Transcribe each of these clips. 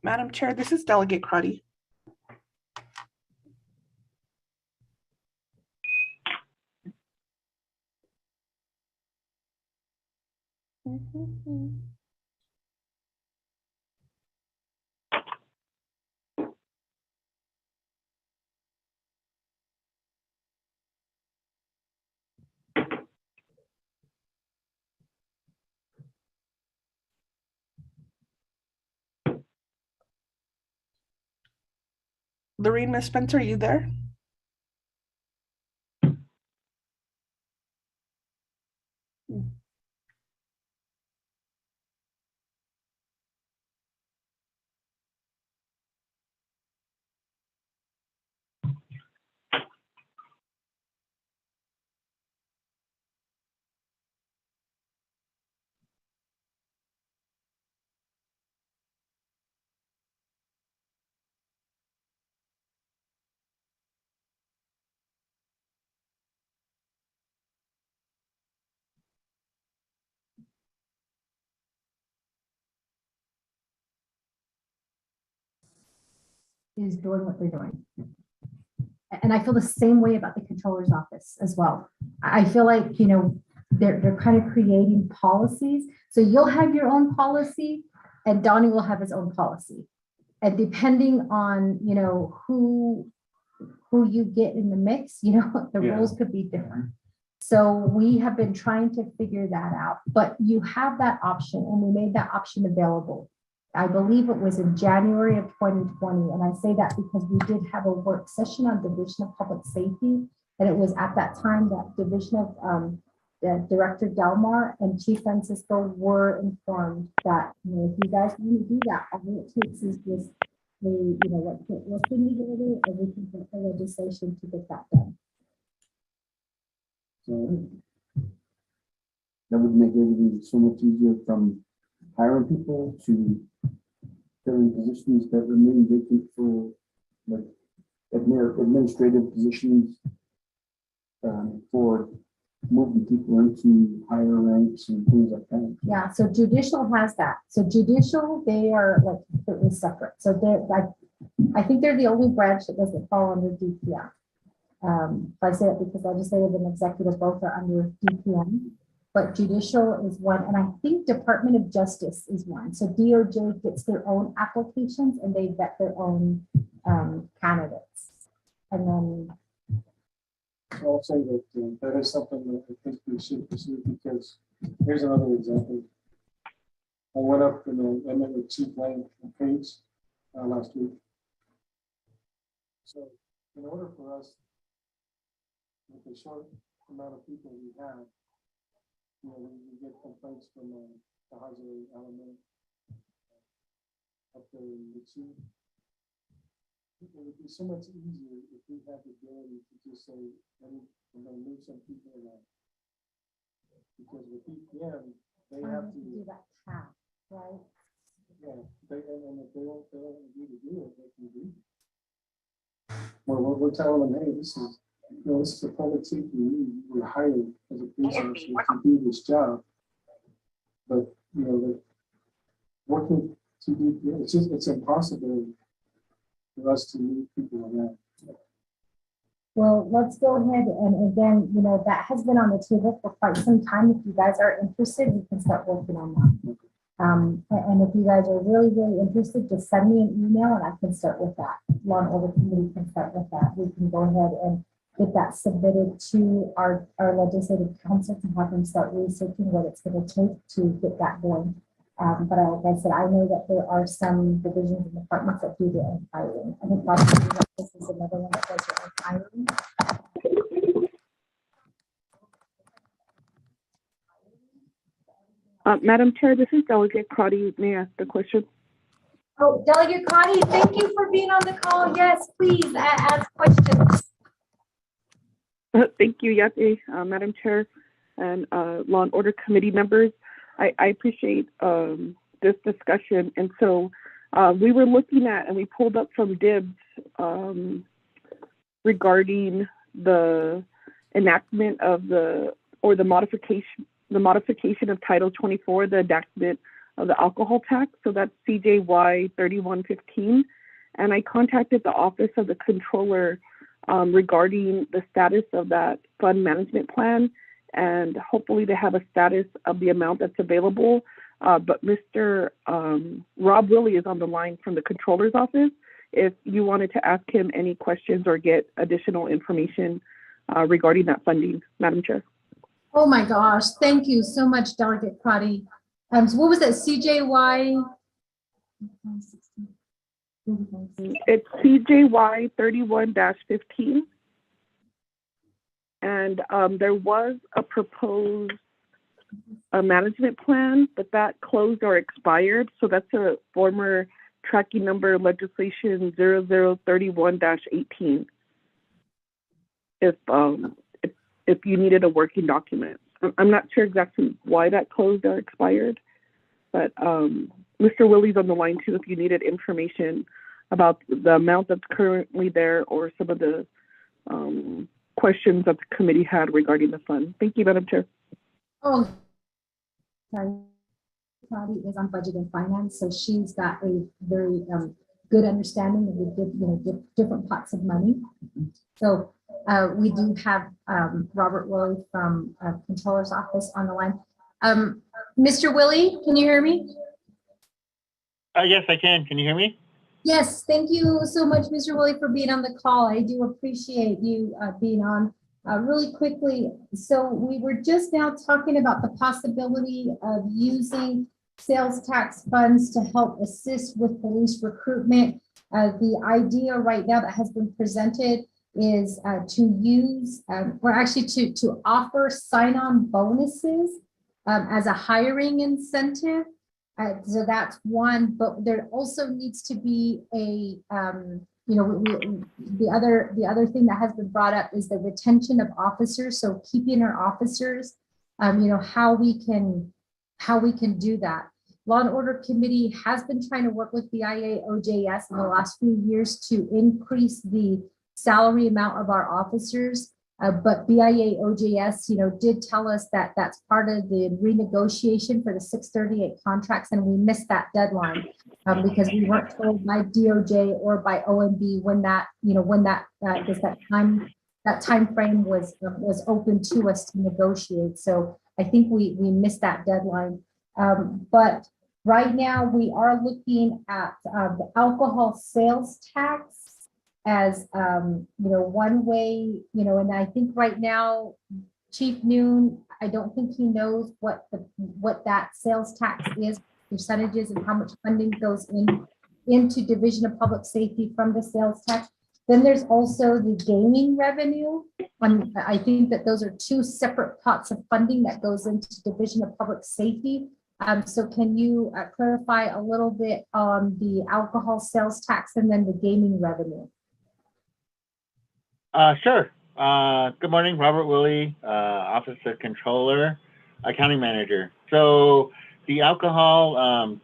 Madam Chair, this is Delegate Crotty. Lorene, Ms. Spencer, are you there? Is doing what they're doing. And I feel the same way about the controller's office as well. I feel like, you know, they're kind of creating policies. So you'll have your own policy and Donnie will have his own policy. And depending on, you know, who you get in the mix, you know, the rules could be different. So we have been trying to figure that out, but you have that option and we made that option available. I believe it was in January of 2020. And I say that because we did have a work session on Division of Public Safety. And it was at that time that Division of Director Delmar and Chief Francisco were informed that, you know, if you guys want to do that, all it takes is just the, you know, what's in the order and we can put the legislation to get that done. So that would make everything so much easier from hiring people to filling positions that remain vacant for like administrative positions, for moving people into higher ranks and things like that. Yeah, so judicial has that. So judicial, they are like completely separate. So they're like, I think they're the only branch that doesn't fall under DPM. I say it because legislative and executive both are under DPM. But judicial is one, and I think Department of Justice is one. So DOJ gets their own applications and they vet their own candidates. And then I'll say that that is something that I think we should pursue because here's another example. I went up and I met with Chief Lane and Page last week. So in order for us, with the short amount of people we have, you know, we get complaints from the Hazard element up there in the chief. It would be so much easier if we had the ability to just say, I'm going to move some people around. Because with DPM, they have to do that task, right? Yeah, and if they don't agree to do it, they can do it. Well, we're telling them, hey, this is, you know, this is a public safety. We're hired as a police officer to do this job. But, you know, the working to do, it's impossible for us to move people around. Well, let's go ahead and again, you know, that has been on the table for quite some time. If you guys are interested, we can start working on that. And if you guys are really, really interested, just send me an email and I can start with that. Law and Order Committee can start with that. We can go ahead and get that submitted to our legislative council to have them start researching what it's going to take to get that going. But like I said, I know that there are some divisions and departments that do their own hiring. I think this is another one that does their own hiring. Madam Chair, this is Delegate Crotty. May I ask the question? Oh, Delegate Crotty, thank you for being on the call. Yes, please ask questions. Thank you, Yate, Madam Chair, and Law and Order Committee members. I appreciate this discussion. And so we were looking at, and we pulled up from DIBS regarding the enactment of the modification of Title 24, the enactment of the alcohol tax. So that's CJY 3115. And I contacted the Office of the Controller regarding the status of that fund management plan, and hopefully they have a status of the amount that's available. But Mr. Rob Willie is on the line from the Controller's Office if you wanted to ask him any questions or get additional information regarding that funding, Madam Chair. Oh my gosh, thank you so much, Delegate Crotty. So what was that, CJY? It's CJY 31-15. And there was a proposed management plan, but that closed or expired. So that's a former tracking number legislation 0031-18. If you needed a working document. I'm not sure exactly why that closed or expired, but Mr. Willie's on the line too if you needed information about the amount that's currently there or some of the questions that the committee had regarding the fund. Thank you, Madam Chair. Oh, sorry. Claudia is on budget and finance, so she's got a very good understanding of the different pots of money. So we do have Robert Willie from Controller's Office on the line. Mr. Willie, can you hear me? Yes, I can. Can you hear me? Yes, thank you so much, Mr. Willie, for being on the call. I do appreciate you being on. Really quickly, so we were just now talking about the possibility of using sales tax funds to help assist with police recruitment. The idea right now that has been presented is to use, or actually to offer sign-on bonuses as a hiring incentive. So that's one, but there also needs to be a, the other thing that has been brought up is the retention of officers. So keeping our officers, how we can do that. Law and Order Committee has been trying to work with BIA OJS in the last few years to increase the salary amount of our officers. But BIA OJS, did tell us that that's part of the renegotiation for the 638 contracts, and we missed that deadline because we weren't told by DOJ or by OMB when that, that time frame was open to us to negotiate. So I think we missed that deadline. But right now we are looking at the alcohol sales tax as one way, and I think right now Chief Noon, I don't think he knows what that sales tax is, percentages, and how much funding goes into Division of Public Safety from the sales tax. Then there's also the gaming revenue. I think that those are two separate pots of funding that goes into Division of Public Safety. So can you clarify a little bit on the alcohol sales tax and then the gaming revenue? Sure. Good morning, Robert Willie, Office of Controller, Accounting Manager. So the alcohol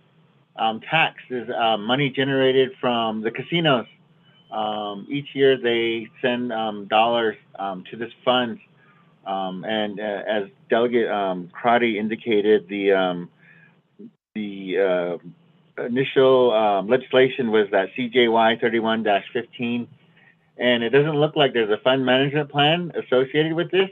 tax is money generated from the casinos. Each year they send dollars to this fund. And as Delegate Crotty indicated, the initial legislation was that CJY 31-15. And it doesn't look like there's a fund management plan associated with this.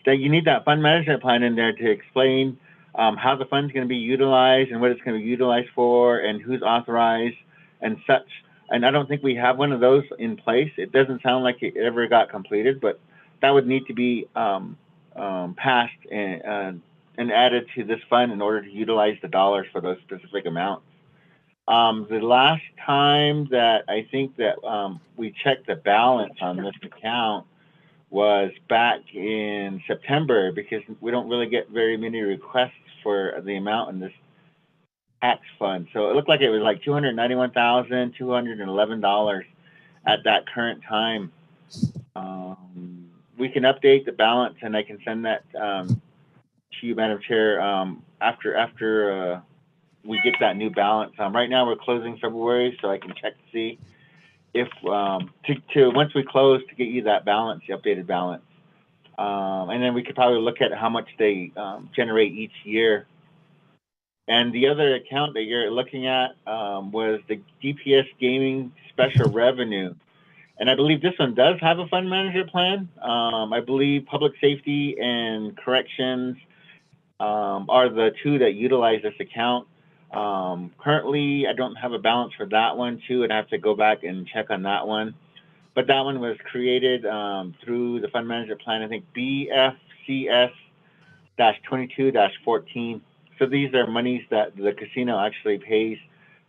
That you need that fund management plan in there to explain how the fund's going to be utilized and what it's going to be utilized for and who's authorized and such. And I don't think we have one of those in place. It doesn't sound like it ever got completed, but that would need to be passed and added to this fund in order to utilize the dollars for those specific amounts. The last time that I think that we checked the balance on this account was back in September, because we don't really get very many requests for the amount in this tax fund. So it looked like it was like $291,211 at that current time. We can update the balance, and I can send that to you, Madam Chair, after we get that new balance. Right now we're closing February, so I can check to see if once we close, to get you that balance, the updated balance. And then we could probably look at how much they generate each year And the other account that you're looking at was the DPS Gaming Special Revenue. And I believe this one does have a fund management plan. I believe public safety and corrections are the two that utilize this account. Currently, I don't have a balance for that one too. I'd have to go back and check on that one. But that one was created through the fund management plan, I think BFCS-22-14. So these are monies that the casino actually pays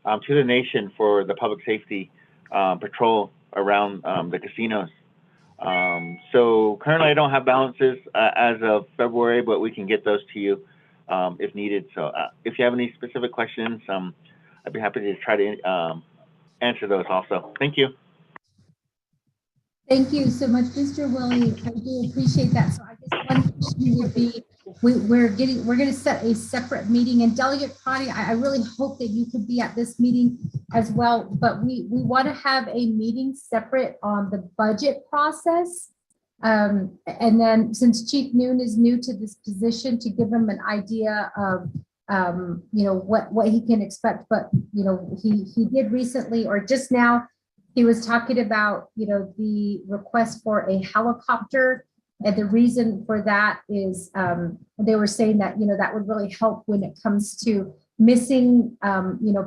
to the nation for the public safety patrol around the casinos. So currently I don't have balances as of February, but we can get those to you if needed. So if you have any specific questions, I'd be happy to try to answer those also. Thank you. Thank you so much, Mr. Willie. I do appreciate that. So I guess one question would be, we're going to set a separate meeting, and Delegate Prati, I really hope that you could be at this meeting as well, but we want to have a meeting separate on the budget process. And then since Chief Noon is new to this position, to give him an idea of what he can expect. But he did recently, or just now, he was talking about the request for a helicopter. And the reason for that is they were saying that, that would really help when it comes to missing,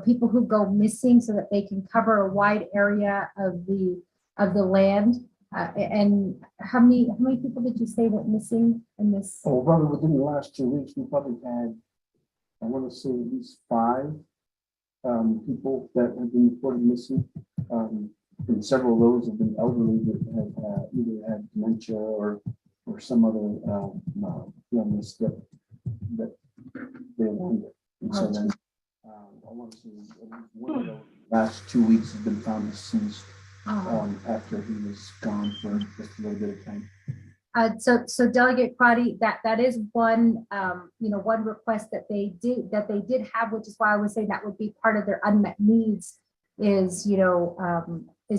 people who go missing, so that they can cover a wide area of the land. And how many people did you say went missing in this? Oh, probably within the last 2 weeks, we probably had, I want to say at least 5 people that have been reported missing. And several of those have been elderly that have either had dementia or some other illness that they wonder. And so then I want to say at least one of those last 2 weeks has been found deceased after he was gone for just a little bit of time. So Delegate Prati, that is one one request that they did have, which is why I was saying that would be part of their unmet needs. Is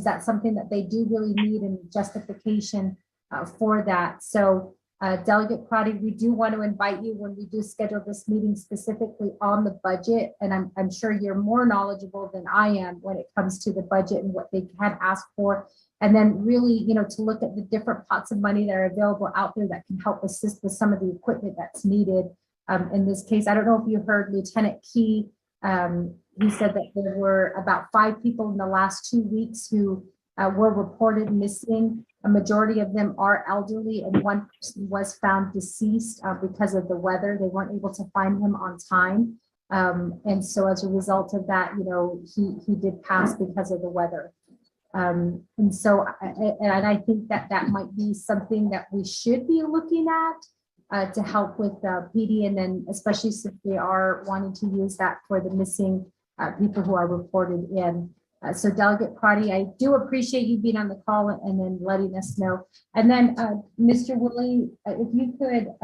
that something that they do really need, and justification for that? So Delegate Prati, we do want to invite you when we do schedule this meeting specifically on the budget, and I'm sure you're more knowledgeable than I am when it comes to the budget and what they had asked for. And then really, to look at the different pots of money that are available out there that can help assist with some of the equipment that's needed. In this case, I don't know if you heard Lieutenant Key. He said that there were about 5 people in the last 2 weeks who were reported missing. A majority of them are elderly, and one person was found deceased because of the weather. They weren't able to find him on time. And so as a result of that, he did pass because of the weather. And so I think that might be something that we should be looking at to help with PD, and then especially since they are wanting to use that for the missing people who are reported in. So Delegate Prati, I do appreciate you being on the call and then letting us know. And then Mr. Willie, if you could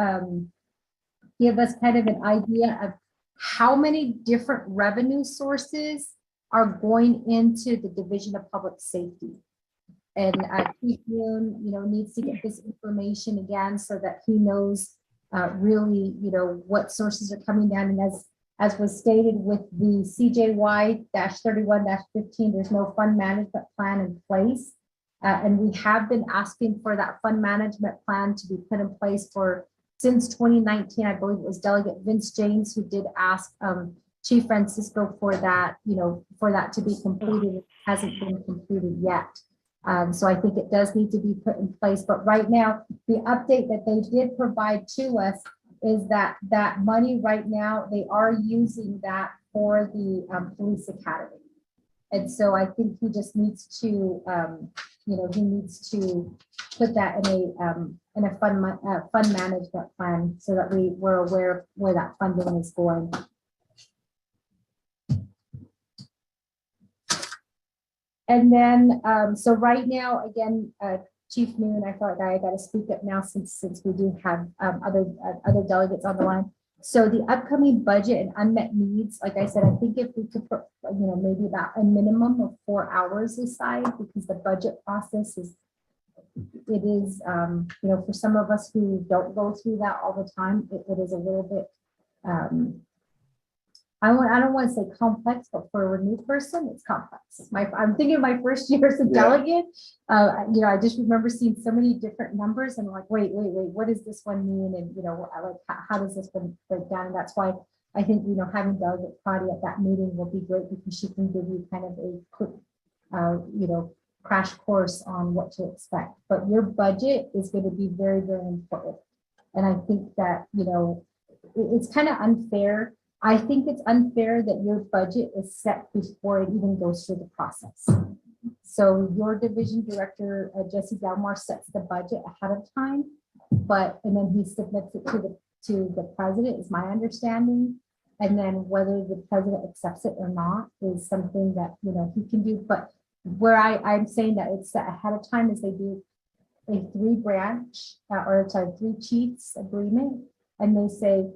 give us kind of an idea of how many different revenue sources are going into the Division of Public Safety. And Chief Yoon, needs to get this information again so that he knows really, what sources are coming down. And as was stated with the CJY-31-15, there's no fund management plan in place. And we have been asking for that fund management plan to be put in place since 2019. I believe it was Delegate Vince James who did ask Chief Francisco for that, for that to be completed. It hasn't been completed yet. So I think it does need to be put in place. But right now, the update that they did provide to us is that money right now, they are using that for the police academy. And so I think he just needs to, he needs to put that in a fund management plan so that we're aware of where that funding is going. And then, so right now, again, Chief Noon, I felt like I got to speak up now since we do have other delegates on the line. So the upcoming budget and unmet needs, like I said, I think if we could put, maybe about a minimum of 4 hours aside, because the budget process is, for some of us who don't go through that all the time, it is a little bit I don't want to say complex, but for a new person, it's complex. I'm thinking of my first year as a delegate. I just remember seeing so many different numbers and like, wait, what does this one mean? And how does this one break down? And that's why I think having Delegate Claudia at that meeting will be great because she can give you kind of a quick, crash course on what to expect. But your budget is going to be very, very important. And I think that it's kind of unfair. I think it's unfair that your budget is set before it even goes through the process. So your division director, Jesse Delmar, sets the budget ahead of time, and then he submits it to the president, is my understanding. And then whether the president accepts it or not is something that, he can do. But where I'm saying that it's set ahead of time is they do a 3 chiefs agreement. And they say,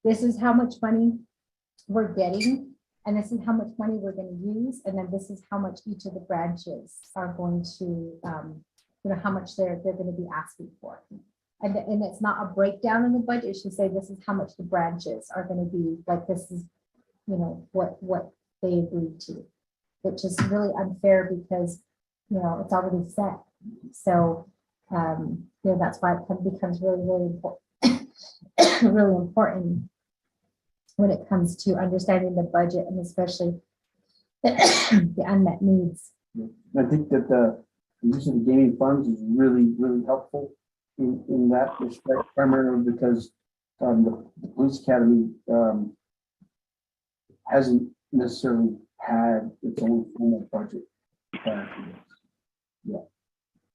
this is how much money we're getting, and this is how much money we're going to use, and then this is how much each of the branches are going to, how much they're going to be asking for. And it's not a breakdown in the budget. It should say this is how much the branches are going to be, like this is, what they agreed to, which is really unfair because, it's already set. So, that's why it becomes really, really important, really important when it comes to understanding the budget and especially the unmet needs. I think that the use of the gaming funds is really, really helpful in that respect, primarily because the police academy hasn't necessarily had its own formal budget.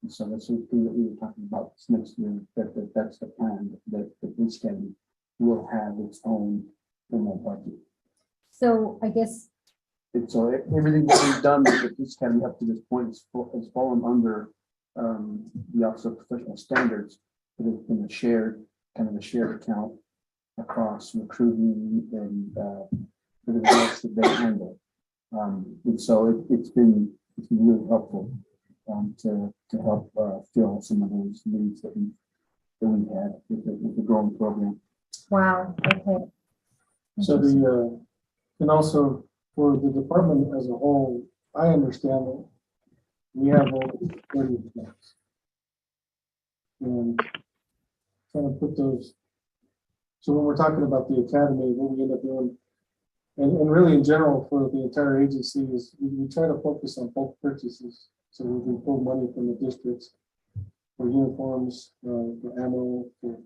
And so that's something that we were talking about this next year, that's the plan, that the police academy will have its own formal budget. So I guess. So everything that we've done with the police academy up to this point has fallen under the Office of Professional Standards. It has been a shared account across recruiting and everything else that they handle. And so it's been really helpful to help fill some of those needs that we had with the growing program. Wow. Okay. So and also for the department as a whole, I understand that we have over 30 accounts. And trying to put those, so when we're talking about the academy, what we end up doing, and really in general for the entire agency is we try to focus on bulk purchases. So we can pull money from the districts for uniforms, for ammo, for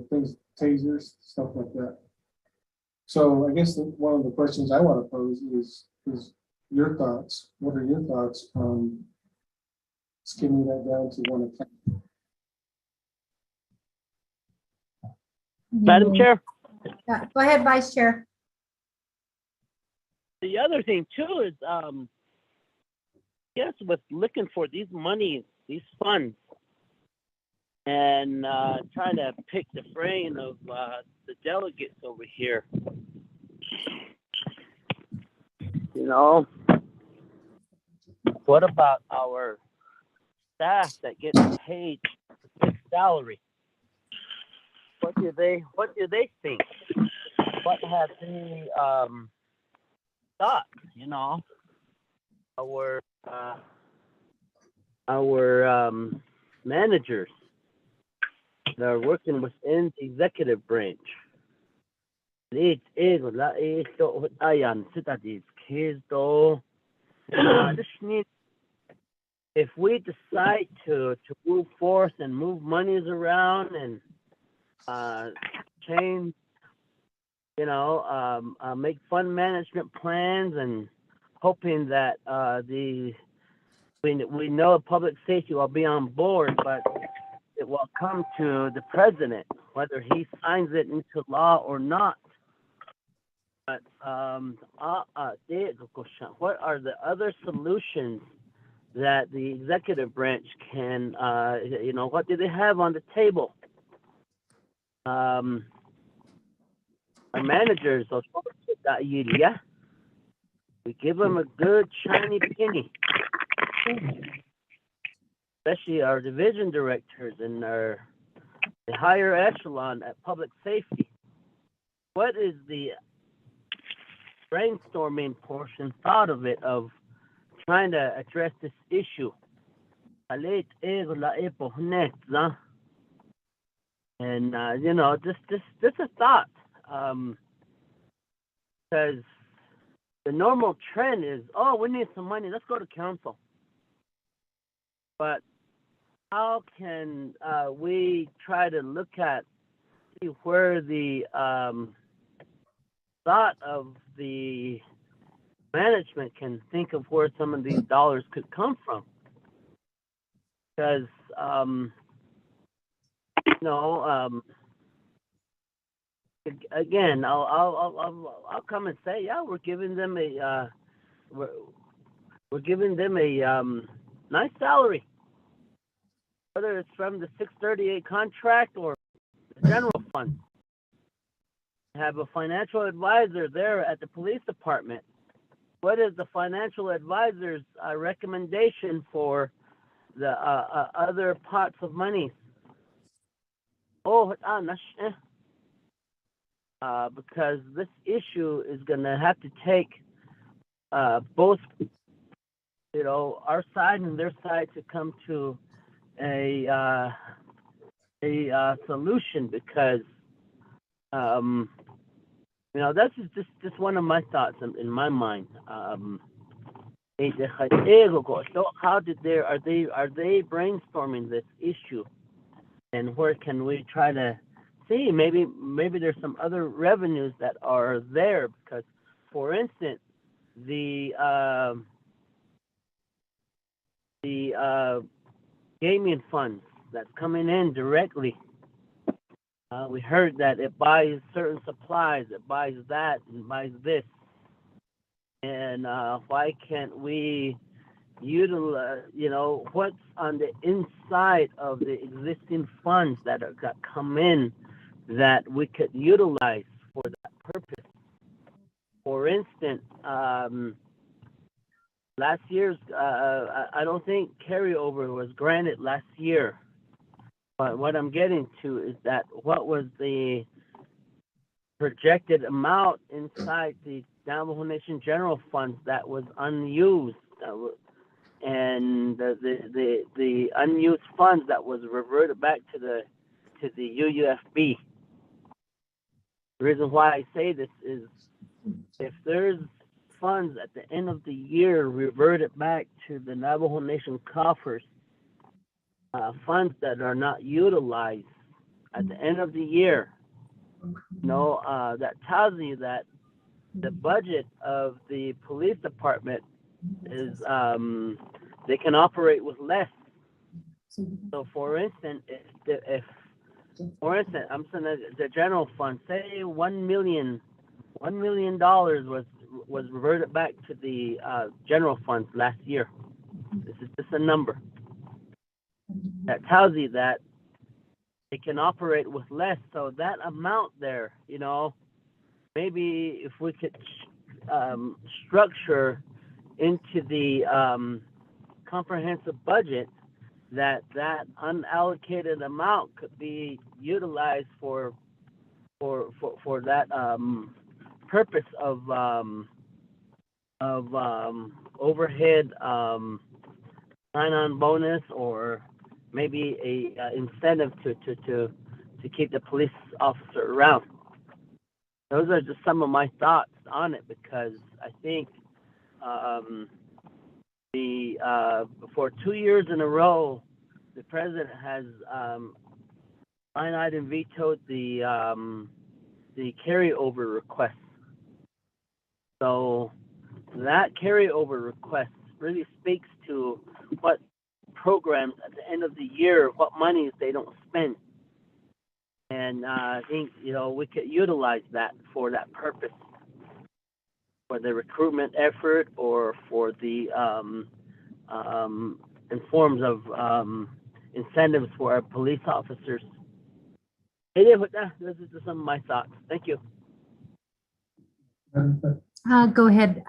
things, tasers, stuff like that. So I guess one of the questions I want to pose is your thoughts. What are your thoughts on skimming that down to one account? Madam Chair, Yeah, go ahead, Vice Chair. the other thing too is, yes, with looking for these monies, these funds, and trying to pick the brain of the delegates over here. What about our staff that get paid a salary? What do they think? What have they thought? Our managers that are working within the executive branch. If we decide to move forth and move monies around and change, make fund management plans and hoping that we know public safety will be on board, but it will come to the president whether he signs it into law or not. But what are the other solutions that the executive branch can, what do they have on the table? Our managers, we give them a good shiny penny, especially our division directors and the higher echelon at public safety. What is the brainstorming portion thought of it, of trying to address this issue. And you know, just a thought, because the normal trend is, oh, we need some money, let's go to council. But how can we try to look at, see where the thought of the management can think of where some of these dollars could come from? Because you know, again, I'll come and say, yeah, we're giving them a we're giving them a nice salary, whether it's from the 638 contract or the general fund. Have a financial advisor there at the police department. What is the financial advisor's recommendation for the other pots of money? Oh, because this issue is going to have to take both, you know, our side and their side to come to a solution, because you know, that's just one of my thoughts in my mind. So how did are they brainstorming this issue, and where can we try to see maybe there's some other revenues that are there? Because, for instance, the gaming funds that's coming in directly. We heard that it buys certain supplies, it buys that, and buys this. And why can't we utilize, you know, what's on the inside of the existing funds that come in that we could utilize for that purpose? For instance, last year's, I don't think carryover was granted last year. But what I'm getting to is that what was the projected amount inside the Navajo Nation General Funds that was unused, and the unused funds that was reverted back to the UUFB. The reason why I say this is, if there's funds at the end of the year reverted back to the Navajo Nation coffers, funds that are not utilized at the end of the year, you know, that tells you that the budget of the police department is, they can operate with less. So, for instance, if for instance, I'm saying the general fund, say $1 million was reverted back to the general funds last year. This is just a number that tells you that it can operate with less. So that amount there, you know, maybe if we could structure into the comprehensive budget that unallocated amount could be utilized for that purpose of overhead sign-on bonus, or maybe a incentive to keep the police officer around. Those are just some of my thoughts on it, because I think for 2 years in a row, the president has line item vetoed the carryover request. So that carryover request really speaks to what programs at the end of the year, what monies they don't spend. And I think, you know, we could utilize that for that purpose, for the recruitment effort, or for the in forms of incentives for our police officers. This is just some of my thoughts. Thank you. Go ahead.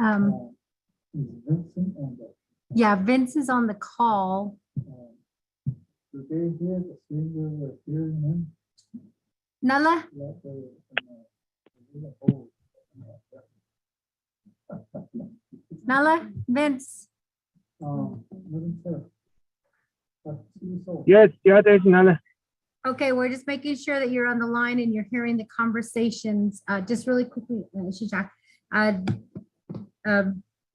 Is Vincent on the, Yeah, Vince is on the call. do they hear the singer we're hearing him? Nala? Nala, Vince, Madam Chair. Yes, yeah, there's another. okay, we're just making sure that you're on the line and you're hearing the conversations. Just really quickly, Shijak,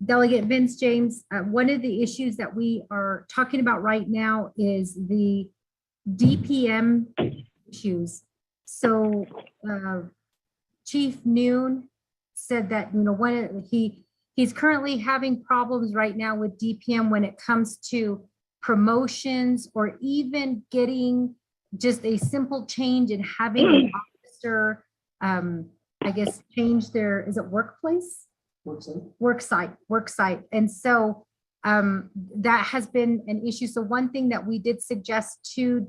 Delegate Vince James, one of the issues that we are talking about right now is the DPM issues. So Chief Noon said that, you know, he's currently having problems right now with DPM when it comes to promotions or even getting just a simple change in having an officer, I guess, change their, is it workplace? Work site. And so that has been an issue. So one thing that we did suggest to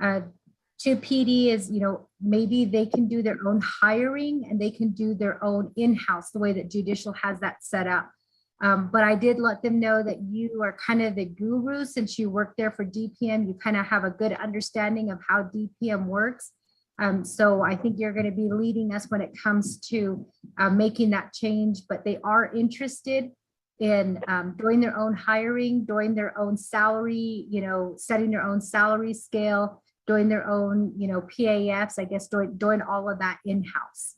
PD is, you know, maybe they can do their own hiring and they can do their own in-house, the way that judicial has that set up. But I did let them know that you are kind of the guru since you work there for DPM. You kind of have a good understanding of how DPM works. So I think you're going to be leading us when it comes to making that change, but they are interested in doing their own hiring, doing their own salary, you know, setting their own salary scale, doing their own, you know, PAFs, I guess, doing all of that in-house.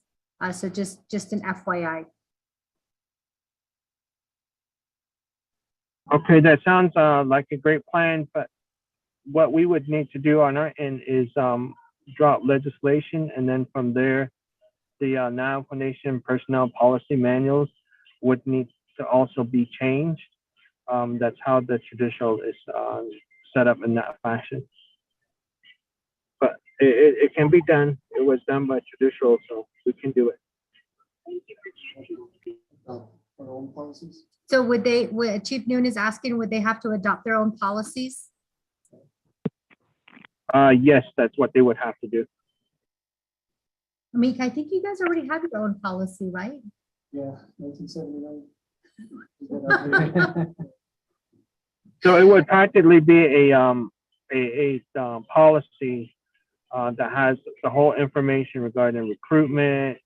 So just an FYI. Okay, that sounds like a great plan, but what we would need to do on our end is drop legislation, and then from there, the Navajo Nation personnel policy manuals would need to also be changed. That's how the judicial is set up in that fashion. But it can be done. It was done by judicial, so we can do it. Our own policies. So would Chief Noon is asking, would they have to adopt their own policies? Yes, that's what they would have to do. Meek, I think you guys already have your own policy, right? Yeah, 1979. So it would practically be a policy that has the whole information regarding recruitment,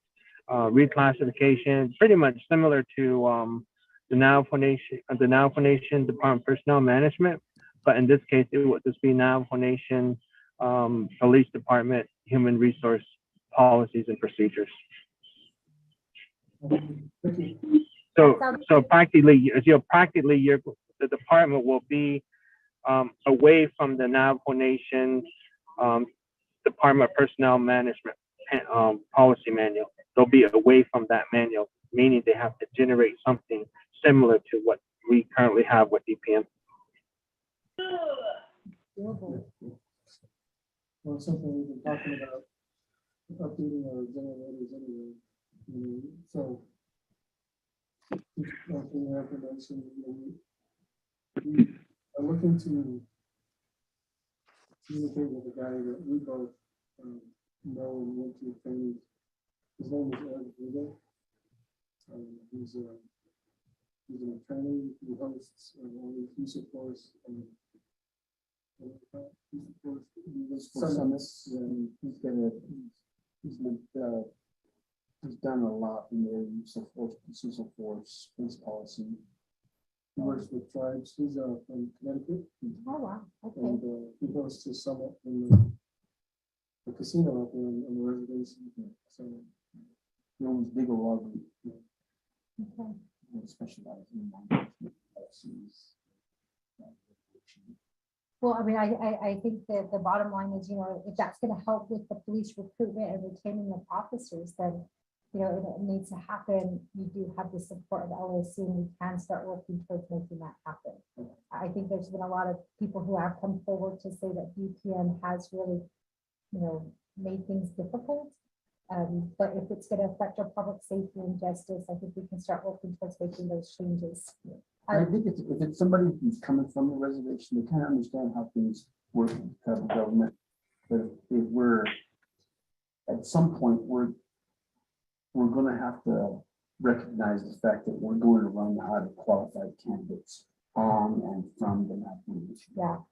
reclassification, pretty much similar to the Navajo Nation Department of Personnel Management, but in this case, it would just be Navajo Nation Police Department Human Resource Policies and Procedures. So practically, the department will be away from the Navajo Nation Department of Personnel Management policy manual. They'll be away from that manual, meaning they have to generate something similar to what we currently have with DPM. Well, something we've been talking about, updating our generators anyway. So, just for your information, we are looking to communicate with a guy that we both know and went to training. His name is Eric Vigo. He's an attorney who hosts all the use of force and summits. And he's done a lot in the use of force, police policy. He works with tribes. He's from Connecticut. Oh, wow. Okay. And he goes to summit in the casino up there on the reservation. So He owns big log, Okay. specialized in policies. Well, I mean, I think that the bottom line is, you know, if that's going to help with the police recruitment and retaining of officers, then, you know, it needs to happen. You do have the support of LOC, and we can start working towards making that happen. I think there's been a lot of people who have come forward to say that DPM has really, you know, made things difficult. But if it's going to affect our public safety and justice, I think we can start working towards making those changes. I think if it's somebody who's coming from the reservation, they kind of understand how things work in the federal government. But if we're, at some point, we're going to have to recognize the fact that we're going to run out of qualified candidates on and from the Navajo Nation. Yeah.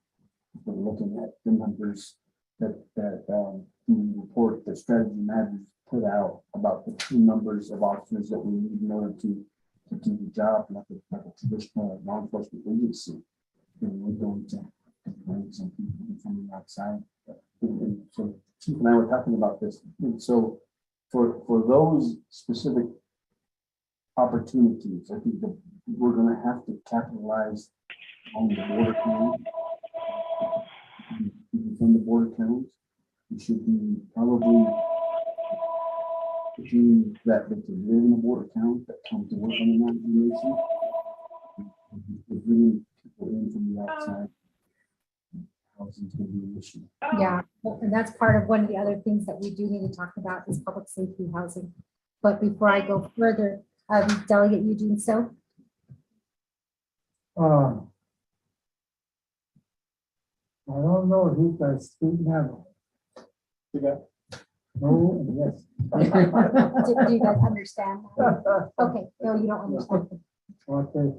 We're looking at the numbers that the report that Strategy Matters put out about the true numbers of officers that we need in order to to do the job like a traditional law enforcement agency. Then we're going to bring some people in from the outside. And so Chief and I were talking about this. And so for those specific opportunities, I think that we're going to have to capitalize on the border counties. Within the border counties, we should be probably doing that they can live in a border county that come to work on the nation. We're bringing people in from the outside. Housing is going to be an issue. Yeah, well, and that's part of one of the other things that we do need to talk about is public safety housing. But before I go further, Delegate Eugene So. I don't know if you guys speak now. You got no and yes. Do you guys understand? Okay, no, you don't understand. Okay.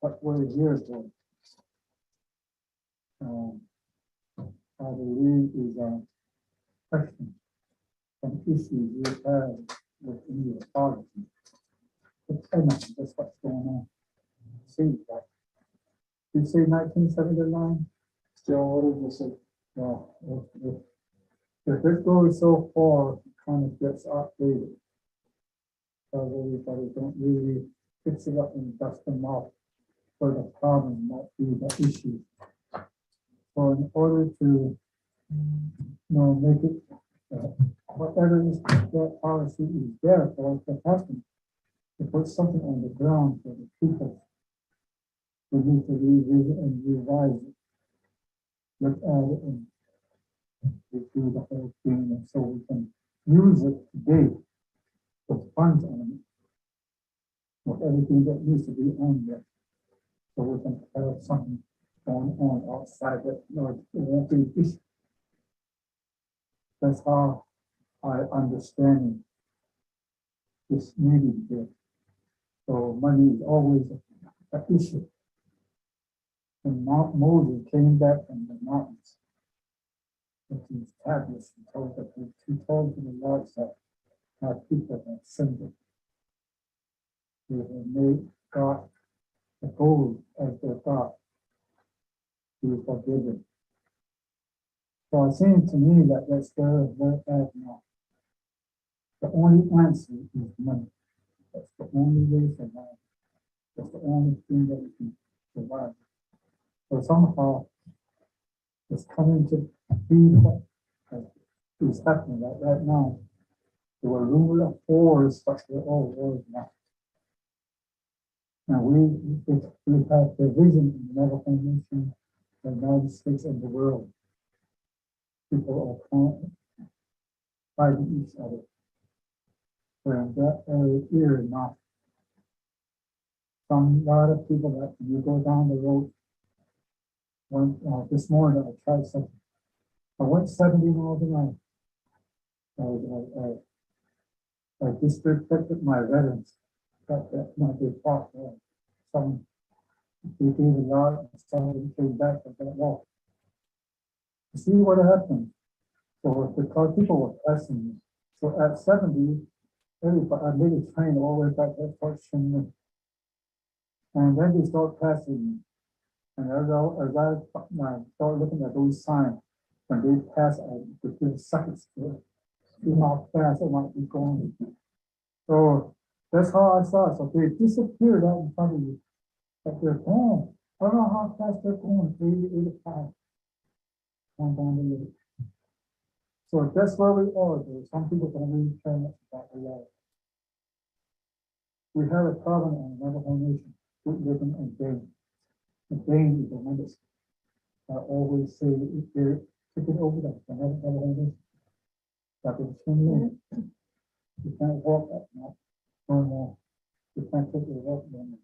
What we're here for, I believe is a question, some issues you have within your policy. That's what's going on. See that. You say 1979? Still, what did you say? Well, if it goes so far, it kind of gets outdated. Because everybody don't really fix it up and dust them off for the problem, not be the issue. So in order to, make it, whatever is that policy is there for it to happen, to put something on the ground for the people. We need to revisit and revise it. Look at it and do the whole thing, and so we can use it today with funds on it. With everything that needs to be on there. So we can have something going on outside that, it won't be an issue. That's how I understand this meeting here. So money is always an issue. When Mount Moses came back from the mountains, with these tablets, he told the Lord that our people had sinned. They had made God the gold as their God. He was forgiven. So it seems to me that that's very, very bad now. The only answer is money. That's the only way to survive. That's the only thing that we can survive. So somehow it's coming to be what is happening right now. There were rumors of wars, but they're all wars now. Now we have division in the Navajo Nation, the United States, and the world. People are fighting each other. We're in that area now. Lot of people that when you go down the road. This morning I tried something. I went 70 miles an hour. I disrespected my veterans. Got that not they fought. Some they gave a lot, and some came back and got lost. You see what happened? So because people were passing me. So at 70, everybody, I made a train all the way back to Fort Shinman. And then they start passing me. And as I start looking at those signs, when they pass, I could feel seconds to see how fast I might be going. So that's how I saw it. So they disappeared out in front of you. But they're going. I don't know how fast they're going, 80, 85. Going down the road. So that's where we are. Some people don't really care much about the law. We have a problem in the Navajo Nation, living in Dane. The Dane is the one that's I always say if they're taking over the Navajo Nation. That is 10 minutes. You can't walk that much. No more. You can't take your walk no more.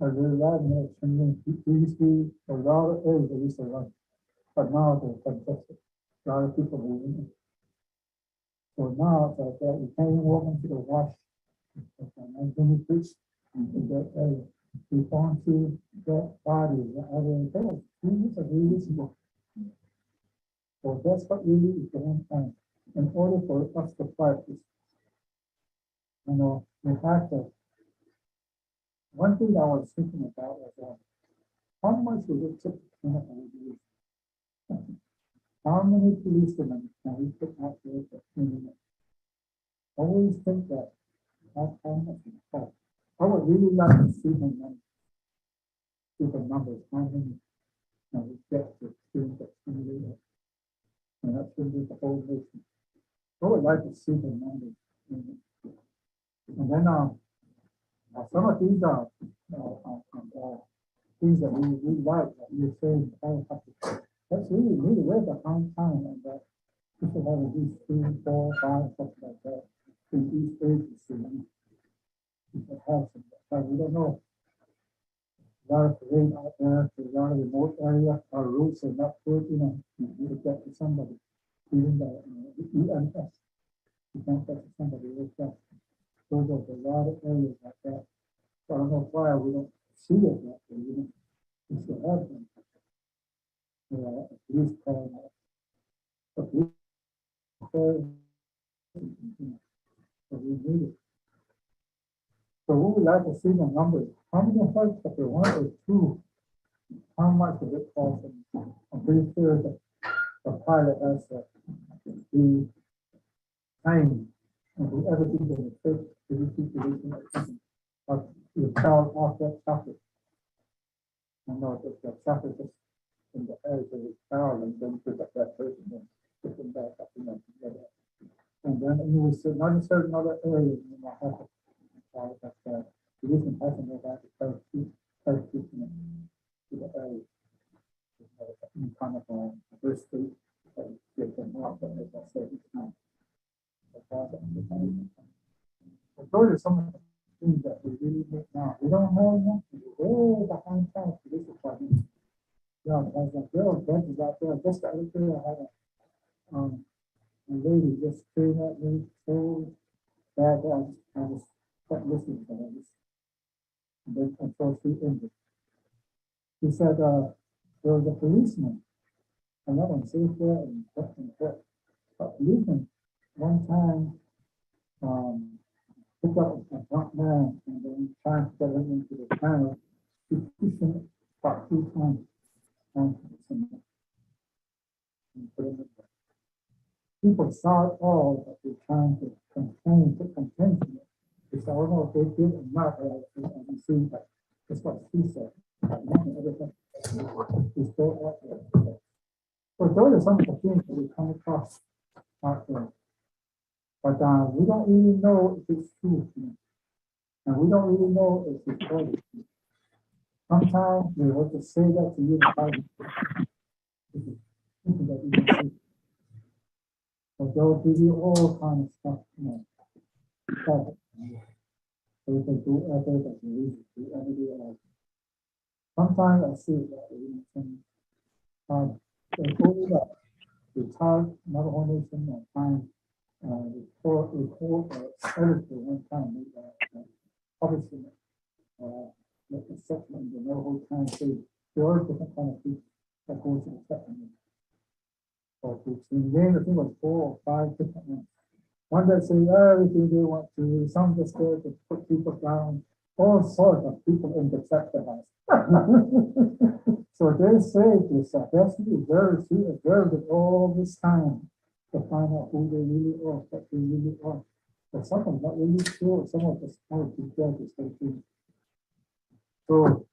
There's a lot of minutes. We used to be a lot of areas that used to run. But now they're congested. A lot of people moving in. So now it's like that. You can't even walk into the wash. And when you preach in that area, we found to that body, the other things. These are really simple. So that's what really is going on. In order for us to fight this, You know, the fact that one thing I was thinking about was how much would it take to clean up our police? How many policemen can we put out there for cleaning up? Always think that how much it costs. I would really like to see the numbers, how many we get to clean up cleaning up. And that's going to be the whole nation. I would like to see the numbers. And then some of these things that we like, that you're saying, that's really worth a long time, and that people have at least 3, 4, 5, something like that in each agency. People have some, but we don't know. A lot of terrain out there, a lot of remote area, our routes are not good, you know, you need to get to somebody, even the EMS. You can't get to somebody with that. Those are a lot of areas like that. So I don't know why we don't see it that way, you know. We should have them. At least call but we need it. So we would like to see the numbers. How many fights that they want or two? How much does it cost them? I'm pretty sure that the pilot has the time and do everything that it takes to keep the reason of the child off that traffic. I know that the traffic is in the air to the child and then pick up that person and put them back up and together. And then you will see not in certain other areas you might have to the reason hasn't go back to to the area. Kind of first street, get them out, but as I said, it's not. Those are some of the things that we really make now. We don't know enough. We're way behind time for this department. Yeah, as a girl, benches out there, just the other day I had a lady just staring at me so bad that I was kept listening to her. And then until she ended. He said there was a policeman, another one safe there and a policeman one time picked up a drunk man and then trying to get him into the panel. He pushed him about 2 times and put him in there. People saw it all, but they're trying to put contain to it. They said, oh no, they did it not. And you see that that's what she said. So those are some of the things that we come across out there. But we don't really know if it's true. And we don't really know if it's true. Sometimes they want to say that to you. But they'll give you all kinds of stuff, you know. So you can do everything that you do everything else. Sometimes I see that they told that retired Navajo Nation and time record editor one time publishing the settlement, the Navajo time say there are different kind of people that go to the settlement. So in the end, I think it was 4 or 5 different ones. One that say everything they want to, some just there to put people down, all sorts of people in the chapter house. So they say this has to be observed all this time to find out who they really are, what they really are. But some of them not really sure, some of us are to judge this. So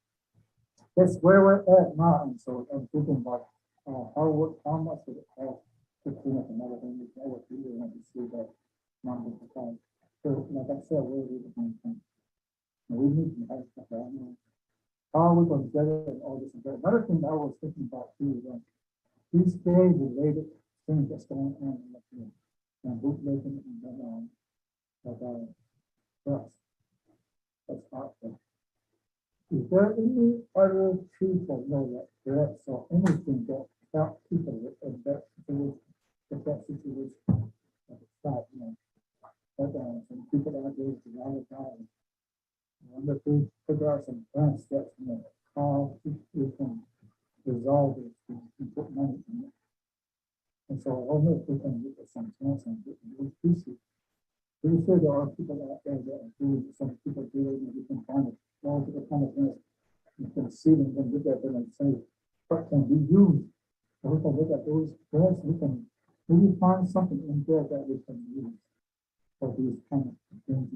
that's where we're at now. And so I'm thinking about how much would it cost to clean up another thing? I would really want to see that number of times. So like I said, we're really behind time. And we need to have stuff right now. How are we going to get it and all this and that? Another thing I was thinking about too is these days related things that's going on in the field and bootlegging and then drugs. That's out there. Is there any other people know that threats or anything that help people in that situation? That you know, that some people out there with a lot of time. I wonder if we figure out some grants that you know how we can resolve it and put money in it. And so I wonder if we can get some grants and get these pieces Pretty sure there are people out there that are doing, some people do it, and you can find it, all different kind of things. You can see them and look at them and say, what can be used? So we can look at those grants, we can maybe find something in there that we can use for these kind of things.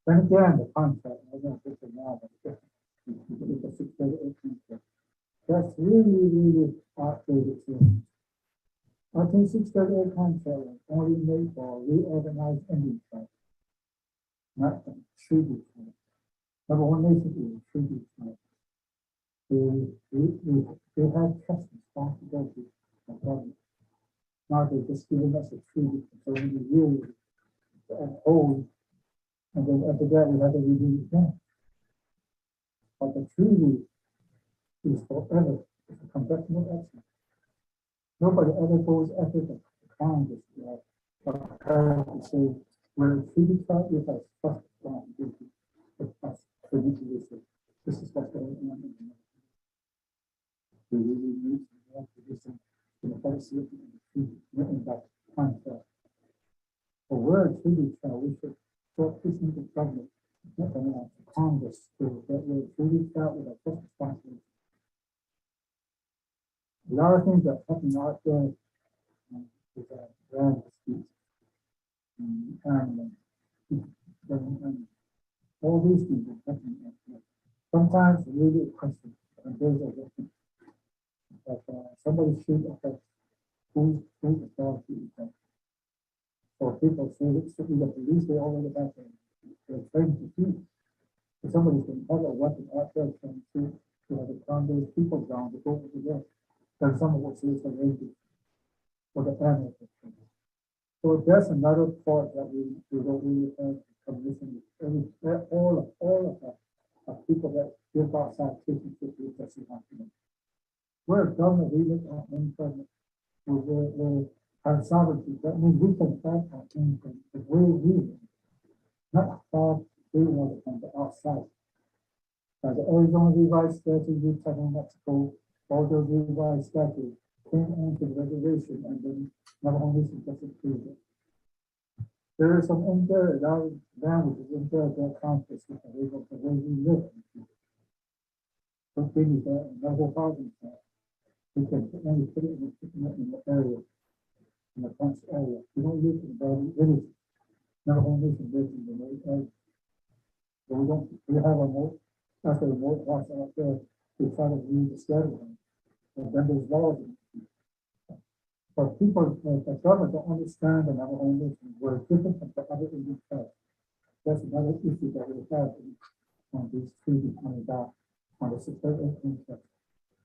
Then again, the contract, I don't think it's now, but it's a 638 contract. That's really, really outdated too. I think 638 contract was only made for reorganized Indian tribes, not the treaty tribe. Number one nation is a treaty tribe. They have trust responsibility for government. Now they're just giving us a treaty, so we really uphold, and then after that we have to redo it again. But the treaty is forever. It's a congressional action. Nobody ever goes after the Congress to say, we're a treaty tribe, we have trust responsibility for us to do this. This is what's going on. We really need to have to do some, policy of the treaty, written by contract. But we're a treaty tribe, we should start pushing the government, not the Congress, to that we're a treaty tribe with a trust responsibility. A lot of things that happen out there with land disputes and all these things are happening out there. Sometimes really a question, and there's a question. But somebody should affect whose authority is that. So people say it's the police, they already have they're trained to shoot. If somebody's going to have a weapon out there trying to shoot, to have to calm those people down to go over there. Then someone will say it's a raid for the animal. So there's another part that we don't really have commission. All of that people that give out citations to the that's happening. We're a government, we live on own government. We have sovereignty. That means we can fight our own thing the way we live, not how they want it from the outside. The Arizona revised statute, Utah, New Mexico, all those revised statutes came into the regulation and then Navajo Nation just approved it. There is some in there, a lot of languages in there that conflicts with the way we live. One thing is that Navajo housing plan, we can only put it in the area, in the fence area. We don't live in the village. Navajo Nation lives in the remote area. So we have a remote, after a remote house out there, we try to read the schedule. And then there's laws. But people, the government don't understand the Navajo Nation. We're different from the other Indian tribes. That's another issue that we have on these treaties coming back on the 638 contract.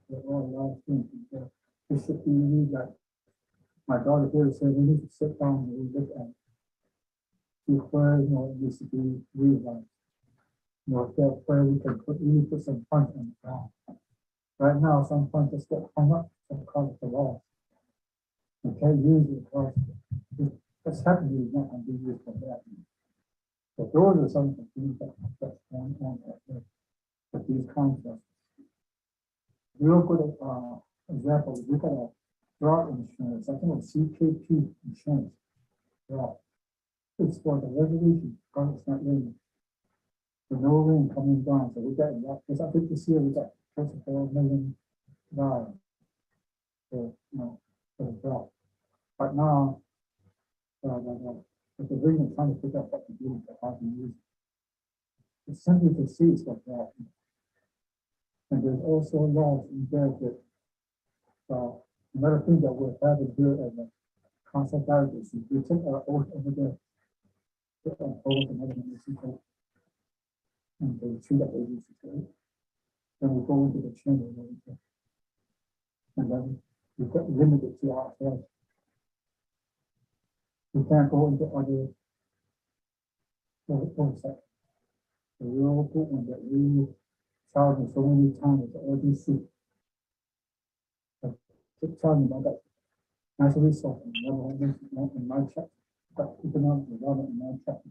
There are a lot of things there. It should be really like my daughter here said, we need to sit down and we look at where it needs to be realized. Where we can really put some funds on the ground. Right now, some funds just get hung up because of the law. We can't use it because what's happening is not going to be used for that. But those are some of the things that's going on with these contracts. Real good example, look at a drought insurance. I think it's CKP insurance. Drought. It's for the resolution because it's not raining. There's no rain coming down, so we got because I think this year we got close to $4 million for for the drought. But now the rain is trying to pick up what to do for how to use it. It's simply to see it's what drought. And there's also laws in there that another thing that we're having here at the council is we take our oath over there, take our oath and other municipal. And they treat that agency to then we go into the chamber and then we get limited to ourselves. We can't go into other oversight. The real good one that we charge me so many times at the LDC. I keep telling you about that natural resource in my chapter, but economic development in my chapter.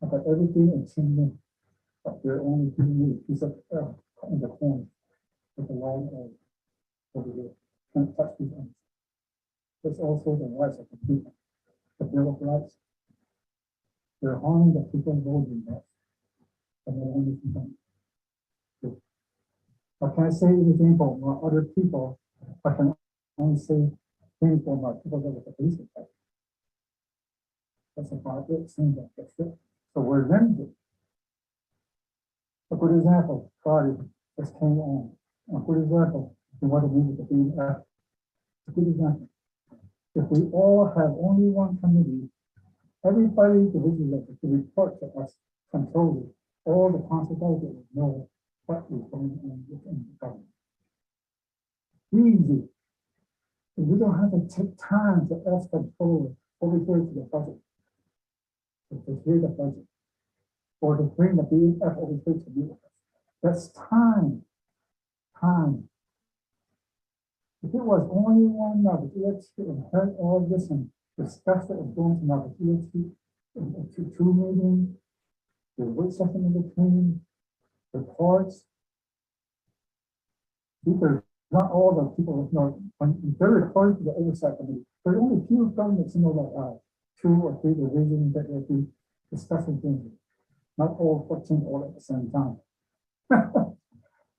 I got everything in 10 minutes, but they're only giving me a piece of in the corner with a line over there. Can't touch these items. There's also the rights of the people, the Bill of Rights. They're harming the people involved in that. And they're only complaining. I can't say anything for my other people. I can only say things for my people that are the police department. That's about it. Seems like that's it. So we're limited. A good example, Friday just came on. A good example, you want to meet with the BF. A good example. If we all have only one committee, everybody individually to report to us controlling all the consequences will know what is going on within the government. Easy. We don't have to take time to ask controller over here to the budget. To hear the budget. Or to bring the BF over here to meet with us. That's time. Time. If it was only one Navajo EXP and heard all this and discussed it and going to Navajo EXP to two meetings, the work session in between, reports. These are not all the people, when they're reporting to the oversight committee, there are only a few governments, like 2 or 3 divisions that will be discussing things. Not all 14 all at the same time.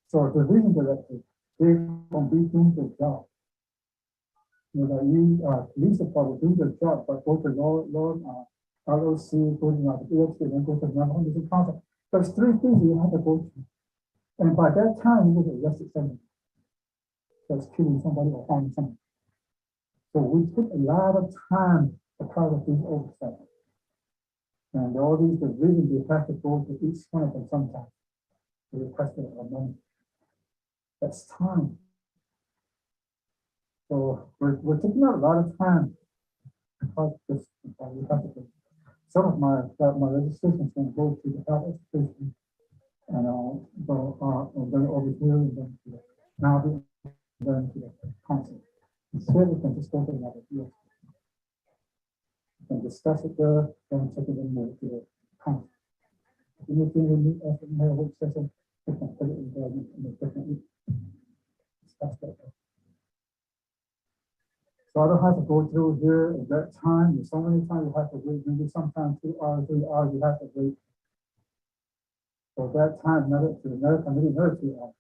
So division directors, they can be doing their job. Police department do their job, but go to LOC, go to EXP, and then go to Navajo Nation Council. There's 3 things you have to go to. And by that time, you will arrested somebody that's killing somebody or harming somebody. So we took a lot of time to try to do oversight. And all these divisions, you have to go to each one of them sometimes. To request it or money. That's time. So we're taking out a lot of time. This, we have to do. Some of my registration is going to go to the health education and then over here and then to the now then to the council. Instead, we can just go to another field. We can discuss it there, then take it in to the council. Anything we need as a mayor work session, we can put it in there in a different week. Discuss that. So I don't have to go through here at that time. There's so many times you have to wait, maybe sometimes 2 hours, 3 hours, you have to wait. So that time, another committee, another 2 hours.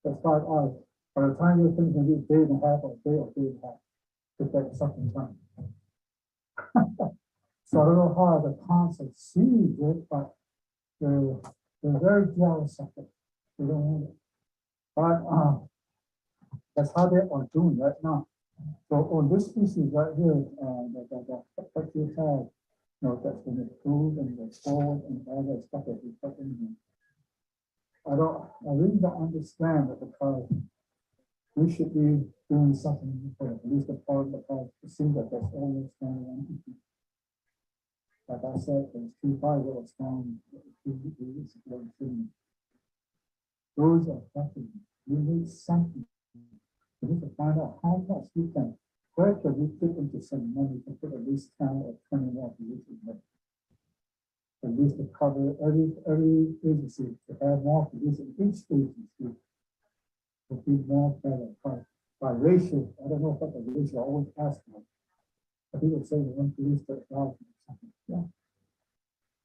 That's 5 hours. By the time you're finished, maybe a day and a half or a day or a day and a half. If that's something time. So I don't know how the council sees it, but they're very jealous of it. They don't want it. But that's how they are doing right now. So on this species right here, that you have, that's been approved and the forward and all that stuff that we put in here. I really don't understand that because we should be doing something for the police department because it seems that that's always going on. Like I said, there's 2 fires that was found 2 weeks ago. Those are affecting. We need something. We need to find out how much we can. Where can we put into some money to put at least 10 or 20 more positions? At least to cover every agency to have more positions in each agency. To be more better by ratio. I don't know what the ratio I always ask for. I think it's saying 1 police per 1,000 or something. Yeah.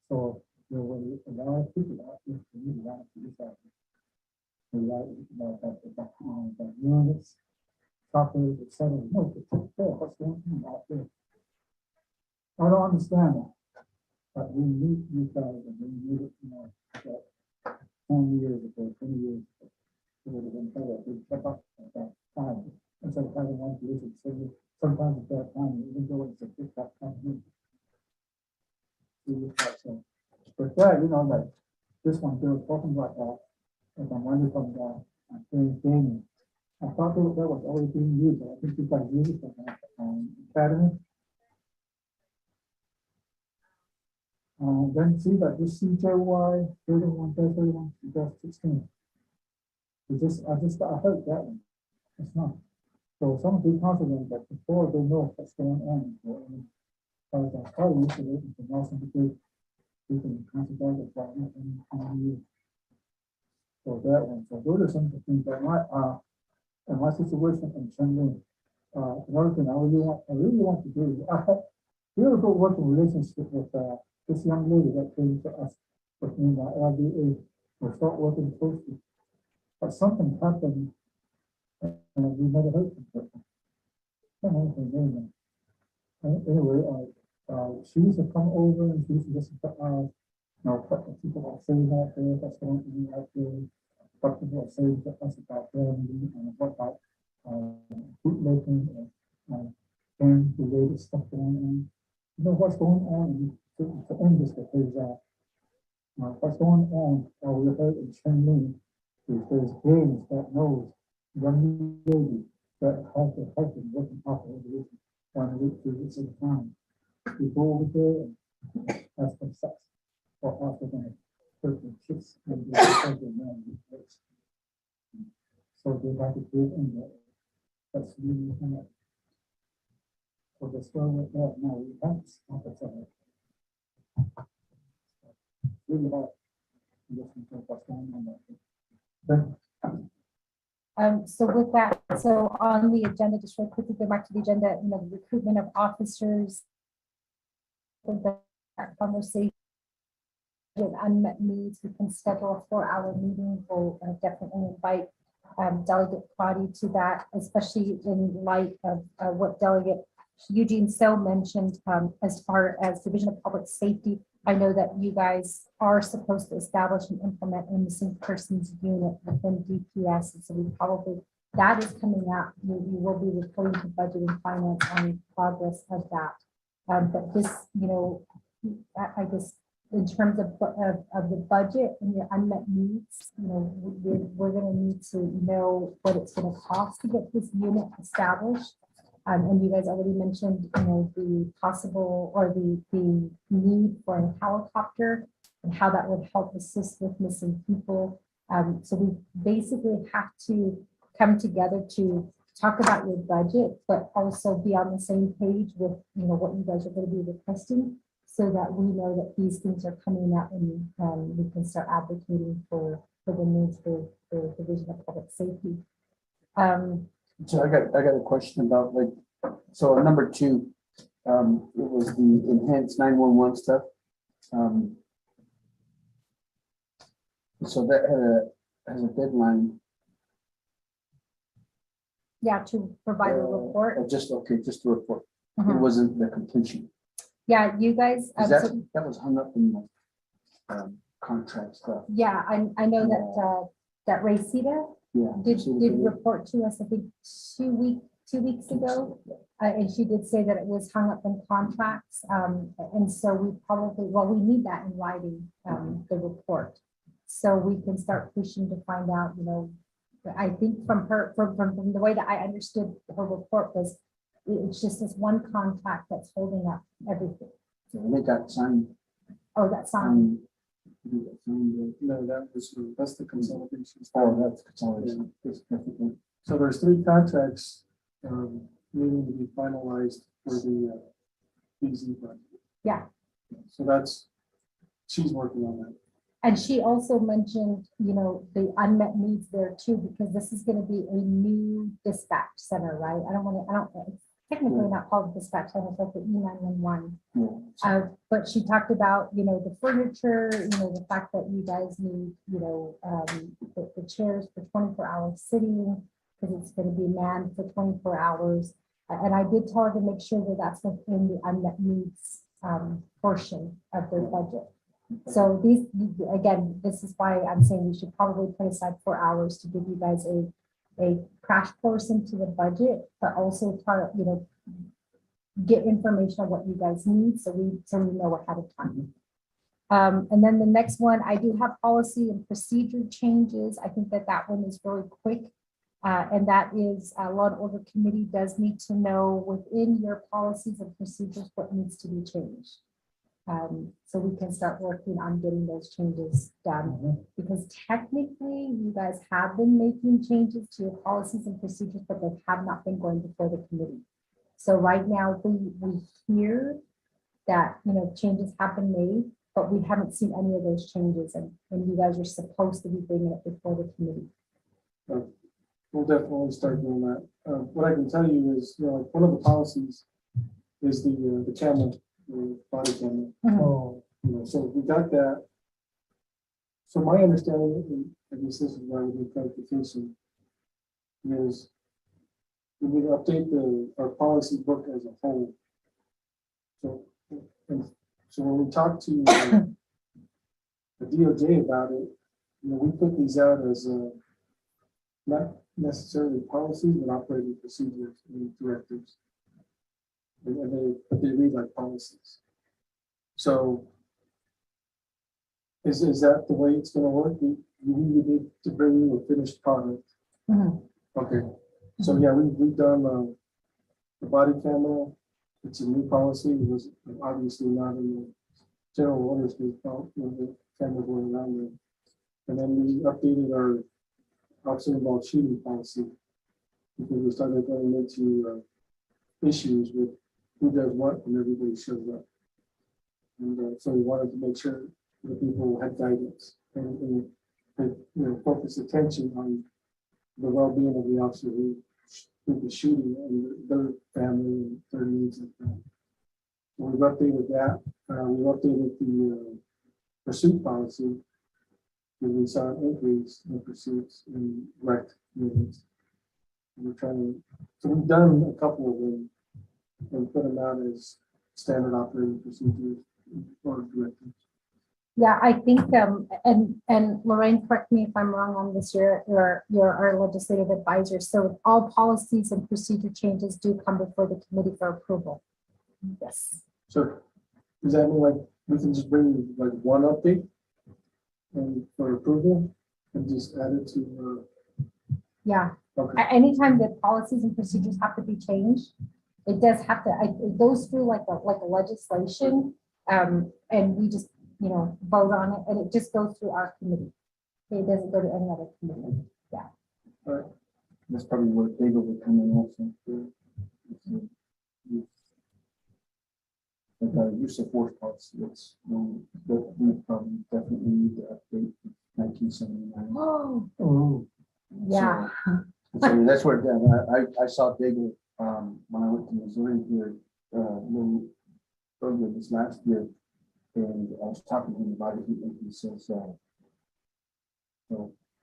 So there were a lot of people out there. We need a lot of police out there. A lot of units, shoppers, etc. No, to take care of what's going on out there. I don't understand that. But we need you guys and we need it, 20 years ago, 20 years ago. It would have been better if we kept up at that time. Instead of having one position, sometimes at that time, even though it's a big company. But that, like this one, they were talking about that. And I'm wondering from gaming. I thought that was already being used. I think you guys use it for Academy. Then see that this CJY 31-31-16. I heard that one. It's not. So some be confident that before they know what's going on. Because I probably used to listen to Nelson because we can consider the problem and use. So that one. So those are some of the things that in my situation in Chengdu. Another thing I really want to do is I have really good working relationship with the this young lady that came to us with me, the LDA, will start working closely. But something happened, and we never heard from her. I don't know her name. Anyway, she used to come over and she used to listen to us, what the people are saying out there, what's going on out there, what people are saying to us about branding and what about bootlegging and the latest stuff going on. You know what's going on to end this because what's going on, we heard in Chinese, is there's James that knows young lady that has her husband working off of the 1 week, 2 weeks at a time. We go over there and ask for sex or after them, certain chicks and they have their man in place. So they got to do it in there. That's really kind of. So that's where we're at now. We have to stop it. Really hard. Listen to what's going on there. So with that, so on the agenda, just real quickly, go back to the agenda, the recruitment of officers. The conversation with unmet needs, we can schedule a 4-hour meeting. We'll definitely invite Delegate Quaddy to that, especially in light of what Delegate Eugene So mentioned as far as Division of Public Safety. I know that you guys are supposed to establish and implement a missing persons unit within DPS. And so we probably, that is coming out. We will be reporting to Budget and Finance on progress of that. But this, I guess in terms of the budget and your unmet needs, we're going to need to know what it's going to cost to get this unit established. And you guys already mentioned, the possible or the need for a helicopter and how that would help assist with missing people. So we basically have to come together to talk about your budget, but also be on the same page with, what you guys are going to be requesting so that we know that these things are coming out and we can start advocating for the needs for the Division of Public Safety. So I got a question about so number 2, it was the enhanced 911 stuff. So that has a deadline. Yeah, to provide a report. Just a report. Mhm. It wasn't the completion. Yeah, you guys. That was hung up in the contract stuff. Yeah, I know that Racita did report to us, I think 2 weeks ago. And she did say that it was hung up in contracts. And so we need that in writing, the report. So we can start pushing to find out, I think from the way that I understood her report was, it's just this one contract that's holding up everything. So they got signed. Oh, that's signed. No, that's the consolidation. Oh, that's consolidation. So there's 3 contracts needing to be finalized for the PZ project. Yeah. So she's working on that. And she also mentioned, the unmet needs there too, because this is going to be a new dispatch center, right? It's technically not called a dispatch center, it's like the E911. But she talked about, the furniture, the fact that you guys need, the chairs for 24-hour sitting, because it's going to be manned for 24 hours. And I did tell her to make sure that that's within the unmet needs portion of their budget. So this is why I'm saying we should probably put aside 4 hours to give you guys a crash course into the budget, but also get information on what you guys need so we know ahead of time. And then the next one, I do have policy and procedure changes. I think that one is really quick. And that is Law and Order Committee does need to know within your policies and procedures what needs to be changed. So we can start working on getting those changes done. Because technically you guys have been making changes to your policies and procedures, but they have not been going before the committee. So right now we hear that, changes have been made, but we haven't seen any of those changes. And you guys are supposed to be bringing it before the committee. We'll definitely start doing that. What I can tell you is, one of the policies is the camera, the body camera. Mhm. Oh, so we got that. So my understanding, and this is why we need clarification, is we need to update our policy book as a whole. So, and so when we talk to the DOJ about it, we put these out as not necessarily policies, but operating procedures and directives. But they read like policies. So is that the way it's gonna work? We need to bring you a finished product. Mhm. Okay, so yeah, we've done the body camera. It's a new policy. It was obviously not in the general orders, because the cameras were around there. And then we updated our officer involved shooting policy, because we started going into issues with who does what when everybody shows up. And so we wanted to make sure the people had guidance and focus attention on the well-being of the officer who was shooting and their family and their needs like that. So we've updated that. We've updated the pursuit policy, because we saw an increase in pursuits and wrecked units. We're trying so we've done a couple of them and put them out as standard operating procedures or directives. Yeah, I think, and Lorraine, correct me if I'm wrong on this, you're our legislative advisor. So all policies and procedure changes do come before the committee for approval. Yes. So does that mean like we can just bring like one update and for approval and just add it to Yeah. okay. Anytime that policies and procedures have to be changed, it does have to, it goes through like a legislation, and we just, vote on it, and it just goes through our committee. It doesn't go to any other committee. Yeah. That's probably where David would come in also. Like our use of force policy, it's that we probably definitely need to update 1979. Oh, yeah. So that's where I saw David when I went to Missouri here earlier this last year, and I was talking to him about it, and he says, so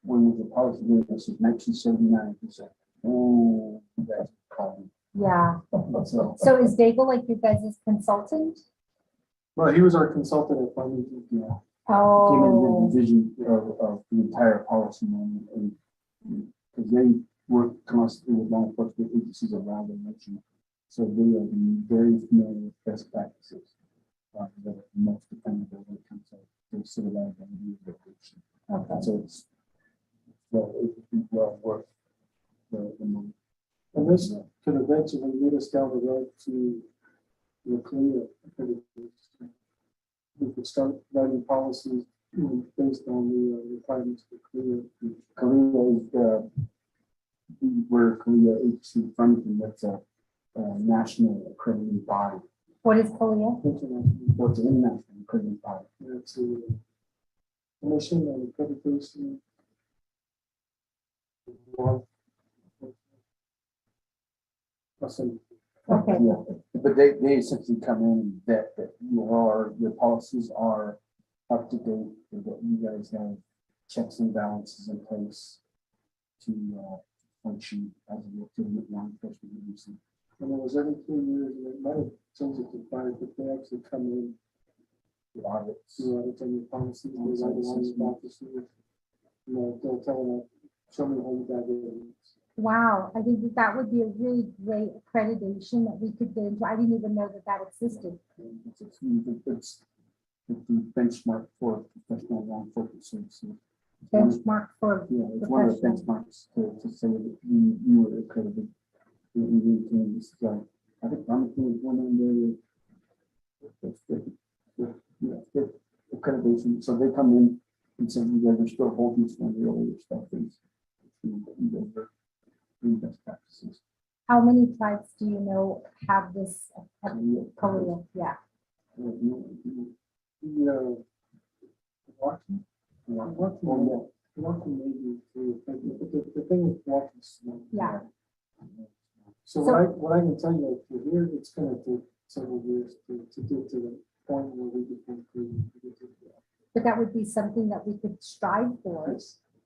when was the policy? I said 1979. He said, oh, you guys called me. Yeah. So So is Daigle like you guys' consultant? Well, he was our consultant at Farmington. Yeah. came in with Oh, the vision of the entire policy manual, and because they work constantly with law enforcement agencies around the nation, so they are very familiar with best practices that are most dependable when it comes to civil liability litigation. okay. So it's well worth the money. And this could eventually lead us down the road to the clear. We could start writing policies based on the requirements for clear. Korea is where Korea agency Farmington, that's a national accrediting body. What is Korea? So it's an international accrediting body. It's a commission and accreditation. Awesome. Okay. Yeah, but they essentially come in that your policies are up to date, and that you guys have checks and balances in place to function as a legitimate law enforcement agency. And it was every 2 years, and it might have changed it to 5, but they actually come in The audits. to audit on your policies, they write it on your officers. They'll tell them, show me how you got it. Wow, I think that would be a really great accreditation that we could get into. I didn't even know that existed. It's the benchmark for professional law enforcement services. Benchmark for, Yeah, it's one of the professional. benchmarks to say that you were accredited. I think Farmington is one of the accreditation. So they come in and say, you guys are still holding some of the earlier stuff. Best practices. How many tribes do you know have this? Korea, yeah. Walking maybe too, but the thing with walking is slow. Yeah. So what I can tell you, for here, it's gonna take several years to get to the point where we can conclude. like that would be something that we could strive for.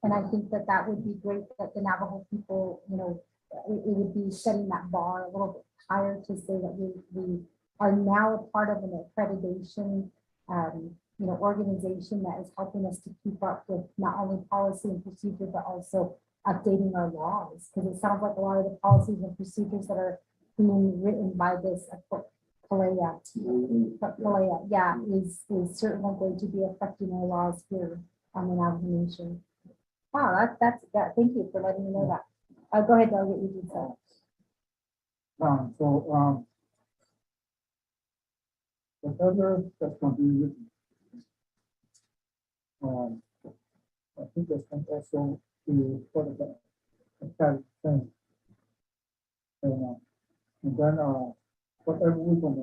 And I think that that would be great that the Navajo people, you know, it would be setting that bar a little bit higher to say that we are now a part of an accreditation, you know, organization that is helping us to keep up with not only policy and procedure, but also updating our laws. Because it sounds like a lot of the policies and procedures that are being written by this Palea, yeah, is certainly going to be affecting our laws here on the Navajo Nation. Wow, that's that. Thank you for letting me know that. Go ahead, Delegate Eugene. Whatever that's going to be written, I think that's going to also be part of the kind thing. And then whatever we're going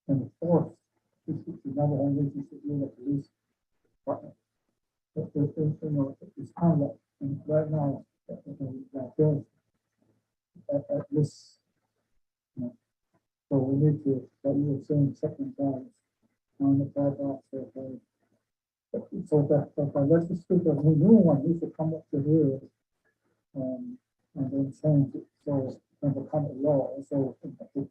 to enforce, another agency to do the police department. You know, it's kind of like, and right now, that at this, you know, so we need to, that you were saying, second guys on the bad officer. So that let's just speak of a new one needs to come up to here, and then change it so and become a law. So that way,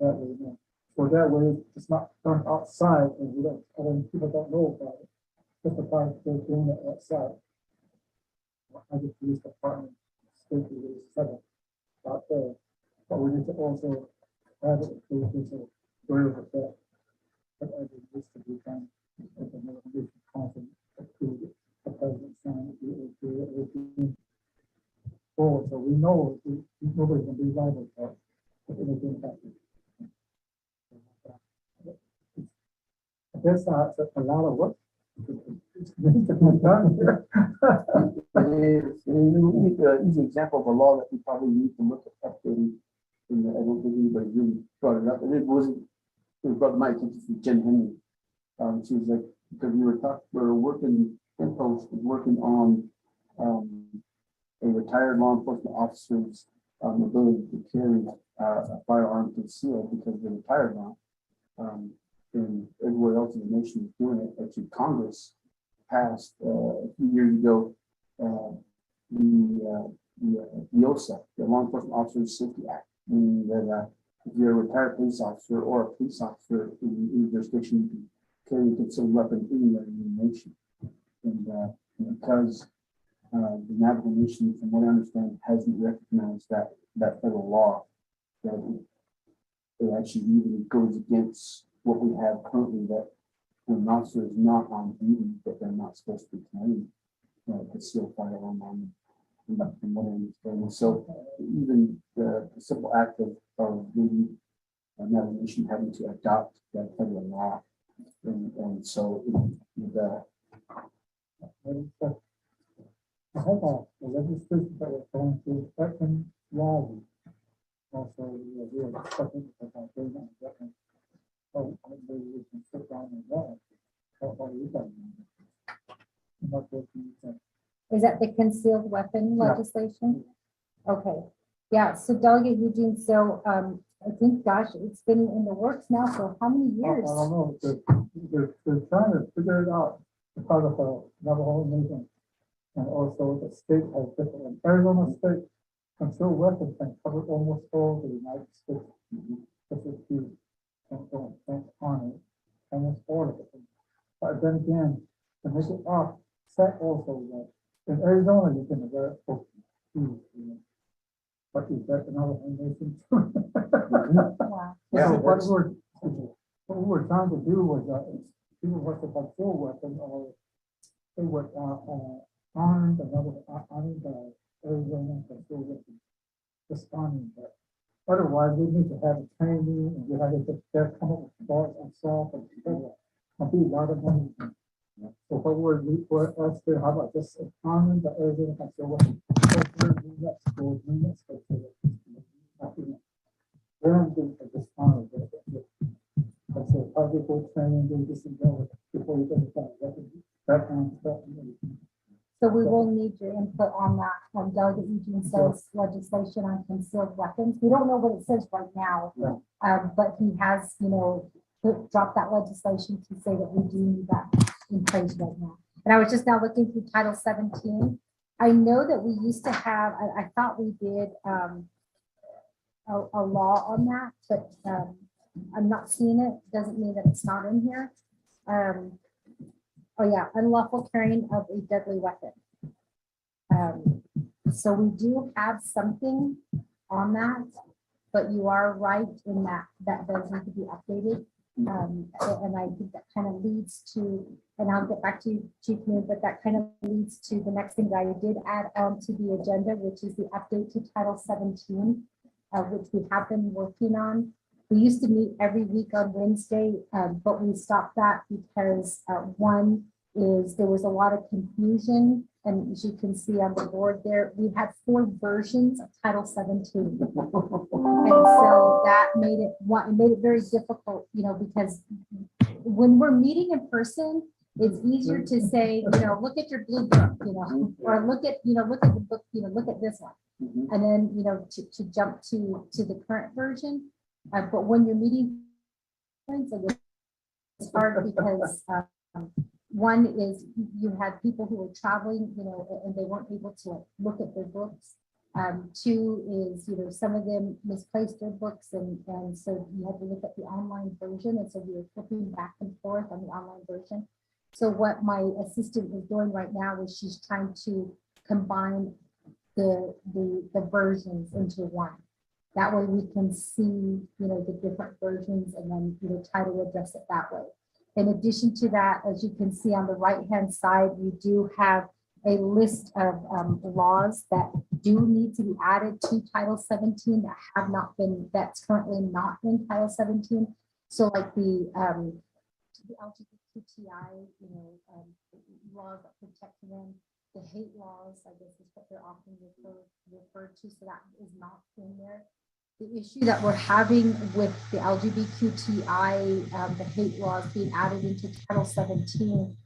you know, so that way it's not done outside, and we don't, and people don't know about it. Just the fact that they're doing it outside. I just police department, state police, etc. Out there, but we need to also add it to this where with that. But I think this to be done. At the motivation conference, approved it, the president signed it, forward, so we know nobody can be liable for it if anything happens. I guess that's a lot of work. It's to be done here. It's an easy example of a law that we probably need to look at updating. And I don't think anybody really brought it up. And it was brought to my attention from Jen Henry. She was like, because we were working, Post was working on a retired law enforcement officer's ability to carry a firearm concealed because they're retired now. And everywhere else in the nation is doing it. Actually, Congress passed a few years ago the OSA, the Law Enforcement Officers Safety Act, meaning that if you're a retired police officer or a police officer in any jurisdiction, you can carry a concealed weapon anywhere in the nation. And because the Navajo Nation, from what I understand, hasn't recognized that federal law, that it actually even goes against what we have currently, that when an officer is not on duty, that they're not supposed to be carrying concealed firearm on them. From what I understand. So even the simple act of the Navajo Nation having to adopt that federal law, and so I have a legislation that was going to second law. Also, we are discussing about doing that. So maybe we can sit down and that. How you done? Not what you said. Is that the concealed weapon legislation? Okay, yeah, so Delegate Eugene, so I think, gosh, it's been in the works now for how many years? I don't know, they're trying to figure it out, because of the Navajo Nation. And also the state has different, Arizona state concealed weapons can cover almost all the United States. This is huge, and on it, almost all of it. But then again, to make it up, set also that in Arizona, you can wear it for food, you know. But is that another nation? Wow. Yeah, So what we were trying to do was, people with a concealed weapon, or they would, arm another, arm the Arizona concealed weapon, responding, but otherwise, we need to have a training, and we have to just come up with bars and solve, and it'll be a lot of money. So what we're asking, how about just arming the Arizona concealed weapon? Then they just honor it. That's a public training, they just know before you get it done. That kind of stuff. So we will need your input on that. Delegate Eugene says legislation on concealed weapons. We don't know what it says right now, but he has, you know, drop that legislation to say that we do need that in place right now. And I was just now looking through Title 17. I know that we used to have, I thought we did a law on that, but I'm not seeing it. Doesn't mean that it's not in here. Oh yeah, unlawful carrying of a deadly weapon. So we do have something on that, but you are right in that does need to be updated. And I think that kind of leads to, and I'll get back to you, Chief Moon, but that kind of leads to the next thing that I did add on to the agenda, which is the update to Title 17, which we have been working on. We used to meet every week on Wednesday, but we stopped that because one is there was a lot of confusion. And as you can see on the board there, we had 4 versions of Title 17. And so that made it very difficult, because when we're meeting in person, it's easier to say, look at your blue book, or look at the book, look at this one. And then, to jump to the current version. But when you're meeting, it's hard because one is you had people who were traveling, and they weren't able to look at their books. 2 is, some of them misplaced their books, and so you had to look at the online version. And so we were flipping back and forth on the online version. So what my assistant is doing right now is she's trying to combine the versions into one. That way we can see, the different versions and then, try to address it that way. In addition to that, as you can see on the right-hand side, we do have a list of laws that do need to be added to Title 17 that have not been, that's currently not in Title 17. So like the LGBTQI, laws that protect them, the hate laws, I guess is what they're often referred to. So that is not in there. The issue that we're having with the LGBTQI, the hate laws being added into Title 17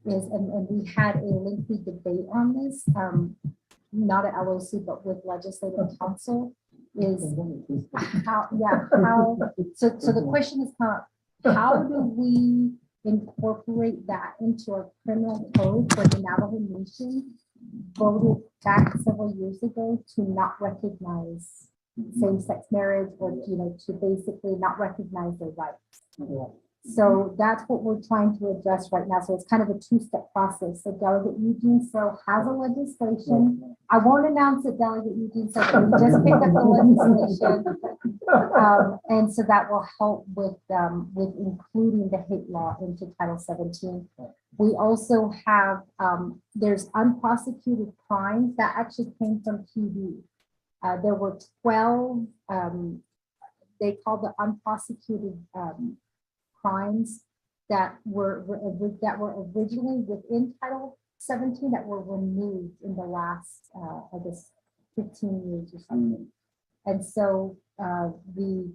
is, and we had a lengthy debate on this, not at LOC, but with Legislative Council, is how, so the question is how do we incorporate that into our criminal code for the Navajo Nation voted back several years ago to not recognize same-sex marriage, or to basically not recognize their rights. So that's what we're trying to address right now. So it's kind of a 2-step process. So Delegate Eugene So has a legislation. I won't announce it, Delegate Eugene So, we just picked up the legislation. And so that will help with including the hate law into Title 17. We also have, there's unprosecuted crimes that actually came from TV. There were 12, they called the unprosecuted crimes that were originally within Title 17 that were removed in the last, I guess, 15 years or something. And so the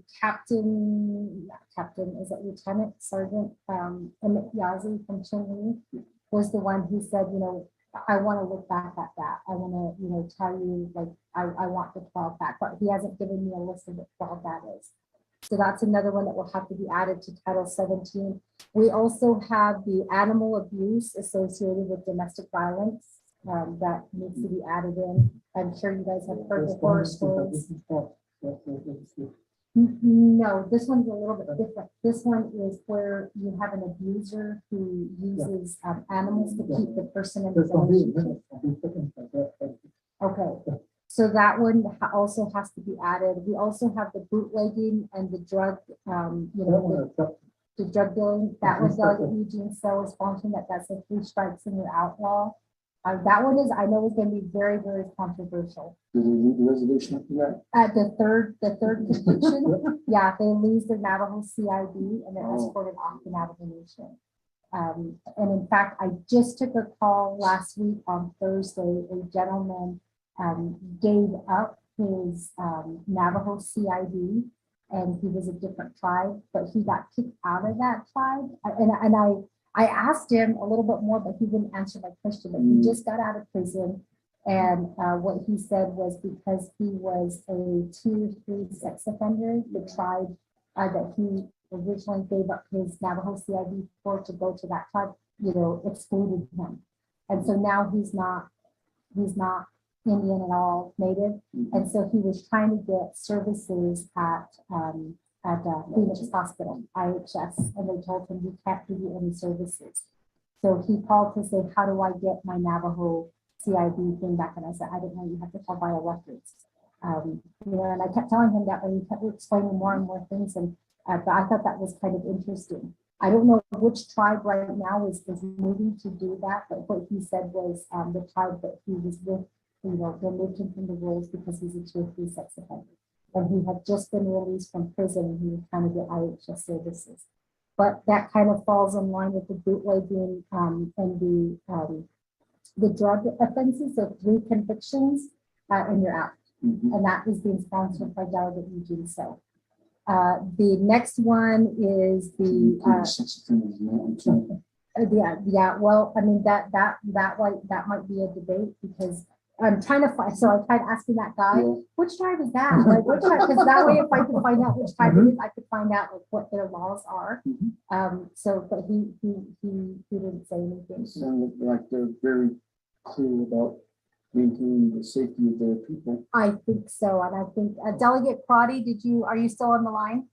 Lieutenant Sergeant Emmett Yazzie from Chinle was the one who said, I want to look back at that. I want to, tell you, like, I want the 12 back, but he hasn't given me a list of what 12 that is. So that's another one that will have to be added to Title 17. We also have the animal abuse associated with domestic violence that needs to be added in. I'm sure you guys have heard the horror stories. No, this one's a little bit different. This one is where you have an abuser who uses animals to keep the person in the relationship. Okay, so that one also has to be added. We also have the bootlegging and the drug, the drug dealing. That was Delegate Eugene Sell's function. That's a 3 strikes and you're outlaw. That one is, I know, is going to be very, very controversial. Do they need the resolution after that? At the third conviction, yeah, they lose their Navajo CID and they're escorted off the Navajo Nation. And in fact, I just took a call last week on Thursday. A gentleman gave up his Navajo CID, and he was a different tribe, but he got kicked out of that tribe. And I asked him a little bit more, but he didn't answer my question. But he just got out of prison, and what he said was because he was a Tier 3 sex offender, the tribe that he originally gave up his Navajo CID for to go to that tribe, excluded him. And so now he's not Indian at all, native. And so he was trying to get services at Phoenix Hospital, IHS, and they told him, we can't give you any services. So he called to say, how do I get my Navajo CID thing back? And I said, I didn't know you have to call biorecords. And I kept telling him that, and he kept explaining more and more things. And but I thought that was kind of interesting. I don't know which tribe right now is moving to do that, but what he said was the tribe that he was with, removed him from the rules because he's a tier 3 sex offender. And he had just been released from prison and he was trying to get IHS services. But that kind of falls in line with the bootlegging and the drug offenses. So 3 convictions and you're out. And that is being sponsored by Delegate Eugene. So the next one is the yeah. Well, I mean that might be a debate because I'm trying to find. So I tried asking that guy, which tribe is that? Like, which tribe? Because that way, if I could find out which tribe it is, I could find out like what their laws are. So, but he didn't say anything. Sound like they're very clear about maintaining the safety of their people. I think so, and I think Delegate Crotty, are you still on the line?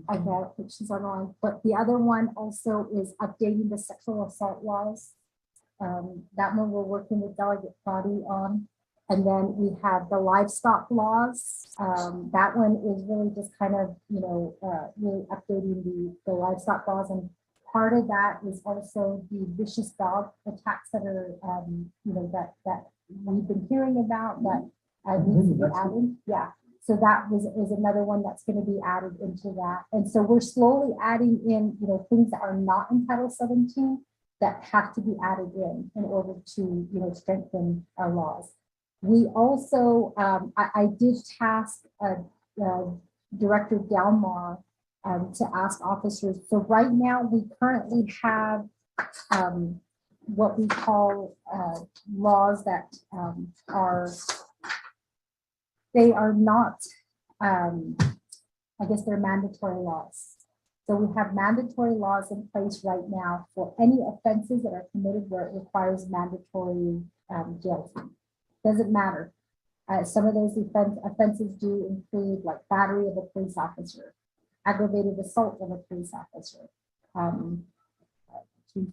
I don't think she's on the line, but the other one also is updating the sexual assault laws. That one we're working with Delegate Crotty on. And then we have the livestock laws. That one is really just kind of, really updating the livestock laws. And part of that is also the vicious dog attacks that are, that we've been hearing about that needs to be added. Yeah. So that is another one that's going to be added into that. And so we're slowly adding in, things that are not in Title 17 that have to be added in order to, strengthen our laws. We also, I did task Director Delmar to ask officers. So right now we currently have what we call laws that they are not, I guess they're mandatory laws. So we have mandatory laws in place right now for any offenses that are committed where it requires mandatory jail time. Doesn't matter. Some of those offenses do include like battery of a police officer, aggravated assault of a police officer.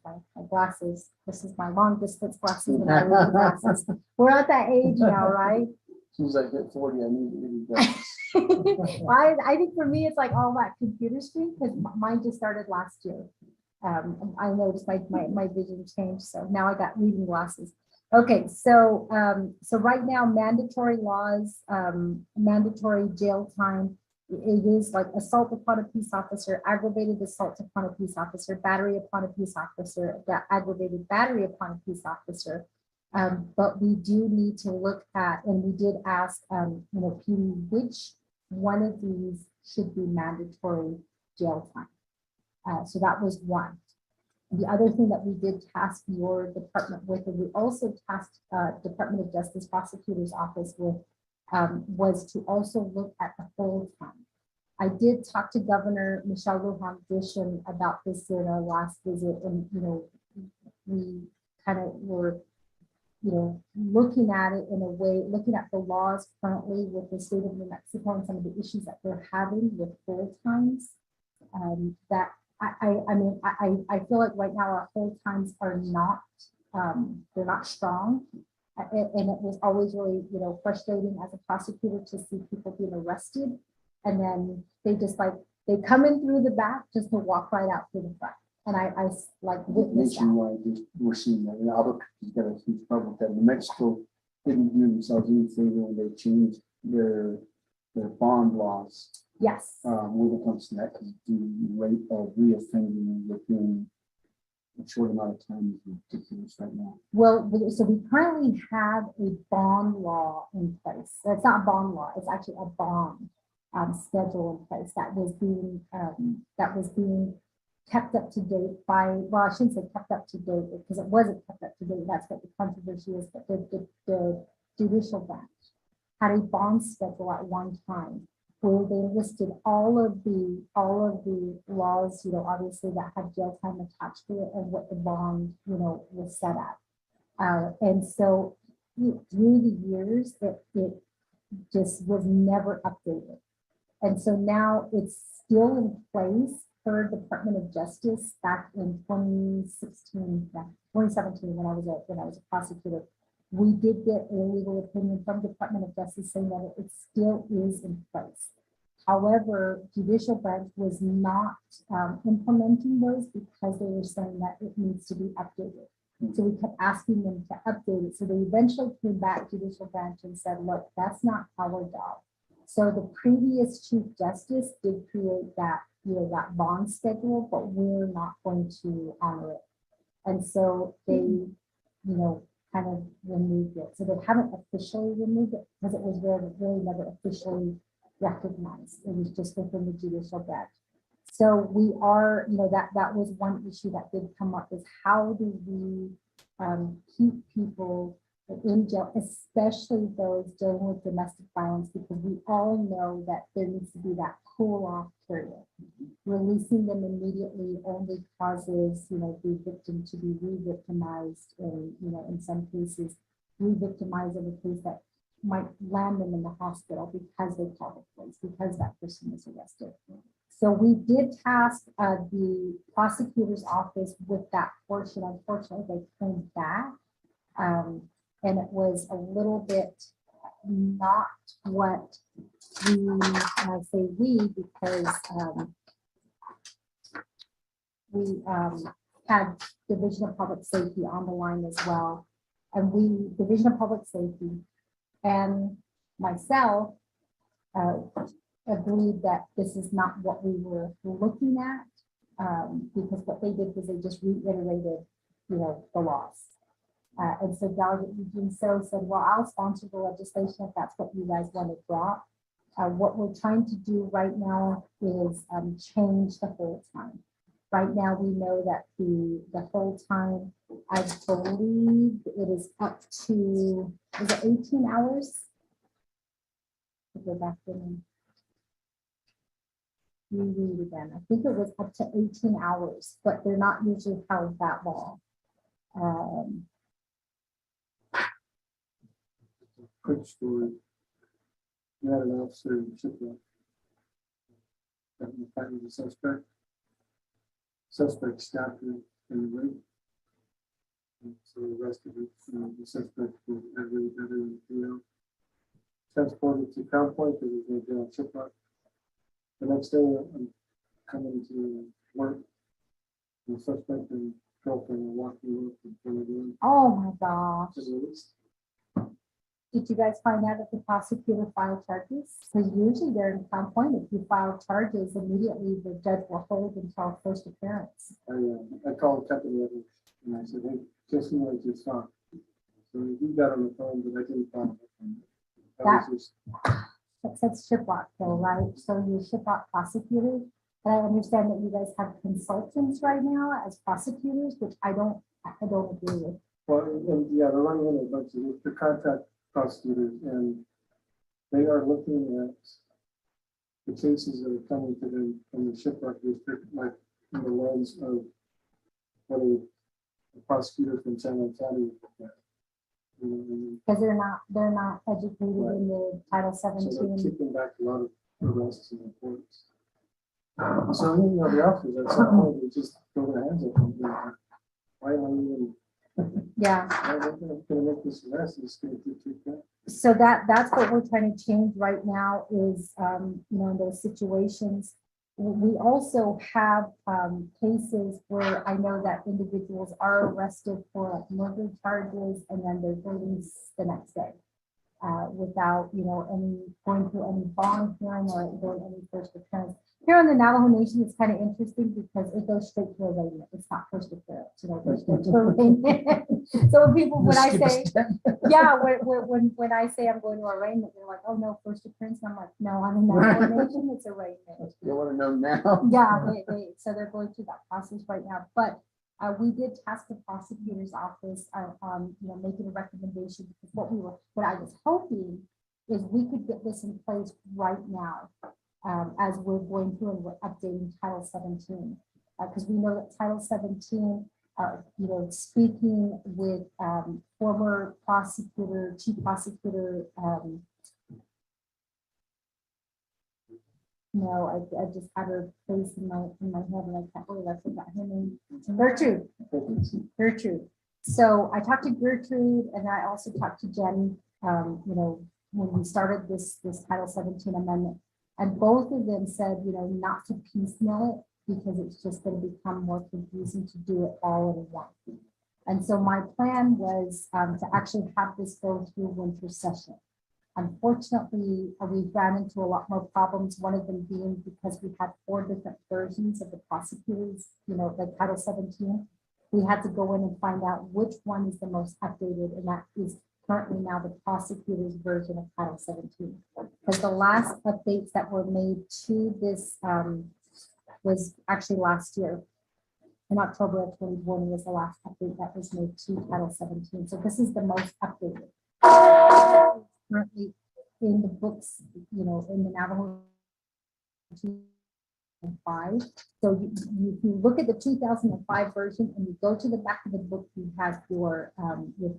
My glasses. This is my long distance glasses. When I wear glasses. We're at that age now, right? As soon as I hit 40, I need to read glasses. Well, I think for me, it's like all that computer screen because mine just started last year. I noticed my vision changed, so now I got reading glasses. Okay, so right now, mandatory laws, mandatory jail time. It is like assault upon a peace officer, aggravated assault upon a peace officer, battery upon a peace officer, aggravated battery upon a peace officer. But we do need to look at, and we did ask, PD, which one of these should be mandatory jail time. So that was one. The other thing that we did task your department with, and we also tasked Department of Justice Prosecutor's Office with, was to also look at the whole time. I did talk to Governor Michelle Lujan Grisham about this in our last visit, and we kind of were, looking at it in a way, looking at the laws currently with the state of New Mexico and some of the issues that they're having with full times. That I feel like right now our full times are not, they're not strong. And it was always really, frustrating as a prosecutor to see people being arrested. And then they just they come in through the back just to walk right out through the front. And I witnessed that. Nationwide, we're seeing that. And Albuquerque's got a huge problem with that. New Mexico didn't do themselves any favor when they changed their bond laws. Yes. When it comes to that, because the rate of reoffending within a short amount of time is ridiculous right now. Well, so we currently have a bond law in place. It's not a bond law, it's actually a bond schedule in place that was being kept up to date by, well, I shouldn't say kept up to date because it wasn't kept up to date. That's what the controversy is, but the judicial branch had a bond schedule at one time where they listed all of the laws, obviously that had jail time attached to it and what the bond, was set at. And so through the years, it just was never updated. And so now it's still in place per Department of Justice back in 2016, 2017, when I was a prosecutor. We did get a legal opinion from Department of Justice saying that it still is in place. However, judicial branch was not implementing those because they were saying that it needs to be updated. So we kept asking them to update it. So they eventually came back, judicial branch, and said, look, that's not our job. So the previous Chief Justice did create that, that bond schedule, but we're not going to honor it. And so they, kind of removed it. So they haven't officially removed it because it was really never officially recognized. It was just within the judicial branch. So we are, that was one issue that did come up, is how do we keep people in jail, especially those dealing with domestic violence, because we all know that there needs to be that cool off period. Releasing them immediately only causes, the victim to be re-victimized, and, in some cases, re-victimized in a case that might land them in the hospital because they called the police, because that person was arrested. So we did task the prosecutor's office with that portion. Unfortunately, they came back, and it was a little bit not what I say we, because we had Division of Public Safety on the line as well. And Division of Public Safety and myself agreed that this is not what we were looking at, because what they did was they just reiterated, the laws. And so Delegate Eugene So said, well, I'll sponsor the legislation if that's what you guys want to drop. What we're trying to do right now is change the whole time. Right now, we know that the whole time, I believe it is up to, is it 18 hours? Go back and reread again. I think it was up to 18 hours, but they're not usually held that long. Quick story. We had an officer in Shipbot that was fighting the suspect. Suspect stabbed him in the leg. And so arrested him. The suspect was aggravated, transported to Crown Point because he was going to jail in Shipbot. The next day, I'm coming to work. The suspect and girlfriend are walking up in front of him. Oh my gosh. Just released. Did you guys find out if the prosecutor filed charges? Because usually they're in Crown Point. If you file charges, immediately the judge will hold until first appearance. I called Captain Evans and I said, hey, just know what you saw. So he got on the phone, but I didn't find it. That's Shipbot though, right? So you're Shipbot prosecutors. And I understand that you guys have consultants right now as prosecutors, which I don't agree with. Well, and yeah, they're running in a bunch of the contract prosecutors, and they are looking at the cases that are coming to them from the Shipbot district, like in the lens of what a prosecutor from San Antonio looked at. Because they're not educated Right. in the Title So 17. they're keeping back a lot of arrests and reports. So, the officers at some point, they just throw their hands up and go, why am I even, Yeah. why am I gonna make this arrest? It's gonna keep that. So that's what we're trying to change right now is, in those situations. We also have cases where I know that individuals are arrested for like murder charges and then they're released the next day without, any going through any bond hearing or doing any first appearance. Here on the Navajo Nation, it's kind of interesting because it goes straight to arraignment. It's not first appearance, it goes straight to arraignment. So when I say, yeah, when I say I'm going to arraignment, they're like, oh no, first appearance. And I'm like, no, I'm in Navajo Nation, it's arraignment. You want to know now? Yeah, so they're going through that process right now. But we did task the prosecutor's office on, making a recommendation because what I was hoping is we could get this in place right now, as we're going through and we're updating Title 17. Because we know that Title 17, speaking with former prosecutor, chief prosecutor, no, I just had her face in my head and I can't believe I forgot her name. Gertrude. So I talked to Gertrude and I also talked to Jen, when we started this Title 17 amendment. And both of them said, not to piecemeal it because it's just going to become more confusing to do it all in one. And so my plan was to actually have this go through winter session. Unfortunately, we ran into a lot more problems, one of them being because we had 4 different versions of the prosecutors, like Title 17. We had to go in and find out which one is the most updated, and that is currently now the prosecutor's version of Title 17. Because the last updates that were made to this was actually last year. In October of 2020 was the last update that was made to Title 17. So this is the most updated. Currently in the books, in the Navajo 2005. So if you look at the 2005 version and you go to the back of the book, you have your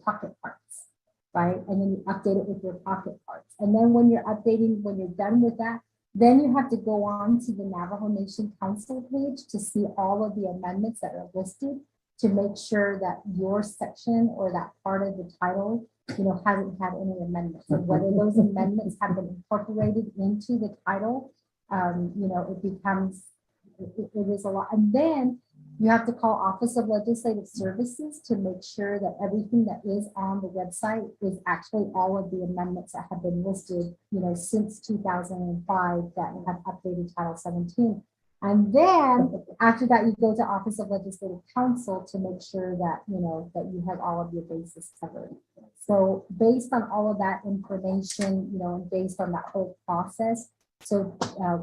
pocket parts, right? And then you update it with your pocket parts. And then when you're updating, when you're done with that, then you have to go on to the Navajo Nation Council page to see all of the amendments that are listed to make sure that your section or that part of the title, hasn't had any amendments. And whether those amendments have been incorporated into the title, it becomes, it is a lot. And then you have to call Office of Legislative Services to make sure that everything that is on the website is actually all of the amendments that have been listed, since 2005 that have updated Title 17. And then after that, you go to Office of Legislative Counsel to make sure that, that you have all of your bases covered. So based on all of that information, and based on that whole process, so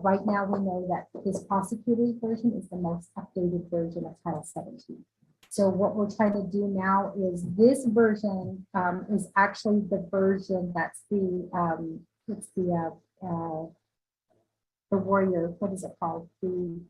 right now we know that this prosecutor's version is the most updated version of Title 17. So what we're trying to do now is this version is actually the version that's the warrior, what is it called? The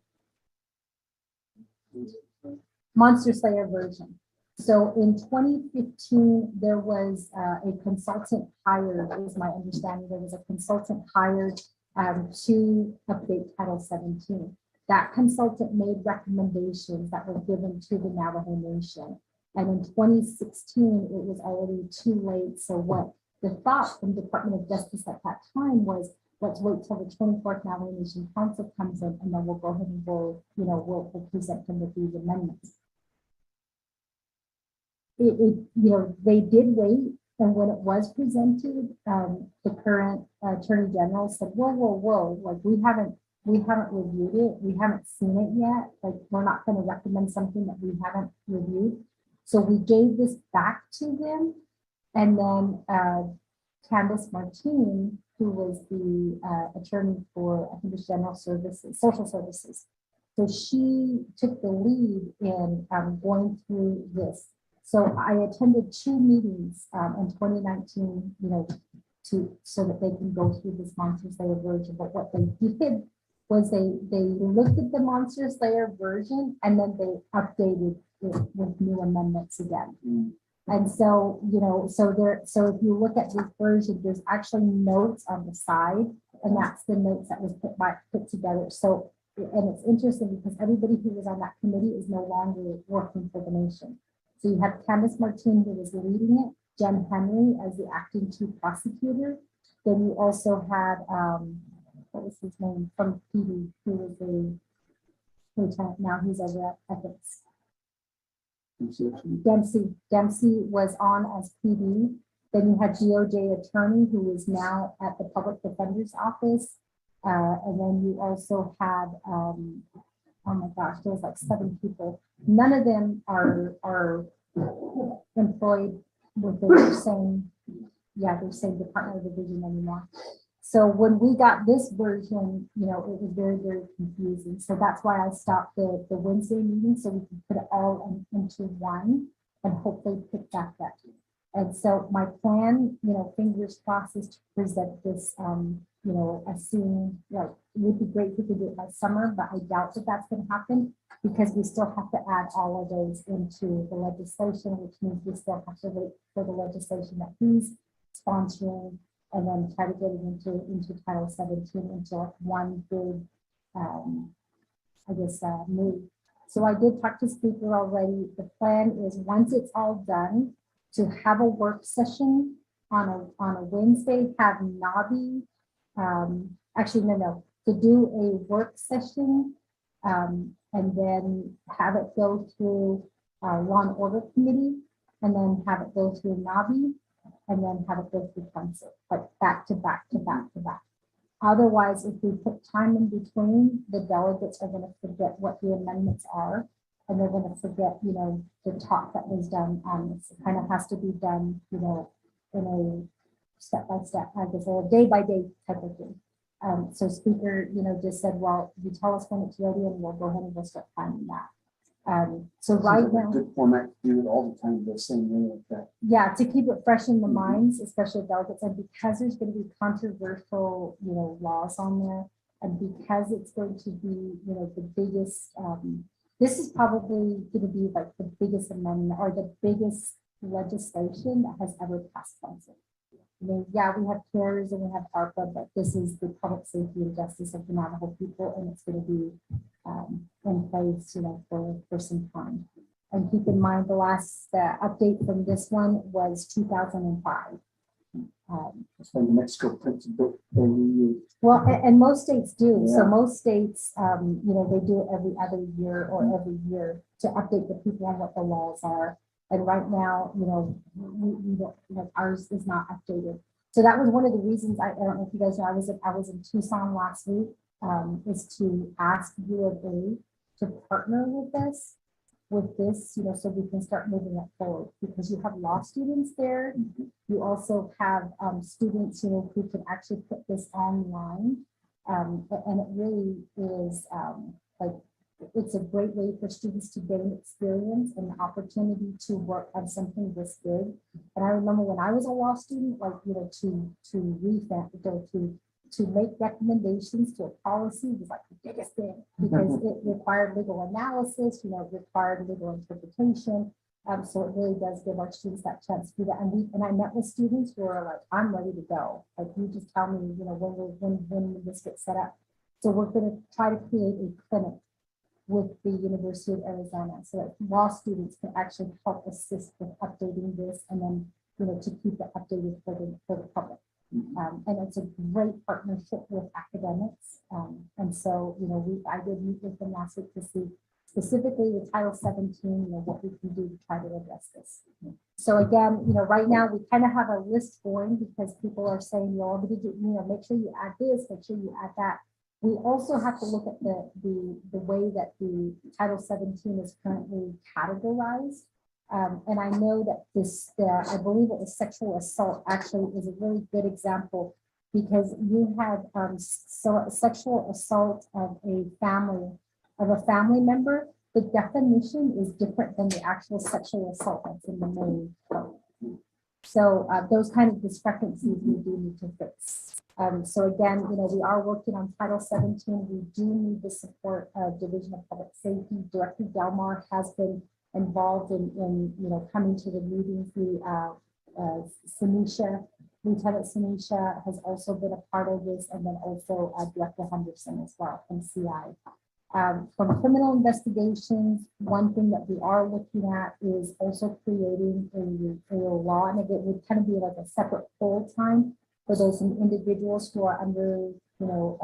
Monster Slayer version. So in 2015, there was a consultant hired, is my understanding, there was a consultant hired to update Title 17. That consultant made recommendations that were given to the Navajo Nation. And in 2016, it was already too late. So what the thought from the Department of Justice at that time was, let's wait till the 24th Navajo Nation Council comes in, and then we'll go ahead and we'll present them with these amendments. They did wait, and when it was presented, the current Attorney General said, whoa, like we haven't reviewed it, we haven't seen it yet, like we're not going to recommend something that we haven't reviewed. So we gave this back to them, and then Candace Martin, who was the attorney for, I think, the General Services, Social Services. So she took the lead in going through this. So I attended 2 meetings in 2019, so that they can go through this Monster Slayer version. But what they did was they looked at the Monster Slayer version and then they updated it with new amendments again. And so, so if you look at this version, there's actually notes on the side, and that's the notes that was put together. So, and it's interesting because everybody who was on that committee is no longer working for the nation. So you have Candace Martin, who was leading it, Jen Henry as the acting chief prosecutor. Then you also had, what was his name, from PD, who was the lieutenant, now he's over at ethics. Dempsey was on as PD. Then you had DOJ attorney, who is now at the public defender's office. And then you also had, oh my gosh, there was like 7 people. None of them are employed with the same Department of Division anymore. So when we got this version, it was very, very confusing. So that's why I stopped the Wednesday meeting, so we can put it all into one and hopefully pick back up. And so my plan, fingers crossed, is to present this, as soon, like, it would be great if we could do it by summer, but I doubt that that's going to happen because we still have to add all of those into the legislation, which means we still have to wait for the legislation that he's sponsoring and then try to get it into Title 17 into like one big, move. So I did talk to speaker already. The plan is once it's all done, to have a work session on a Wednesday, have Nabi, to do a work session, and then have it go through Law and Order Committee, and then have it go through Nabi, and then have it go through council, like back to back to back to back. Otherwise, if we put time in between, the delegates are going to forget what the amendments are, and they're going to forget, the talk that was done on this. It kind of has to be done, in a step-by-step, I guess, or a day-by-day type of thing. So speaker, just said, well, you tell us when it's ready and we'll go ahead and we'll start planning that. So right Seems like now, a good format to do it all the time, the same way like that. yeah, to keep it fresh in the minds, especially delegates, and because there's going to be controversial, laws on there, and because it's going to be, the biggest, this is probably going to be like the biggest amendment or the biggest legislation that has ever passed council. Yeah, we have CARES and we have ARPA, but this is the public safety and justice of the Navajo people, and it's going to be in place, for some time. And keep in mind, the last update from this one was 2005. It's like Mexico prints a book every year. Well, and most states do. So Yeah. most states, they do it every other year or every year to update the people on what the laws are. And right now, we don't, ours is not updated. So that was one of the reasons, I don't know if you guys know, I was in Tucson last week, is to ask U of A to partner with this, so we can start moving it forward, because you have law students there. You also have students, who can actually put this online. And it really is it's a great way for students to gain experience and the opportunity to work on something this big. And I remember when I was a law student, to revamp, to make recommendations to a policy was like the biggest thing, because it required legal analysis, it required legal interpretation. So it really does give our students that chance to do that. And I met with students who are like, I'm ready to go. Like, you just tell me, when this gets set up. So we're going to try to create a clinic with the University of Arizona, so that law students can actually help assist with updating this, and then, to keep it updated for the public. And it's a great partnership with academics. And so, I did meet with them last week to see specifically with Title 17, what we can do to try to address this. So again, right now we kind of have a list going, because people are saying, make sure you add this, make sure you add that. We also have to look at the way that the Title 17 is currently categorized. And I know that I believe it was sexual assault actually is a really good example, because you had sexual assault of a family member. The definition is different than the actual sexual assault that's in the main code. So those kind of discrepancies we do need to fix. So again, we are working on Title 17. We do need the support of Division of Public Safety. Director Delmar has been involved in coming to the meetings. Lieutenant Sinisha has also been a part of this, and then also Director Henderson as well from CI. From criminal investigations, one thing that we are looking at is also creating a law, and it would kind of be like a separate full-time for those individuals who are under, who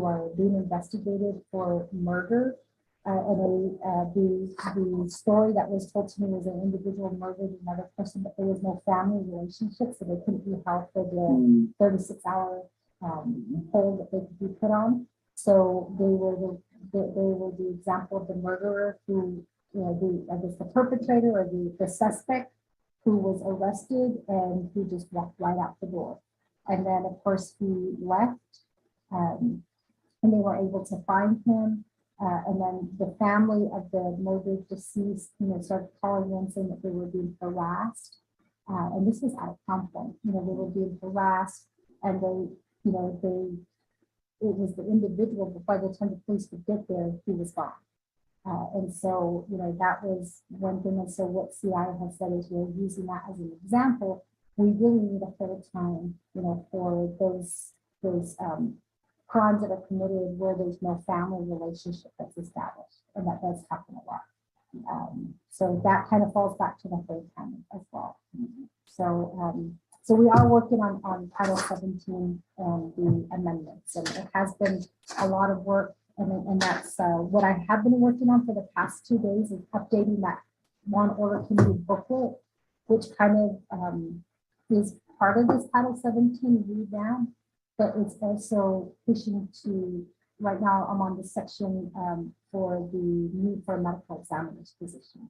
are being investigated for murder. The story that was told to me was an individual murdered another person, but there was no family relationship, so they couldn't be held for the 36-hour hold that they could be put on. So they were the example of the murderer who, the perpetrator or the suspect who was arrested, and he just walked right out the door. And then, of course, he left, and they were able to find him. And then the family of the murdered deceased, started calling in saying that they were being harassed. And this was out of conflict, they were being harassed and it was the individual, but by the time the police could get there, he was gone. And so, that was one thing. And so what CI has said is we're using that as an example. We really need a full time, for those crimes that are committed where there's no family relationship that's established. And that does happen a lot. So that kind of falls back to the full time as well. So we are working on Title 17 and the amendments, and it has been a lot of work. And that's what I have been working on for the past 2 days is updating that Law and Order Committee booklet, which kind of is part of this Title 17 revamp, but it's also pushing to, right now I'm on the section for the need for a medical examiner's position.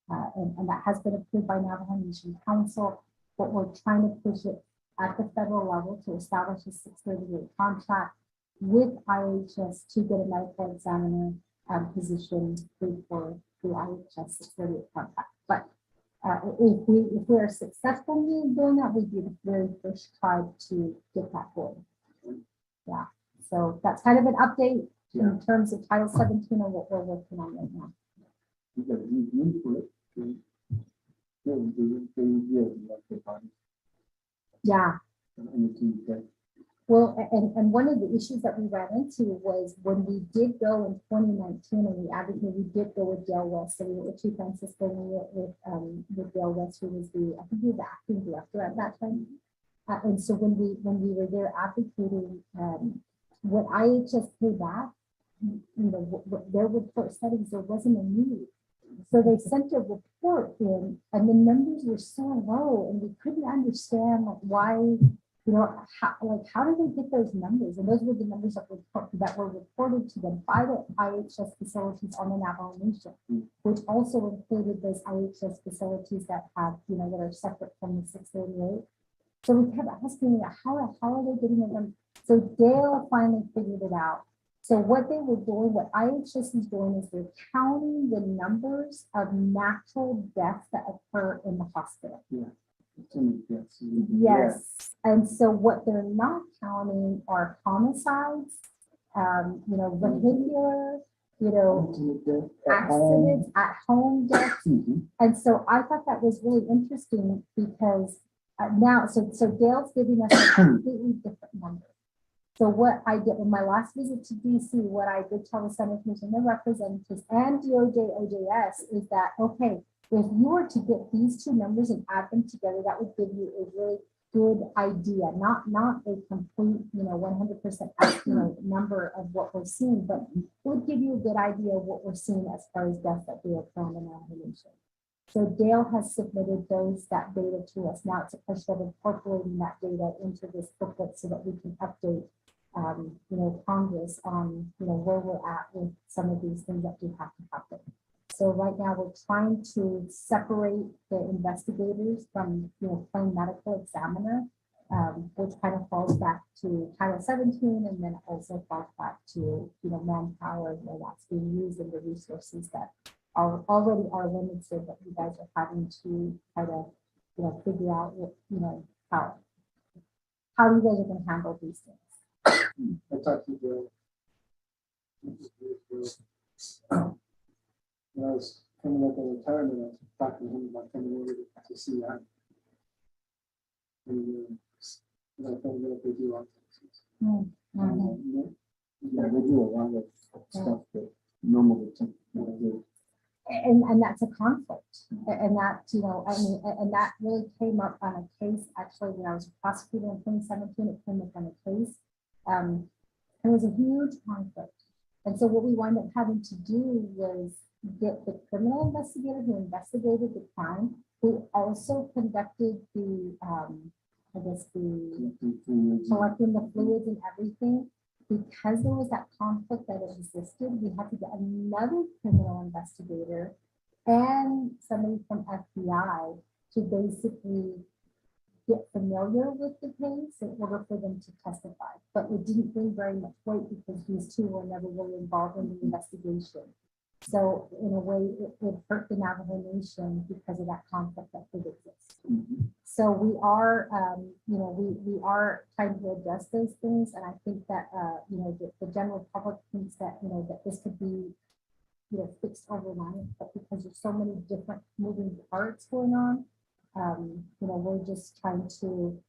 And that has been approved by Navajo Nation Council, but we're trying to push it at the federal level to establish a 638 contract with IHS to get a medical examiner position for the IHS 638 contract. But if we are successful in doing that, we'd be the very first tribe to get that going. Yeah, so that's kind of an update in terms of Title 17 and what we're working on right now. You got to use room for it. Yeah. Yeah. Well, and one of the issues that we ran into was when we did go in 2019 and we did go with Dale West. So we went with Chief Francisco and we went with Dale West, who was I think he was the acting director at that time. And so when we were there advocating, what IHS paid back, what their report said is there wasn't a need. So they sent a report in and the numbers were so low and we couldn't understand why, how did they get those numbers? And those were the numbers that were reported to them by the IHS facilities on the Navajo Nation, which also included those IHS facilities that have, that are separate from the 638. So we kept asking, how are they getting it done? So Dale finally figured it out. So what they were doing, what IHS is doing is they're counting the numbers of natural deaths that occur in the hospital. Yeah. Yes. And so what they're not counting are homicides, vehicular, accidents, at home deaths. And so I thought that was really interesting because so Dale's giving us a completely different number. So what I did in my last visit to DC, what I did tell the senators and the representatives and DOJ, OJS is that, okay, if you were to get these two numbers and add them together, that would give you a really good idea, not a complete, 100% number of what we're seeing, but it would give you a good idea of what we're seeing as far as deaths that they are found in our nation. So Dale has submitted that data to us. Now it's a question of incorporating that data into this booklet so that we can update Congress on, where we're at with some of these things that do have to happen. So right now we're trying to separate the investigators from, plain medical examiner, which kind of falls back to Title 17 and then also falls back to, manpower where that's being used and the resources that are already are limited that you guys are having to try to, figure out what, how you guys are going to handle these things. I talked to Bill. When I was coming up in retirement, I was talking to him about coming over to see that. And I found out they do autopsies. Yeah, they do a lot of stuff that normally do. And that's a conflict. And that, and that really came up on a case, actually, when I was a prosecutor in 2017, it came up on a case. It was a huge conflict. And so what we wound up having to do was get the criminal investigator who investigated the crime, who also conducted the, collecting the fluids and everything. Because there was that conflict that existed, we had to get another criminal investigator and somebody from FBI to basically get familiar with the case in order for them to testify. But it didn't bring very much weight because these two were never really involved in the investigation. So in a way, it would hurt the Navajo Nation because of that conflict that could exist. So we are, we are trying to address those things. And I think that, the general public thinks that, that this could be, fixed overnight, but because there's so many different moving parts going on, we're just trying to,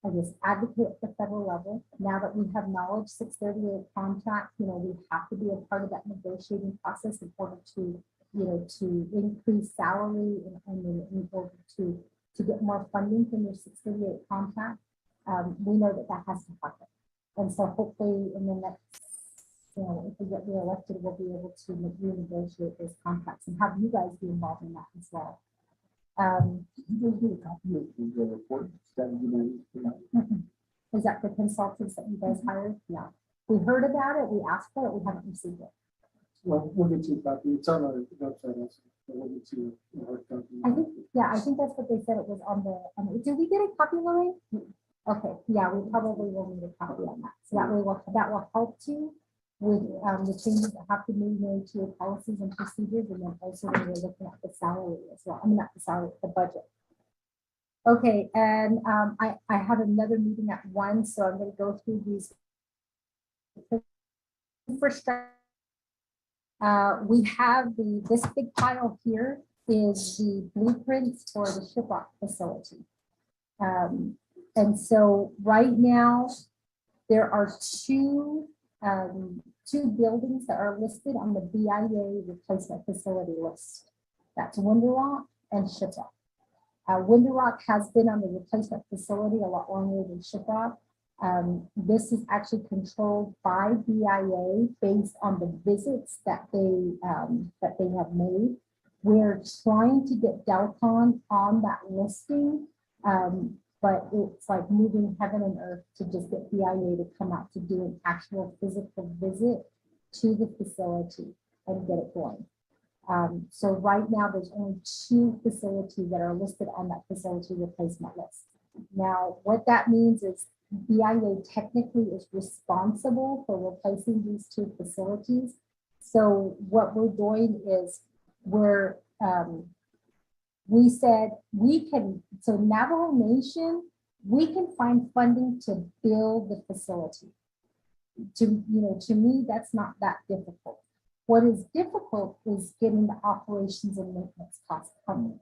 I guess, advocate at the federal level. Now that we have knowledge 638 contract, we have to be a part of that negotiating process in order to, to increase salary and in order to get more funding from your 638 contract. We know that that has to happen. And so hopefully in the next, if we get reelected, we'll be able to renegotiate those contracts and have you guys be involved in that as well. You guys get a copy of the report strategy management? Is that the consultants that you guys hired? No. We heard about it, we asked for it, we haven't received it. Well, we'll get you a copy. It's on our website also. We'll get you a hard copy. I think that's what they said it was on the, did we get a copy, Lorraine? Okay, yeah, we probably will need a copy on that. So that will help you with the changes that have to be made to your policies and procedures, and then also when you're looking at the salary as well. I mean, not the salary, the budget. Okay, and I have another meeting at 1, so I'm going to go through these. First, we have this big pile here is the blueprints for the Shipbot facility. And so right now there are two buildings that are listed on the BIA replacement facility list. That's Window Rock and Shipbot. Window Rock has been on the replacement facility a lot longer than Shipbot. This is actually controlled by BIA based on the visits that they have made. We're trying to get Delcon on that listing, but it's like moving heaven and earth to just get BIA to come out to do an actual physical visit to the facility and get it going. So right now there's only 2 facilities that are listed on that facility replacement list. Now, what that means is BIA technically is responsible for replacing these 2 facilities. So what we're doing is we said we can, so Navajo Nation, we can find funding to build the facility. To me, that's not that difficult. What is difficult is getting the operations and maintenance costs covered.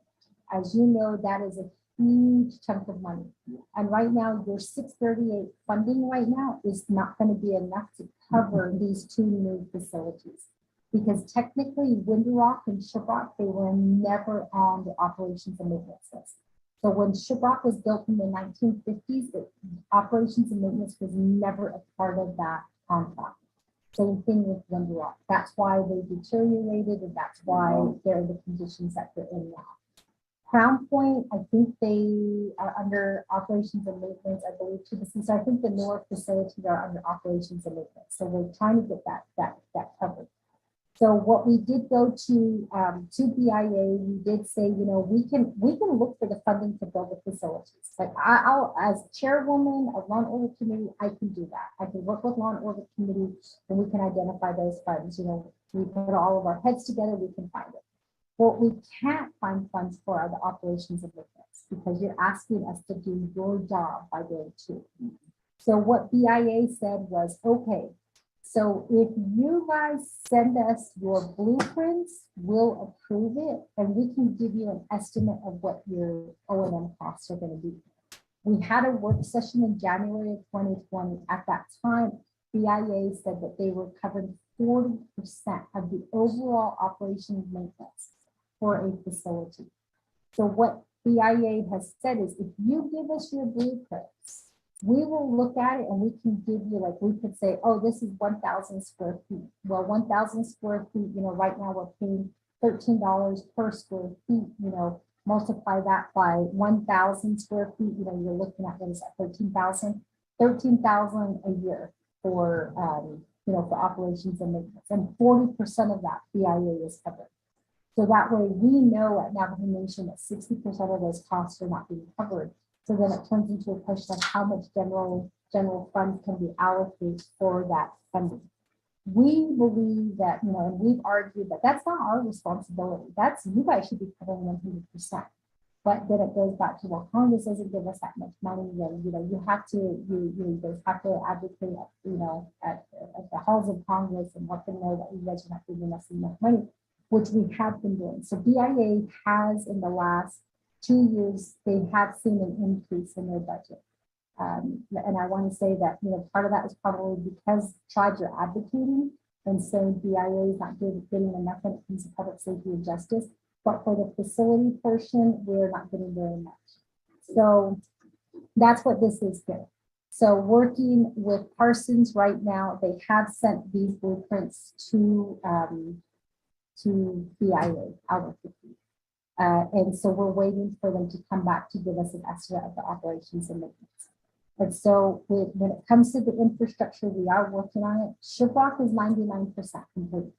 As you know, that is a huge chunk of money. And right now, your 638 funding right now is not going to be enough to cover these 2 new facilities. Because technically, Window Rock and Shipbot, they were never on the operations and maintenance list. So when Shipbot was built in the 1950s, operations and maintenance was never a part of that contract. Same thing with Window Rock. That's why they deteriorated, and that's why they're the conditions that they're in now. Crown Point, I think they are under operations and maintenance, I believe, too. So I think the newer facilities are under operations and maintenance. So we're trying to get that covered. So what we did go to BIA, we did say, we can look for the funding to build the facilities. Like I'll, as chairwoman of Law and Order Committee, I can do that. I can work with Law and Order Committee, and we can identify those funds. We put all of our heads together, we can find it. What we can't find funds for are the operations of maintenance, because you're asking us to do your job by doing 2. So what BIA said was, okay, so if you guys send us your blueprints, we'll approve it, and we can give you an estimate of what your O&M costs are going to be. We had a work session in January of 2020. At that time, BIA said that they were covering 40% of the overall operations maintenance for a facility. So what BIA has said is, if you give us your blueprints, we will look at it and we can give you, like, we could say, oh, this is 1,000 square feet. Well, 1,000 square feet, right now we're paying $13 per square feet, multiply that by 1,000 square feet, you're looking at, what is that, 13,000? 13,000 a year for, for operations and maintenance. And 40% of that BIA is covered. So that way we know at Navajo Nation that 60% of those costs are not being covered. So then it turns into a question of how much general funds can be allocated for that funding. We believe that, and we've argued that that's not our responsibility. That's, you guys should be covering 100%. But then it goes back to, well, Congress doesn't give us that much money, and you have to, you guys have to advocate, at the halls of Congress and let them know that you guys are not giving us enough money, which we have been doing. So BIA has, in the last 2 years, they have seen an increase in their budget. And I want to say that, part of that is probably because tribes are advocating and saying BIA is not getting enough when it comes to public safety and justice. But for the facility portion, we're not getting very much. So that's what this is here. So working with Parsons right now, they have sent these blueprints to BIA, our 50. And so we're waiting for them to come back to give us an estimate of the operations and maintenance. And so when it comes to the infrastructure, we are working on it. Shipbot is 99% complete.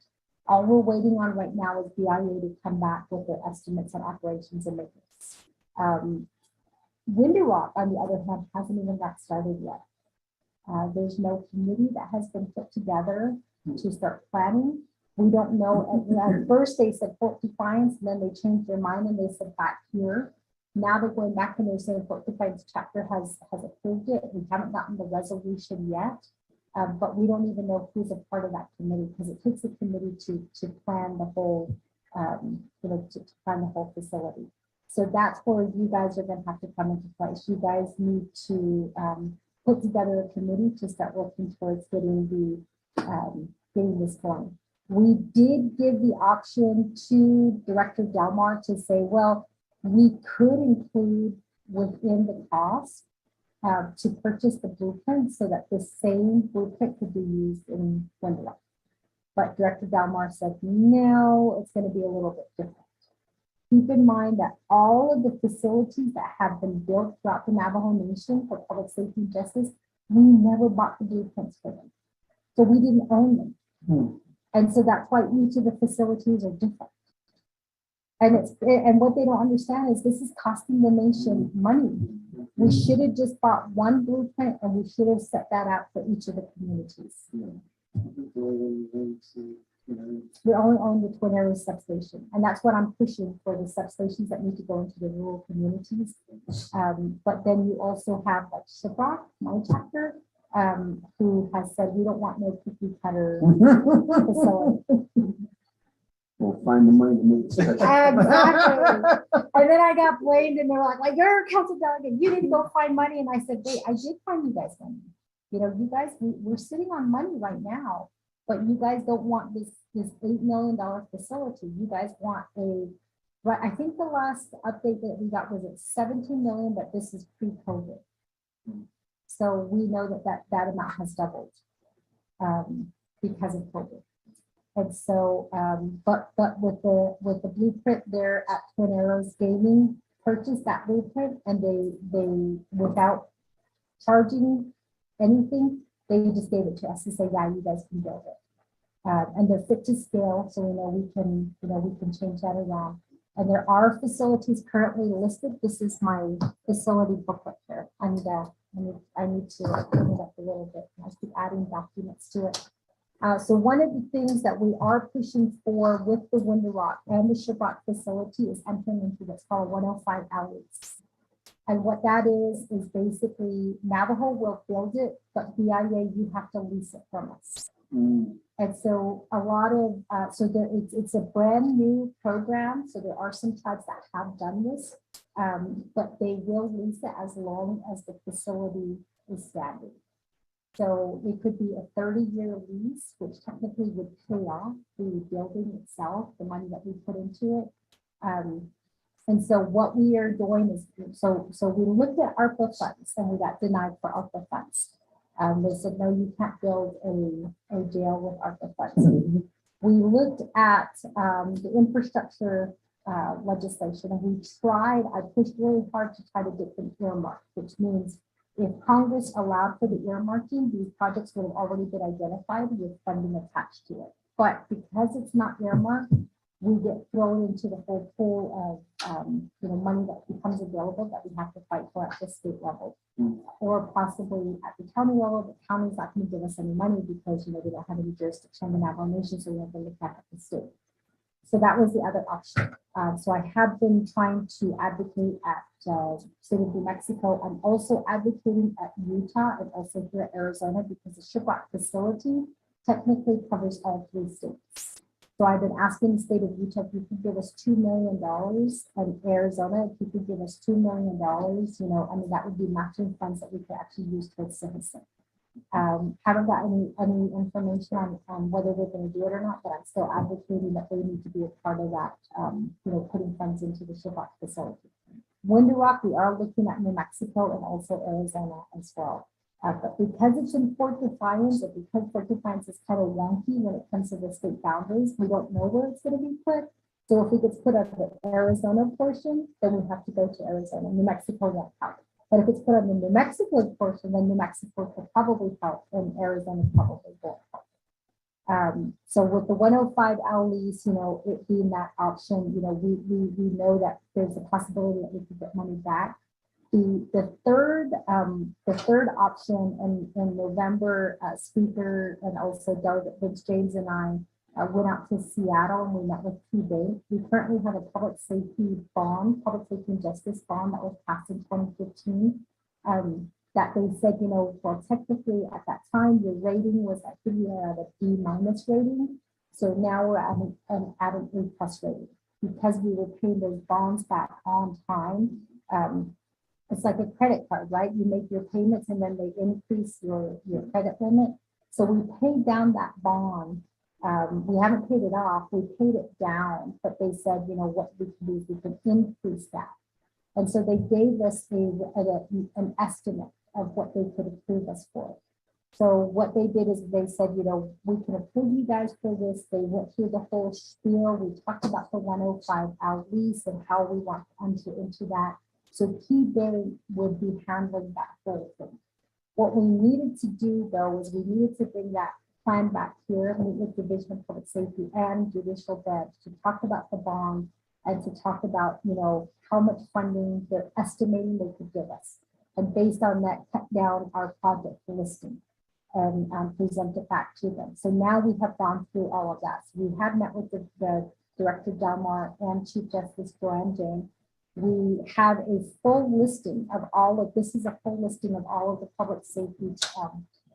All we're waiting on right now is BIA to come back with their estimates on operations and maintenance. Window Rock, on the other hand, hasn't even got started yet. There's no committee that has been put together to start planning. We don't know. At first they said Fort Defiance, and then they changed their mind and they said back here. Now they're going back and they're saying Fort Defiance chapter has approved it. We haven't gotten the resolution yet. But we don't even know who's a part of that committee, because it takes a committee to plan the whole, to plan the whole facility. So that's where you guys are going to have to come into place. You guys need to put together a committee to start working towards getting this going. We did give the option to Director Delmar to say, well, we could include within the cost to purchase the blueprint so that the same blueprint could be used in Window Rock. But Director Delmar said, no, it's going to be a little bit different. Keep in mind that all of the facilities that have been built throughout the Navajo Nation for public safety and justice, we never bought the blueprints for them. So we didn't own them. And so that's why each of the facilities are different. And what they don't understand is this is costing the nation money. We should have just bought one blueprint and we should have set that out for each of the communities. We only own the Twin Arrows substation. And that's what I'm pushing for, the substations that need to go into the rural communities. But then you also have like Shipbot, my chapter, who has said we don't want no cookie cutter facility. We'll find the money to make it special. Exactly. And then I got blamed and they were like, you're a council delegate, you need to go find money. And I said, wait, I did find you guys money. You guys, we're sitting on money right now, but you guys don't want this $8 million facility. You guys want right? I think the last update that we got was at 17 million, but this is pre-COVID. So we know that amount has doubled because of COVID. And so, but with the blueprint there at Twin Arrows Gaming, purchased that blueprint and they without charging anything, they just gave it to us to say, yeah, you guys can build it. And they're fit to scale, so we can change that around. And there are facilities currently listed. This is my facility booklet here. I need to clean it up a little bit. I keep adding documents to it. So one of the things that we are pushing for with the Window Rock and the Shipbot facility is entering into what's called 105 LEs. And what that is basically Navajo will build it, but BIA, you have to lease it from us. And so a lot of, it's a brand new program. So there are some tribes that have done this, but they will lease it as long as the facility is standing. So it could be a 30-year lease, which technically would pay off the building itself, the money that we put into it. And so what we are doing is, so we looked at ARPA funds and we got denied for ARPA funds. They said, no, you can't build a jail with ARPA funds. We looked at the infrastructure legislation and we tried, I pushed really hard to try to get them earmarked, which means if Congress allowed for the earmarking, these projects would have already been identified with funding attached to it. But because it's not earmarked, we get thrown into the whole pool of, money that becomes available that we have to fight for at the state level. Or possibly at the county level, the county's not going to give us any money because, they don't have any jurisdiction in the Navajo Nation, so we have to look back at the state. So that was the other option. So I have been trying to advocate at state of New Mexico. I'm also advocating at Utah and also here at Arizona because the Shipbot facility technically covers all 3 states. So I've been asking the state of Utah if you could give us $2 million, and Arizona if you could give us $2 million. That would be matching funds that we could actually use towards citizen. Haven't got any information on whether they're going to do it or not, but I'm still advocating that they need to be a part of that, putting funds into the Shipbot facility. Window Rock, we are looking at New Mexico and also Arizona as well. But because it's in Fort Defiance, and because Fort Defiance is kind of wonky when it comes to the state boundaries, we don't know where it's going to be put. So if it gets put on the Arizona portion, then we have to go to Arizona. New Mexico won't count. But if it's put on the New Mexico portion, then New Mexico could probably help and Arizona probably won't help. So with the 105 hour lease, it being that option, we know that there's a possibility that we could get money back. The third option in November, Speaker and also Delegate Vince James and I went out to Seattle and we met with Bank. We currently have a public safety and justice bond that was passed in 2015. That they said, well, technically at that time, your rating was, I think you were at a B- rating. So now we're at an A+ rating because we were paying those bonds back on time. It's like a credit card, right? You make your payments and then they increase your credit limit. So we paid down that bond. We haven't paid it off. We paid it down, but they said, what we can do is we can increase that. And so they gave us an estimate of what they could approve us for. So what they did is they said, we can approve you guys for this. They went through the whole spiel. We talked about the 105 hour lease and how we want to enter into that. So Bank would be handling that whole thing. What we needed to do, though, is we needed to bring that plan back here, meet with Division of Public Safety and Judicial Branch to talk about the bond and to talk about, how much funding they're estimating they could give us. And based on that, cut down our project listing and present it back to them. So now we have gone through all of that. So we have met with the Director Delmar and Chief Justice Joanne Jane. We have a full listing of this is a full listing of all of the public safety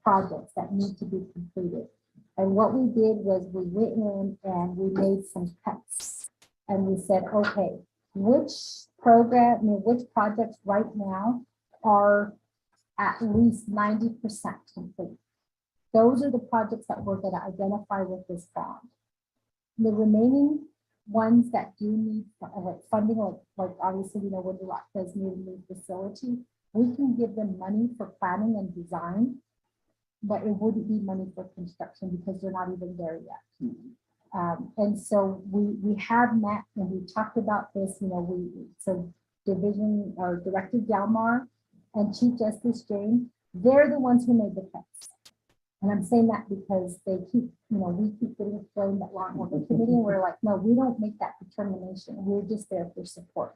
projects that need to be completed. And what we did was we went in and we made some cuts. And we said, okay, which projects right now are at least 90% complete? Those are the projects that we're going to identify with this bond. The remaining ones that do need funding, like obviously, Window Rock does need a new facility. We can give them money for planning and design, but it wouldn't be money for construction because they're not even there yet. And so we have met and we talked about this, so Division or Director Delmar and Chief Justice Jane, they're the ones who made the cuts. And I'm saying that because they keep, we keep getting blamed that we're on the committee. And we're like, no, we don't make that determination. We're just there for support.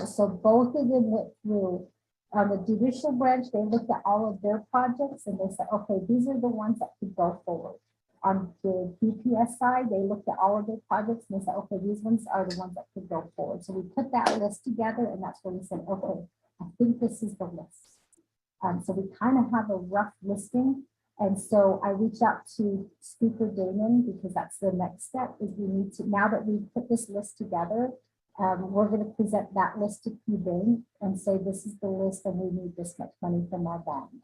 So both of them went through on the judicial branch. They looked at all of their projects and they said, okay, these are the ones that could go forward. On the DPS side, they looked at all of their projects and they said, okay, these ones are the ones that could go forward. So we put that list together and that's where we said, okay, I think this is the list. So we kind of have a rough listing. And so I reached out to Speaker Damon because that's the next step is we need to, now that we've put this list together, we're going to present that list to Bank and say, this is the list and we need this much money from our bond.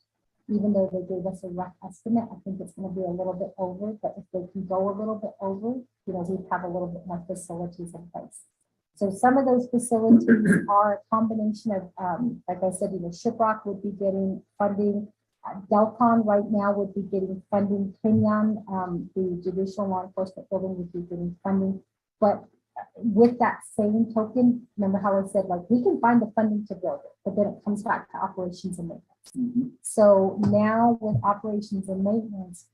Even though they gave us a rough estimate, I think it's going to be a little bit over, but if they can go a little bit over, we have a little bit more facilities in place. So some of those facilities are a combination of, like I said, Shiprock would be getting funding. Delcon right now would be getting funding. Kenyan, the Judicial Law Enforcement Building would be getting funding. But with that same token, remember how I said, we can find the funding to build it, but then it comes back to operations and maintenance. So now with operations and maintenance,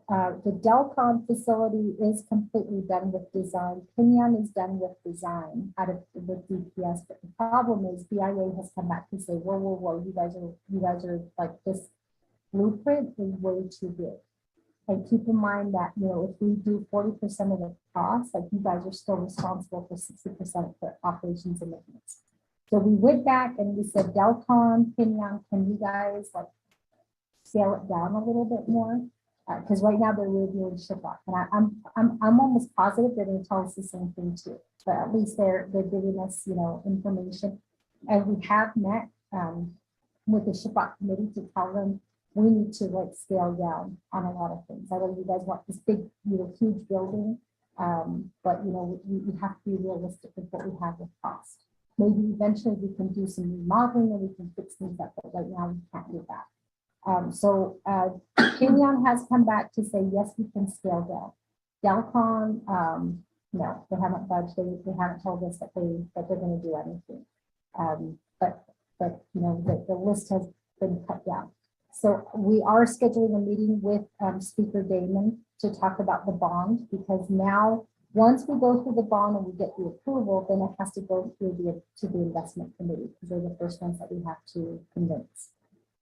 The Delcon facility is completely done with design. Pinyon is done with design out of with DPS. But the problem is BIA has come back to say, whoa, you guys are like, this blueprint is way too big. And keep in mind that, you know, if we do 40% of the cost, like, you guys are still responsible for 60% for operations and maintenance. So we went back and we said, Delcon, Pinyon, can you guys like scale it down a little bit more? Because right now they're reviewing Shipbot, and I'm almost positive they're going to tell us the same thing too. But at least they're giving us, you know, information, and we have met with the Shipbot committee to tell them we need to like scale down on a lot of things. I know you guys want this big, you know, huge building, but you know, we have to be realistic with what we have with cost. Maybe eventually we can do some remodeling and we can fix things up, but right now we can't do that. Pinyon has come back to say, yes, we can scale down. Delcon, no, they haven't budged. They haven't told us that they're going to do anything. But you know, the list has been cut down. So we are scheduling a meeting with Speaker Damon to talk about the bond, because now once we go through the bond and we get the approval, then it has to go through to the investment committee, because they're the first ones that we have to convince.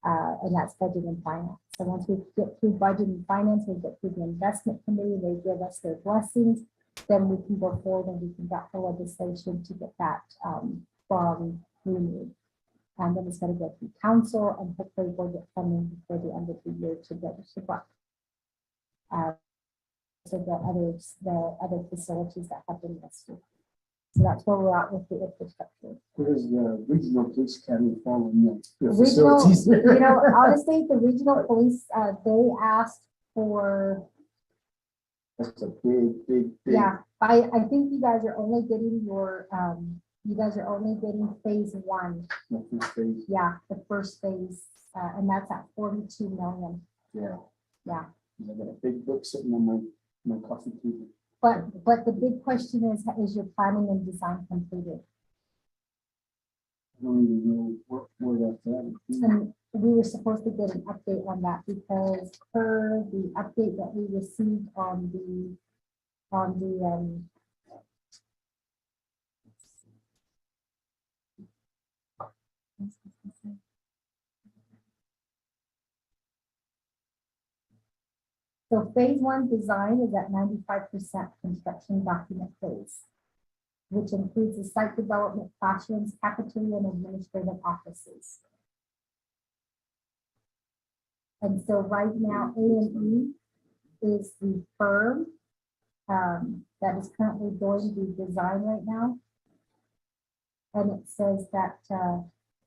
And that's budget and finance. So once we get through budget and finance, we get through the investment committee, they give us their blessings, then we can go forward and we can draft the legislation to get that bond renewed. And then it's going to go through council, and hopefully we'll get funding before the end of the year to get Shipbot. So the other facilities that have been listed. So that's where we're at with the infrastructure. Where's the regional police academy following the Regional, facilities? you know, honestly, the regional police, they asked for, That's a big. yeah, I think you guys are only getting your, you guys are only getting phase one. Nothing phase. Yeah, the first phase, and that's at 42 million. Yeah. Yeah. I got a big book sitting on my coffee table. But the big question is your planning and design completed? I don't even know where that's at. And we were supposed to get an update on that, because per the update that we received on the so phase one design is at 95% construction document phase, which includes the site development, classrooms, cafeteria, and administrative offices. And so right now, A&E is the firm that is currently doing the design right now. And it says that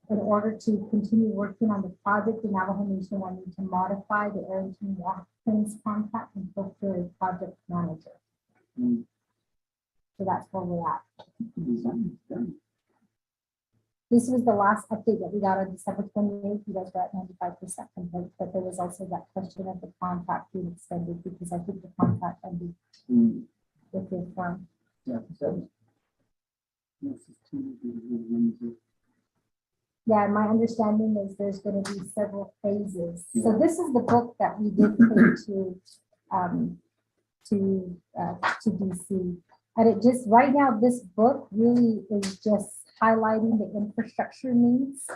in order to continue working on the project, the Navajo Nation will need to modify the Arrington Watkins contract and procure a project manager. Mm. So that's where we're at. Design is done. This was the last update that we got on December 28th. You guys were at 95% complete, but there was also that question of the contract being extended, because I think the contract ended with your firm. Yeah, that was. Yeah, and my understanding is there's going to be several phases. So this is the book that we did take to DC, and it just right now this book really is just highlighting the infrastructure needs,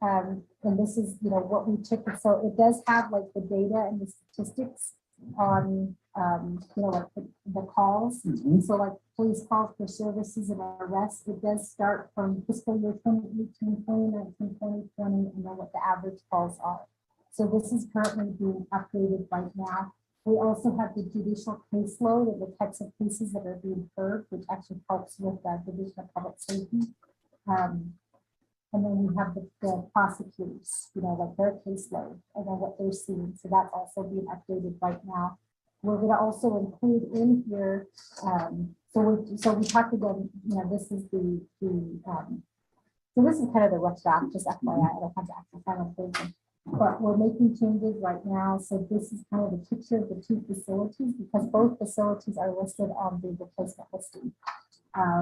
and this is, you know, what we took. So it does have like the data and the statistics on you know, like the calls. So like police calls for services and arrests, it does start from fiscal year 2018, 2019, 2020, and then what the average calls are. So this is currently being updated right now. We also have the judicial caseload and the types of cases that are being heard, which actually helps with the Division of Public Safety. And then we have the prosecutors, you know, like their caseload and then what they're seeing. So that's also being updated right now. We're going to also include in here, so we talked about, you know, this is so this is kind of the rough draft, just FYI, I don't have the actual final version, but we're making changes right now. So this is kind of the picture of the two facilities, because both facilities are listed on the replacement listing.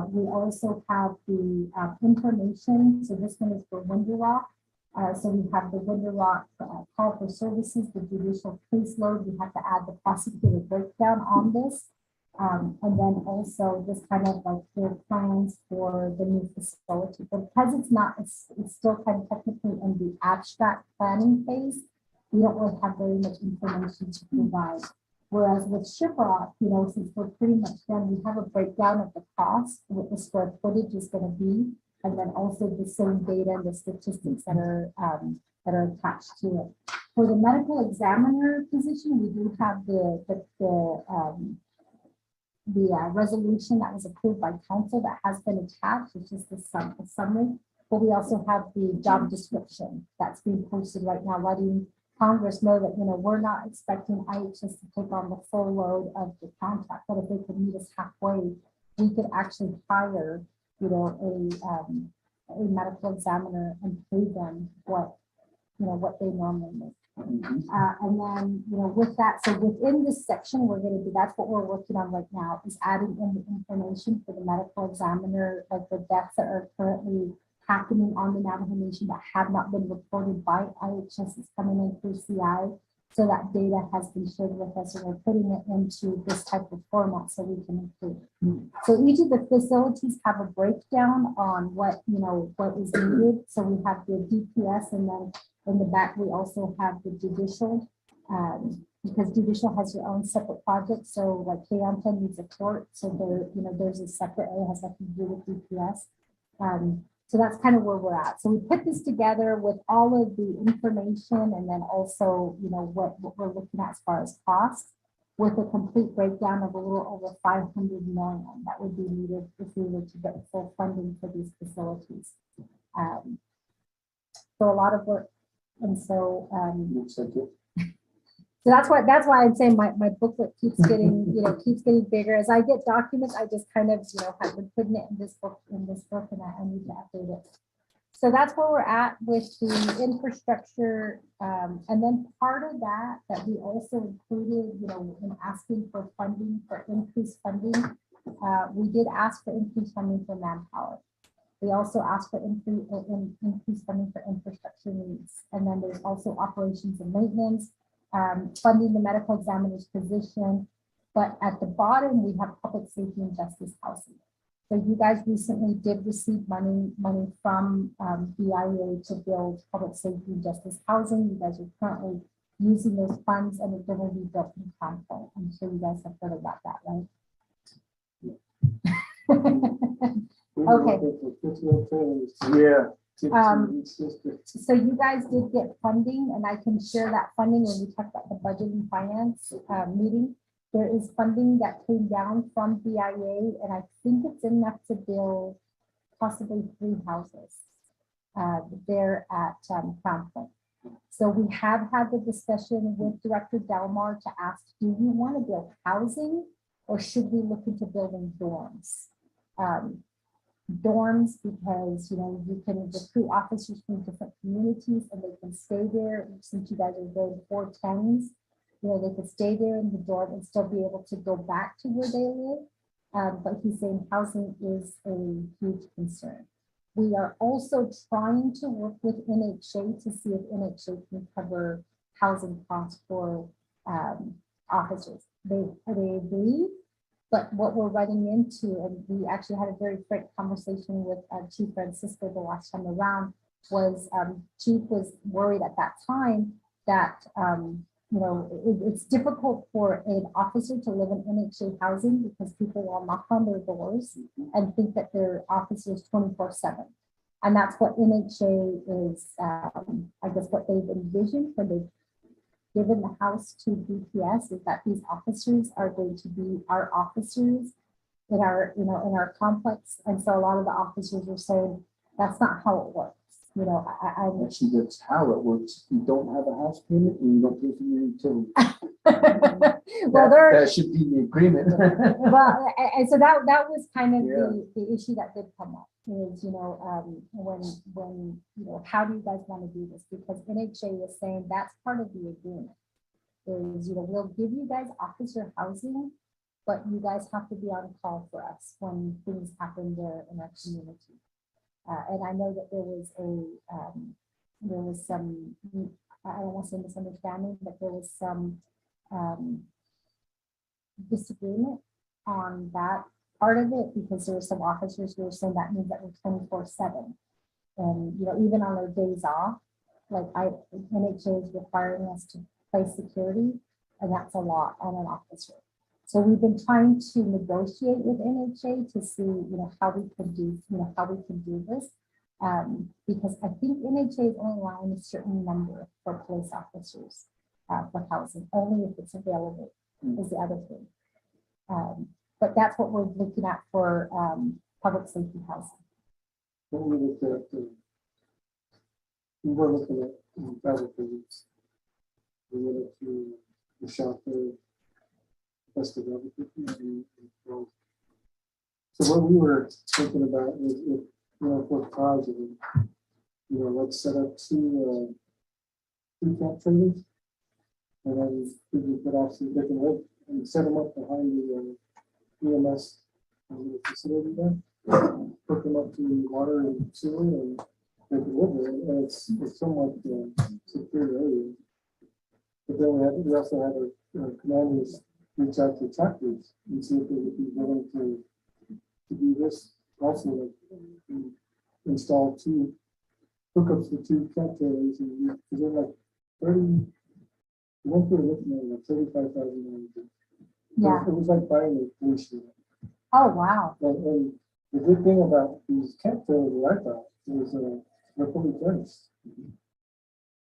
We also have the information. So this one is for Windy Rock. So we have the Winter Rock call for services, the judicial caseload. We have to add the prosecutor breakdown on this. And then also just kind of like their plans for the new facility. But because it's still kind of technically in the abstract planning phase, we don't really have very much information to provide. Whereas with Shipbot, since we're pretty much done, we have a breakdown of the cost, what the square footage is going to be, and then also the same data and the statistics that are attached to it. For the medical examiner position, we do have the resolution that was approved by council that has been attached, which is the summary. But we also have the job description that's being posted right now, letting Congress know that, we're not expecting IHS to take on the full load of the contract, but if they could meet us halfway, we could actually hire, a medical examiner and pay them what they normally make. And then, with that, so within this section, that's what we're working on right now, is adding in the information for the medical examiner, like the deaths that are currently happening on the Navajo Nation that have not been reported by IHS is coming in through CI. So that data has been shared with us, and we're putting it into this type of format so we can include it. So each of the facilities have a breakdown on what is needed. So we have the DPS, and then in the back we also have the judicial, because judicial has your own separate project. So like Kayanta needs a court, so there's a separate area that has nothing to do with DPS. So that's kind of where we're at. So we put this together with all of the information, and then also, what we're looking at as far as costs, with a complete breakdown of a little over 500 million that would be needed if we were to get full funding for these facilities. So a lot of work. And so, Looks like it. so that's why I'm saying my booklet keeps getting, keeps getting bigger. As I get documents, I just kind of, have been putting it in this book, and I need to update it. So that's where we're at with the infrastructure. And then part of that we also included, in asking for funding, for increased funding, we did ask for increased funding for manpower. We also asked for increased funding for infrastructure needs. And then there's also operations and maintenance, funding the medical examiner's position. But at the bottom, we have public safety and justice housing. So you guys recently did receive money from BIA to build public safety and justice housing. You guys are currently using those funds, and it's going to be built in Concord. I'm sure you guys have heard about that, right? Okay. Yeah. So you guys did get funding, and I can share that funding when we talk about the budget and finance meeting. There is funding that came down from BIA, and I think it's enough to build possibly 3 houses there at Crown Point. So we have had the discussion with Director Delmar to ask, do you want to build housing, or should we look into building dorms? Dorms, because you can recruit officers from different communities, and they can stay there. Since you guys are doing 410s, they could stay there in the dorm and still be able to go back to where they live. But he's saying housing is a huge concern. We are also trying to work with NHA to see if NHA can cover housing costs for officers. They agree. But what we're running into, and we actually had a very frank conversation with Chief Francisco the last time around, was Chief was worried at that time that, it's difficult for an officer to live in NHA housing because people will knock on their doors and think that their officer is 24/7. And that's what NHA is, I guess, what they've envisioned when they've given the house to DPS, is that these officers are going to be our officers in our, in our complex. And so a lot of the officers are saying that's not how it works. Actually, that's how it works. You don't have a house payment and you don't pay for your utility. Well, that should be the agreement. Well, and so that was kind of the issue that did come up, is when how do you guys want to do this? Because NHA is saying that's part of the agreement, is we'll give you guys officer housing, but you guys have to be on call for us when things happen there in our community. And I know that there was there was some, I don't want to say misunderstanding, but there was some disagreement on that part of it, because there were some officers who were saying that means that we're 24/7. And, even on their days off, like NHA is requiring us to place security, and that's a lot on an officer. So we've been trying to negotiate with NHA to see, how we can do this. Because I think NHA is only allowing a certain number for police officers for housing, only if it's available is the other thing. But that's what we're looking at for public safety housing. When we looked at, we were looking at travel visits. We went to the shelter, festival, and so what we were thinking about is if, for positive, let's set up two camp trailers. And then we could actually, they can live and set them up behind the EMS facility there. Hook them up to water and sewer, and they can live there. And it's somewhat secure area. But then we also had our commanders reach out to chapters and see if they would be willing to do this also, like install two hookups for two camp trailers, and because they're like 30. We went through it like $35,000. Yeah. It was like buying a police unit. Oh, wow. And the good thing about these camp trailers that I thought was they're fully furnished.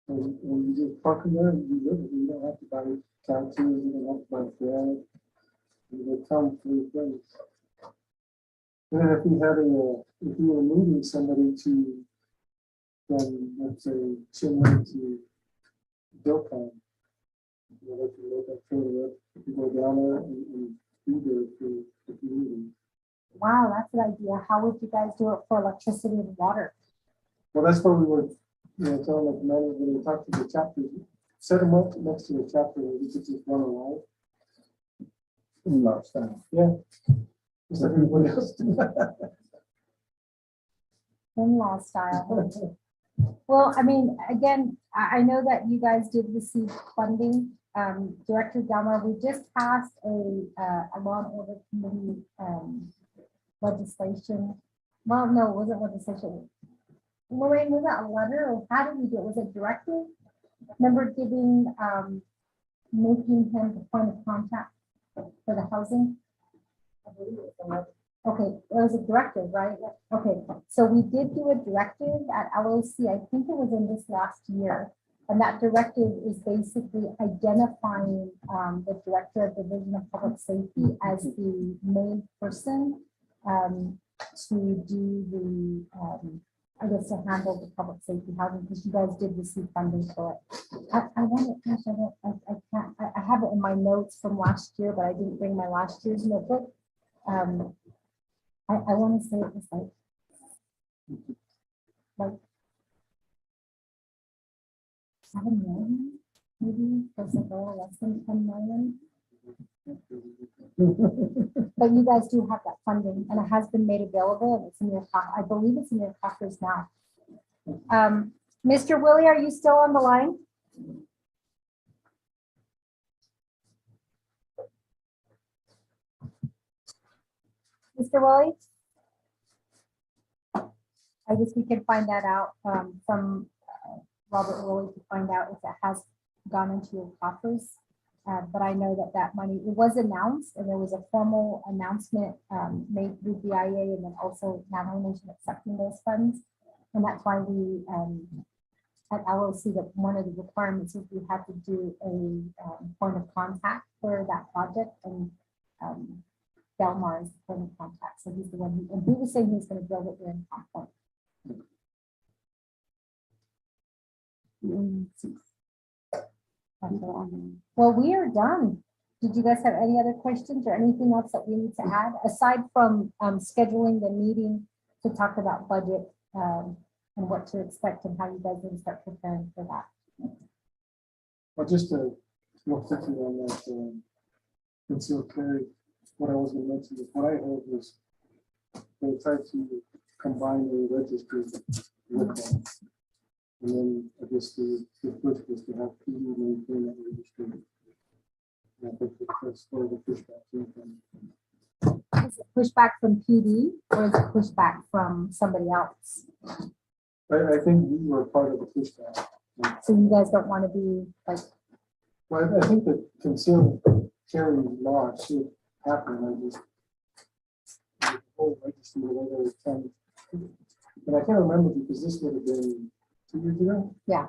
And you just park them there and you live it. You don't have to buy couches, you don't have to buy bread. They come fully furnished. And then if you were moving somebody from, let's say, Chinle to Bilcon, they can load that trailer up, you go down there and be there if you need them. Wow, that's an idea. How would you guys do it for electricity and water? Well, that's what we were, telling the commanders when we talked to the chapters, set them up next to the chapter where we could just run around. Unlawful style. Yeah. Just like everybody else. In-law style. Well, I mean, again, I know that you guys did receive funding. Director Delmar, we just passed a law and order committee legislation. Well, no, it wasn't legislation. Lorraine, was that a letter, or how did we do it? Was it directive? Remember giving, making him the point of contact for the housing? I believe it was a letter. Okay, it was a directive, right? Okay, so we did do a directive at LOC. I think it was in this last year. And that directive is basically identifying the Director of Division of Public Safety as the main person to do the, I guess, to handle the public safety housing, because you guys did receive funding for it. I want to, gosh, I can't, I have it in my notes from last year, but I didn't bring my last year's notebook. I want to say it was like 7 million, maybe, was it less than 10 million? But you guys do have that funding, and it has been made available, and it's in your, I believe it's in your coffers now. Mr. Willie, are you still on the line? Mr. Willie? I guess we can find that out from Robert Willie to find out if it has gone into your coffers. But I know that that money, it was announced, and there was a formal announcement made through BIA, and then also Navajo Nation accepting those funds. And that's why we, at LOC, that one of the requirements is we had to do a point of contact for that project, and Delmar is the point of contact. So he's the one who, and he was saying he's going to build it in Hong Well, we are done. Did you guys have any other questions or anything else that we need to add, aside from scheduling the meeting to talk about budget and what to expect and how you guys can start preparing for that? Well, just to real quickly on that concealed carry, what I was going to mention is what I heard was they tried to combine the registry with And then I guess the push was to have PD maintain that registry. And I think that's where the pushback came from. Is it pushback from PD or is it pushback from somebody else? I think we were part of the pushback. So you guys don't want to be like, Well, I think that concealed carry law should happen. I just the whole registry, the way they were trying. But I can't remember because this would have been 2 years ago. yeah.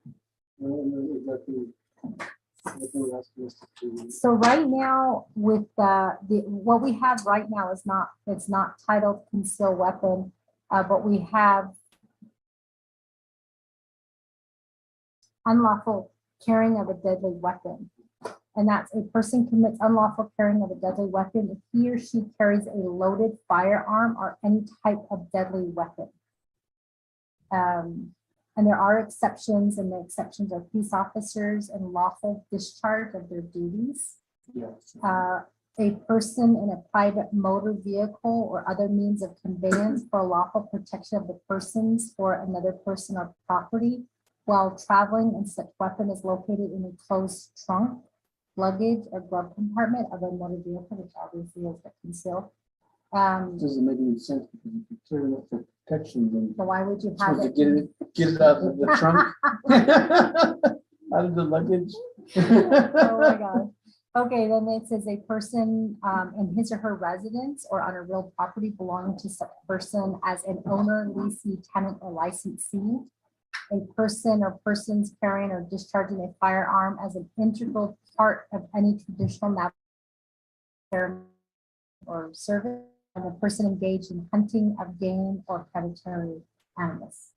I don't know exactly what they were asking us to do. So right now with what we have right now is not, it's not titled concealed weapon, but we have unlawful carrying of a deadly weapon. And that's a person commits unlawful carrying of a deadly weapon if he or she carries a loaded firearm or any type of deadly weapon. And there are exceptions, and the exceptions are peace officers and lawful discharge of their duties. Yes. A person in a private motor vehicle or other means of conveyance for lawful protection of the persons or another person or property while traveling, and such weapon is located in a closed trunk, luggage, or glove compartment of a motor vehicle, which obviously is concealed. Doesn't make any sense because if you're carrying it for protection, then So why would you you're have supposed to it? get it out of the trunk, out of the luggage. Oh my God. Okay, then it says a person in his or her residence or on a real property belonging to such person as an owner, leasee, tenant, or licensee. A person or persons carrying or discharging a firearm as an integral part of any traditional national or service, and a person engaged in hunting of game or predatory animals.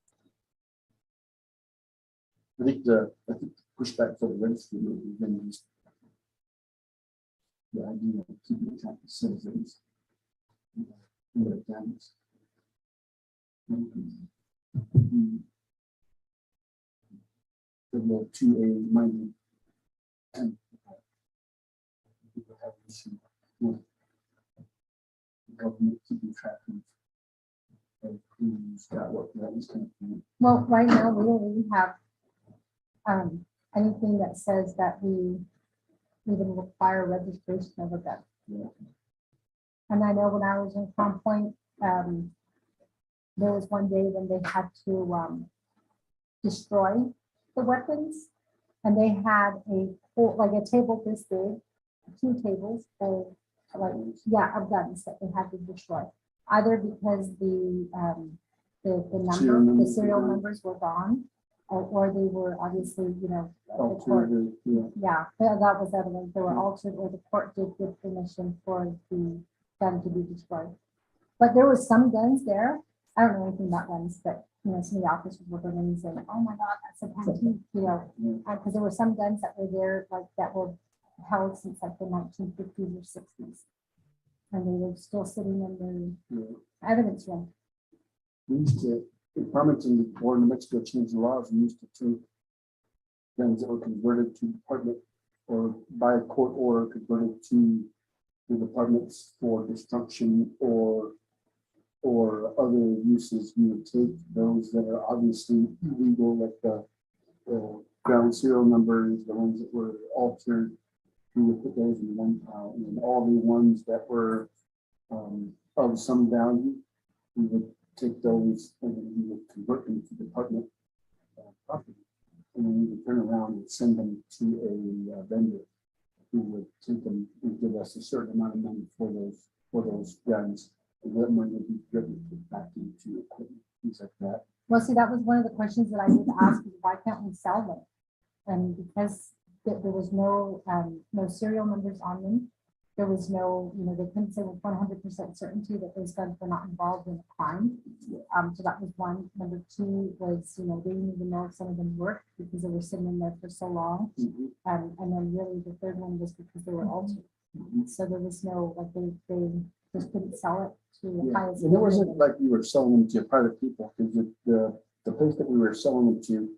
I think the pushback for the registry would be then just the idea of keeping track of citizens. What it does. The 2A minor. And people have issue with the government keeping track of who's got what, that was kind of thing. Well, right now, we don't even have anything that says that we even require registration of a gun. Yeah. And I know when I was in Crown Point, there was one day when they had to destroy the weapons, and they had a full, like a table this big, 2 tables full, like, yeah, of guns that they had to destroy, either because the serial numbers were gone, or they were obviously, you know, the court, yeah, that was evidence, they were altered, or the court did give permission for the gun to be destroyed. But there was some guns there. I don't know anything about guns, but you know, some of the officers were going and saying, "Oh my God, that's a antique," you know, because there were some guns that were there, like that were held since like the 1950s or 60s, and they were still sitting in the evidence room. We used to, in Farmington or New Mexico changed the laws, we used to take guns that were converted to department or by a court order converted to the departments for destruction or other uses. We would take those that are obviously illegal, like the ground serial numbers, the ones that were altered. We would put those in one pile, and then all the ones that were of some value, we would take those and then we would convert them to department property, and then we would turn around and send them to a vendor who would take them and give us a certain amount of money for those guns. And that money would be driven back into equipment, things like that. Well, see, that was one of the questions that I did ask, is why can't we sell them? And because there was no serial numbers on them, there was no, you know, they couldn't say with 100% certainty that those guns were not involved in a crime. So that was one. Number 2 was, you know, they didn't even know if some of them worked because they were sitting in there for so long. And then really the third one was because they were altered. So there was no, like they just couldn't sell it to the highest. And it wasn't like we were selling them to private people, because the place that we were selling them to,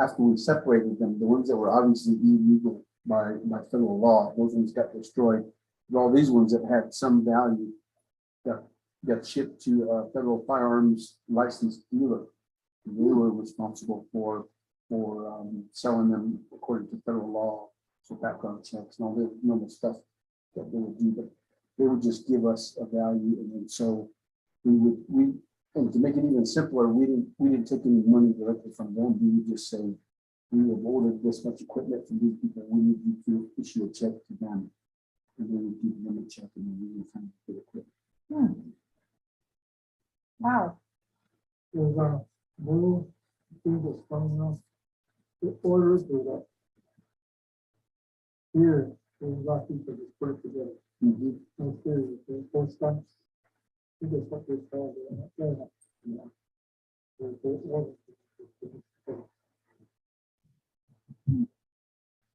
after we separated them, the ones that were obviously illegal by federal law, those ones got destroyed. But all these ones that had some value got shipped to a federal firearms licensed dealer. They were responsible for selling them according to federal law, so background checks and all the normal stuff that they would do, but they would just give us a value, and then so and to make it even simpler, we didn't take any money directly from them. We would just say, we have ordered this much equipment from these people, we need you to issue a check to them. And then we give them a check and then we will find the equipment. Wow. There's new thing that's coming up. The orders do that. Here, there's a lot of people just put it together. No serious, there's four stamps. I think that's what they call it. Yeah. There's orders.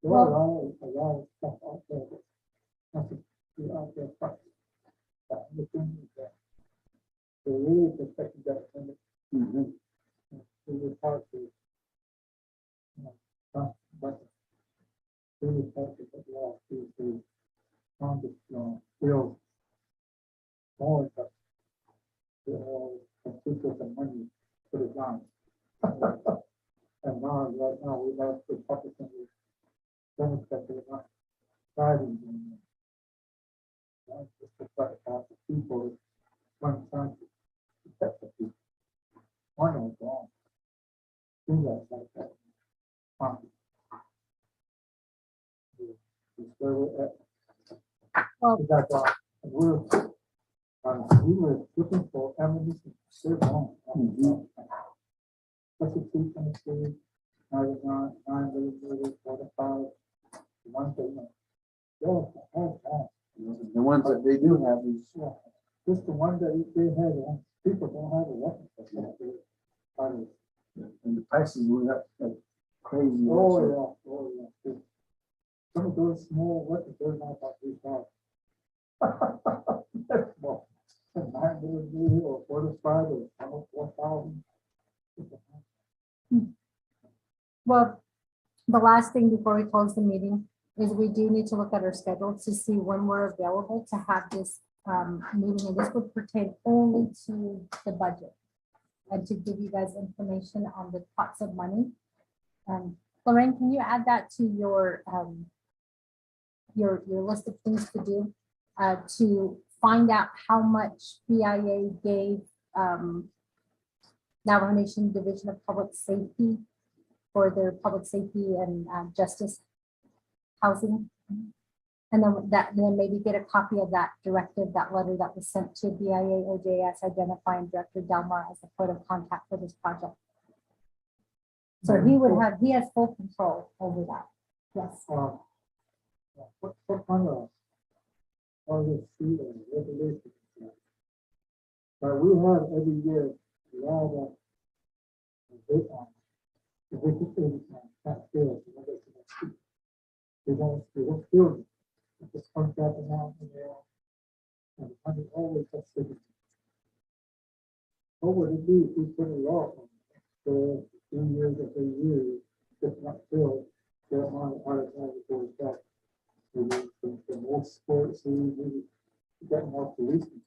There are a lot of stuff out there, but nothing out there. But the thing is that they really protected that from it. It was hard to, but really hard to get law to Congress bill more, but they all compete with the money for the ground. And now, right now, we have the Republican Democrat, they're not fighting. It's just like the people, one time to protect the people. One of them, do that like that. Where we're at. Well- That, we were looking for ammunition so long. Special 223, 99, 9 45, 139. The ones that they do have is, Just the one that they had, people don't have a weapon. and the prices went up like crazy. Oh, yeah. Some of those small weapons, they're not about 3,000. That's small. 9mm or 45 or almost 4,000. Well, the last thing before we close the meeting is we do need to look at our schedule to see when we're available to have this meeting, and this would pertain only to the budget and to give you guys information on the pots of money. Lorraine, can you add that to your list of things to do to find out how much BIA gave Navajo Nation Division of Public Safety for their public safety and justice housing? And then maybe get a copy of that directive, that letter that was sent to BIA OJS identifying Director Delmar as the point of contact for this project. So he has full control over that. Yes. What kind of policy and regulations? But we have every year, we have a they don't feel it. It just comes out and out in there. And money always has to be. What would it be if we put a law on it? So 3 years or 3 years, if not filled, they're on the automatic goes back. The more sports, we get more policemen.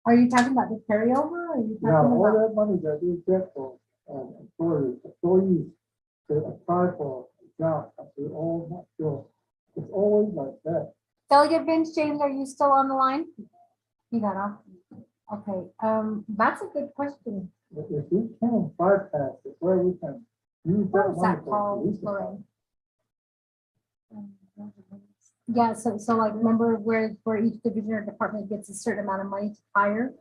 Are you talking about the carryover? Or are you Yeah, talking all about? that money that we get for employees to apply for a job, we all not sure. It's always like that. Delegate Vince James, are you still on the line? You got off. Okay, that's a good question. If we can bypass it, where we can use What that was money that for called, police Lorraine? department. Yeah, so like remember where each division or department gets a certain amount of money to hire?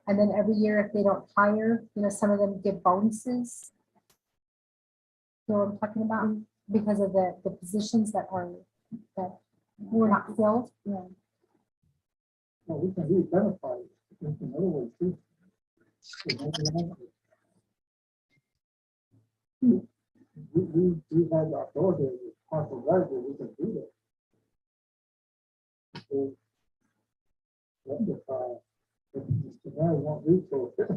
And then every year if they don't hire, some of them get bonuses. You know what I'm talking about? Because of the positions that were not filled. Yeah. Well, we can re-identify it in other ways too. We had our daughter with partial graduate, we can do that. So, rectify, but Mr. Mayor won't resource it.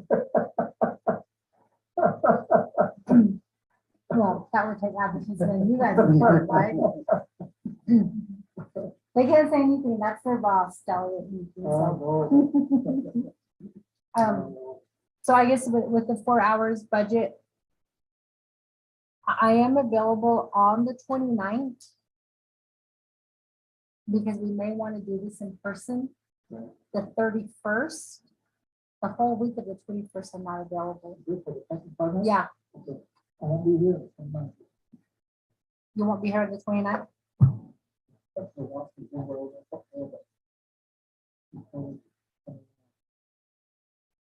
Well, that would take advertisement. You guys are first, right? They can't say anything. That's their boss, Delegate. So I guess with the 4 hours budget, I am available on the 29th because we may want to do this in person. Right. The 31st, the whole week of the 21st, I'm not available. Good for the second part? Yeah, Okay. I won't be here. on Monday. you won't be here on the 29th? That's the last thing we're over.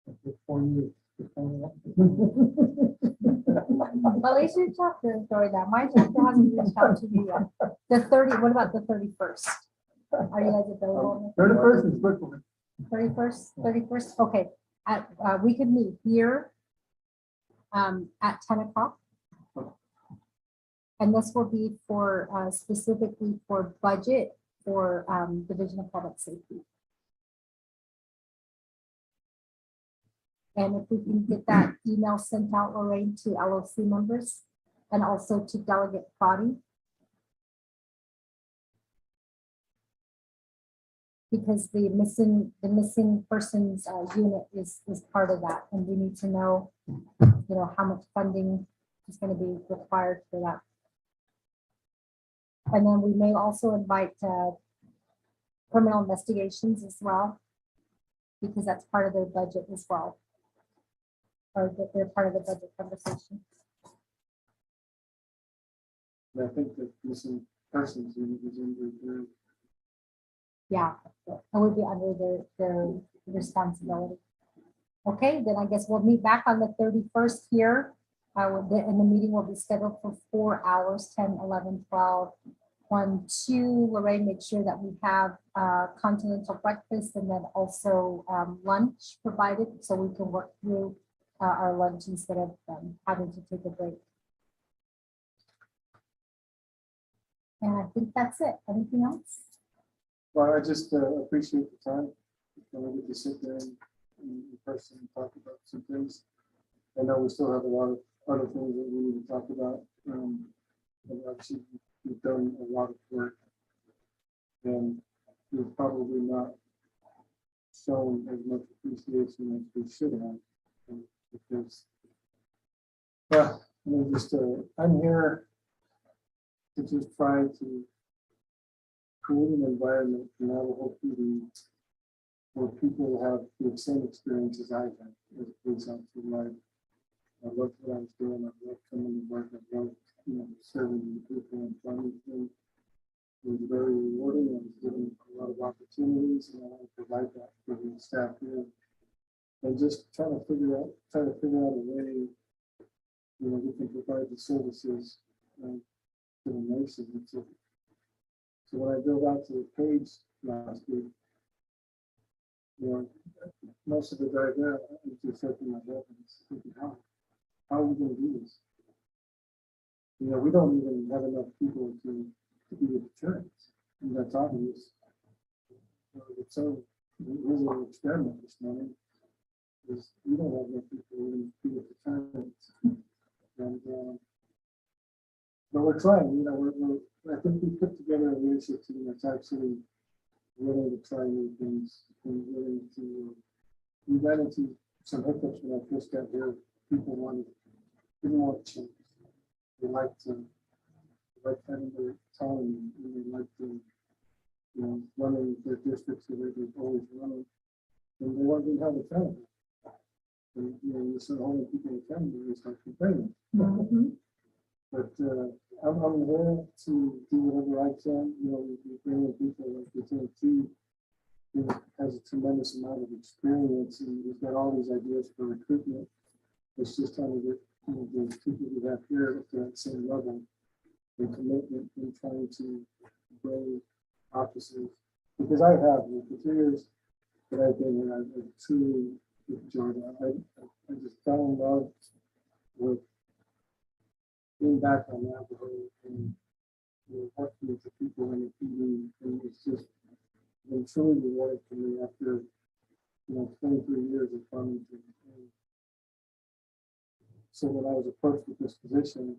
After 4 years. Well, at least your chapter is doing that. My chapter hasn't reached out to me yet. The 30, what about the 31st? Are you guys available? 31st is good for me. 31st, okay. At, we could meet here at 10 o'clock. And this will be for specifically for budget for Division of Public Safety. And if we can get that email sent out, Lorraine, to LOC members and also to delegate body. Because the missing persons unit is part of that, and we need to know, how much funding is going to be required for that. And then we may also invite criminal investigations as well, because that's part of their budget as well, or that they're part of the budget conversation. And I think that missing persons unit is in the Yeah, it would be under their responsibility. Okay, then I guess we'll meet back on the 31st here. And the meeting will be scheduled for 4 hours, 10, 11, 12, 1, 2. Lorraine, make sure that we have continental breakfast and then also lunch provided so we can work through our lunch instead of having to take a break. And I think that's it. Anything else? Well, I just appreciate the time. When we get to sit there in person and talk about some things. I know we still have a lot of other things that we need to talk about. But obviously, we've done a lot of work. And we've probably not shown as much appreciation as we should have. Because, I'm here to just try to create an environment in Navajo PD where people have the same experience as I have as a police officer. I love what I was doing. I love coming to work. I love, serving the people in front of me. It was very rewarding. I was given a lot of opportunities, and I want to provide that for the staff here. And just try to figure out a way, we can provide the services to the nation. So when I drove out to the page last week, most of the drive there, I was just shaking my head and thinking, how are we going to do this? We don't even have enough people to be a deterrent, and that's obvious. So here's an experiment this morning. Is we don't have enough people to be a deterrent, and but we're trying. I think we put together a leadership team that's actually willing to try new things and willing to. We ran into some hiccups when I first got here. People didn't want to change. They liked having their autonomy, and they liked to, running their districts the way they've always run, and they weren't being held accountable. And you start holding people accountable, they start complaining. But I'm here to do whatever I can. We bring in people like Lieutenant T, who has a tremendous amount of experience, and we've got all these ideas for recruitment. It's just trying to get the people we have here up to that same level, the commitment in trying to bring officers. Because I have, with the 3 years that I've been here, I've truly enjoyed it. I just fell in love with being back on Navajo and working with the people in the PD, and it's just been truly rewarding for me after 23 years of Farmington. So when I was approached with this position,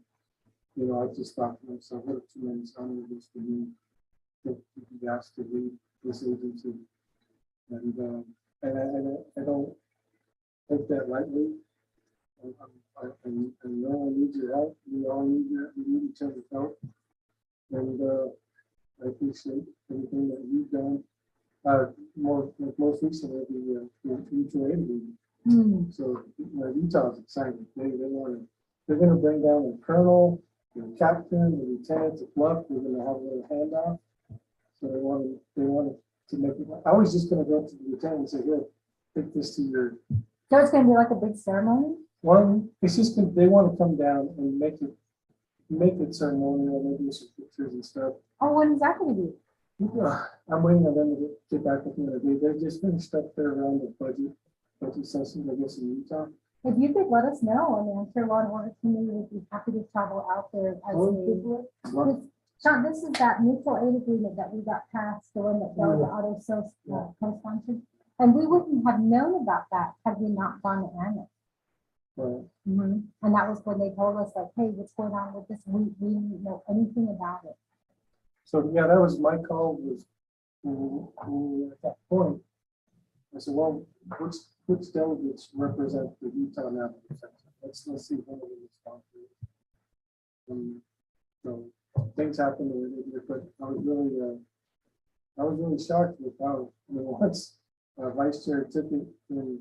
I just thought to myself, what a tremendous honor it is for me to be asked to lead this agency, and I don't take that lightly. I know I need your help. We all need we need each other's help. And I appreciate everything that you've done. Most recently, the mutual aid agreement. So Utah's excited. They're going to bring down the colonel, the captain, the lieutenant, the bluff. We're going to have a little handoff. So they wanted to make it. I was just going to go to the lieutenant and say, here, take this to your. So it's gonna be like a big ceremony? Well, it's just they want to come down and make it ceremonial, maybe some pictures and stuff. Oh, when is that gonna be? I'm waiting on them to get back with me. They just finished up their round of budget sessions, I guess, in Utah. If you could let us know, I mean, I'm sure Law and Order Committee would be happy to travel out there as a. Sean, this is that mutual aid agreement that we got passed, the one that the auto sales co-sponsored. And we wouldn't have known about that had we not gone to Annex. Right. And that was when they told us like, hey, what's going on with this? We didn't know anything about it. So yeah, that was my call was at that point. I said, well, which delegates represent the Utah Navajo section? Let's see who will respond to it. So things happened, but I was really shocked with how once Vice Chair took it and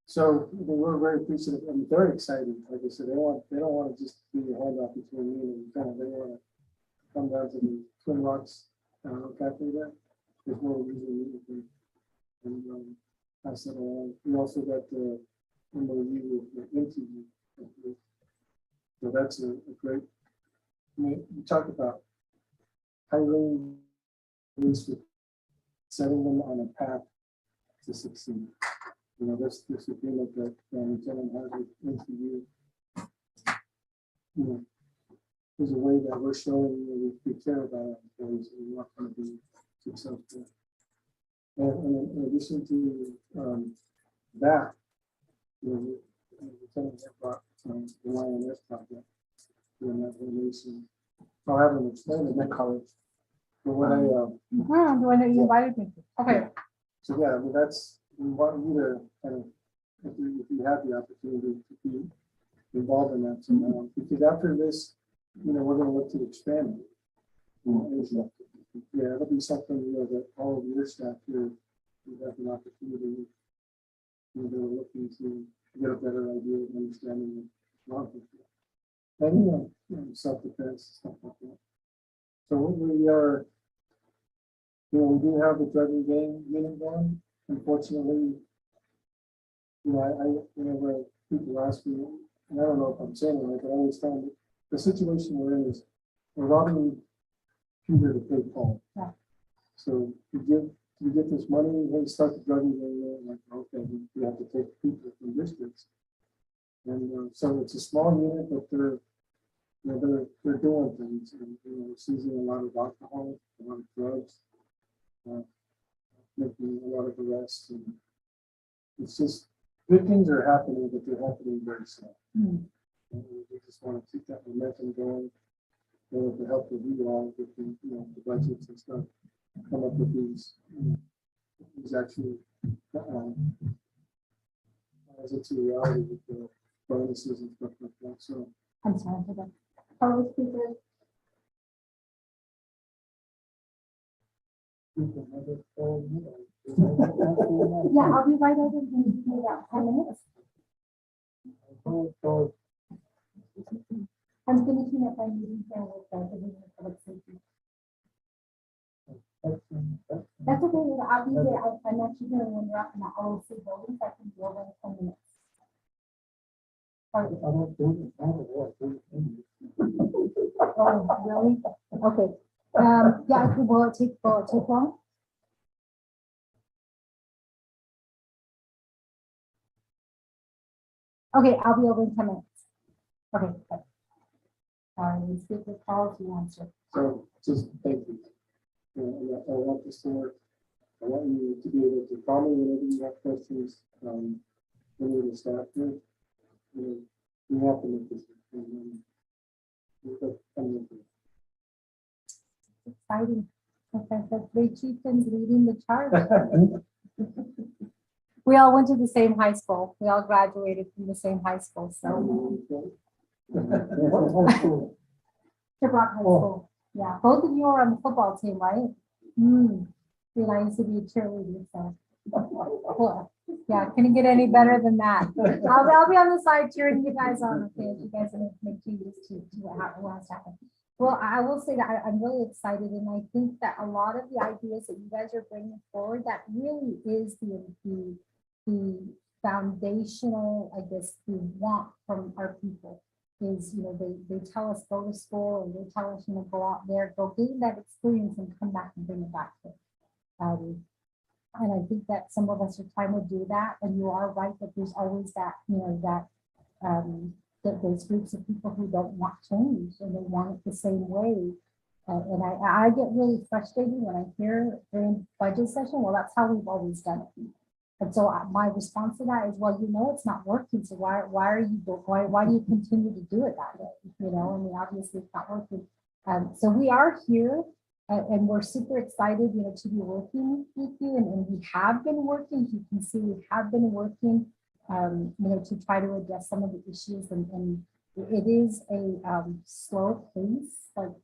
So we're very appreciative and very excited. Like I said, they don't want to just be a handoff between me and the lieutenant. They want to come down to the Twin Rocks cafe there. There's no usually meet and pass it along. We also got the MOU with the interview. So that's a great. I mean, you talk about hiring, setting them on a path to succeed. This agreement that Lieutenant has with interview. There's a way that we're showing we care about our employees and we want them to be successful. And in addition to that, the Lieutenant brought the YNS project in that relation. I'll have them explain it in college. But when I you invited me. Okay. So yeah, we want you to kind of, if you have the opportunity to be involved in that somehow, because after this, we're going to look to expand it. Yeah, it'll be something that all of your staff here will have an opportunity. They're looking to get a better idea of understanding of law enforcement and self-defense stuff like that. So we are, we do have the drug and gang unit going. Unfortunately, whenever people ask me, and I don't know if I'm saying it right, but I always tell them the situation we're in is we're robbing Peter to pay Paul. Yeah. So you get this money, when you start the drug and gang, like, okay, we have to take people from districts. And so it's a small unit, but they're doing things, and seizing a lot of alcohol, a lot of drugs. Making a lot of arrests, and it's just good things are happening, but they're happening very slow. And we just want to keep that momentum going. With the help of you all, with the budgets and stuff, come up with these actually as it's a reality with the bonuses and stuff like that. So I'm sorry for that. Fellow speakers. Yeah, I'll be right over in about 10 minutes. I'm finishing up my meeting here with the Division of Public Safety. That's okay. I'll be there. I'm actually going to wander up in the OLC building, so I can be over in 10 minutes. Oh, really? Okay. Yeah, will it take long? Okay, I'll be over in 10 minutes. Okay. The speaker calls, you answer. So just thank you. I want this to work. I want you to be able to call me whenever you have questions. Any of the staff here, we have to make this. Exciting. Okay, the three chieftains leading the charge. We all went to the same high school. We all graduated from the same high school, so. What high school? Shipbot High School. Yeah, both of you are on the football team, right? And I used to be a cheerleader, so. Cool. Yeah, couldn't get any better than that. I'll be on the side cheering you guys on, okay, if you guys make changes to what has happened. Well, I will say that I'm really excited, and I think that a lot of the ideas that you guys are bringing forward, that really is the foundational, I guess, the want from our people is, they tell us go to school, and they tell us, go out there, go gain that experience and come back and bring it back to and I think that some of us are trying to do that, and you are right that there's always that, that there's groups of people who don't want change and they want it the same way. And I get really frustrated when I hear during budget session, well, that's how we've always done it. And so my response to that is, well, it's not working. So why do you continue to do it that way? Obviously it's not working. So we are here. And we're super excited, to be working with you, and we have been working. As you can see, we have been working, to try to address some of the issues, and it is a slow pace, like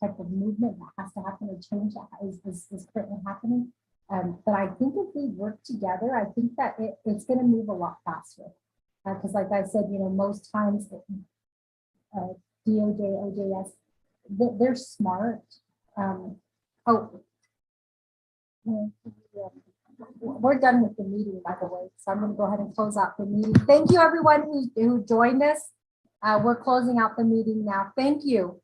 type of movement that has to happen, or change that is currently happening. But I think if we work together, I think that it's going to move a lot faster. Because, like I said, most times DOJ, OJS, they're smart. We're done with the meeting, by the way, so I'm going to go ahead and close out the meeting. Thank you, everyone who joined us. We're closing out the meeting now. Thank you.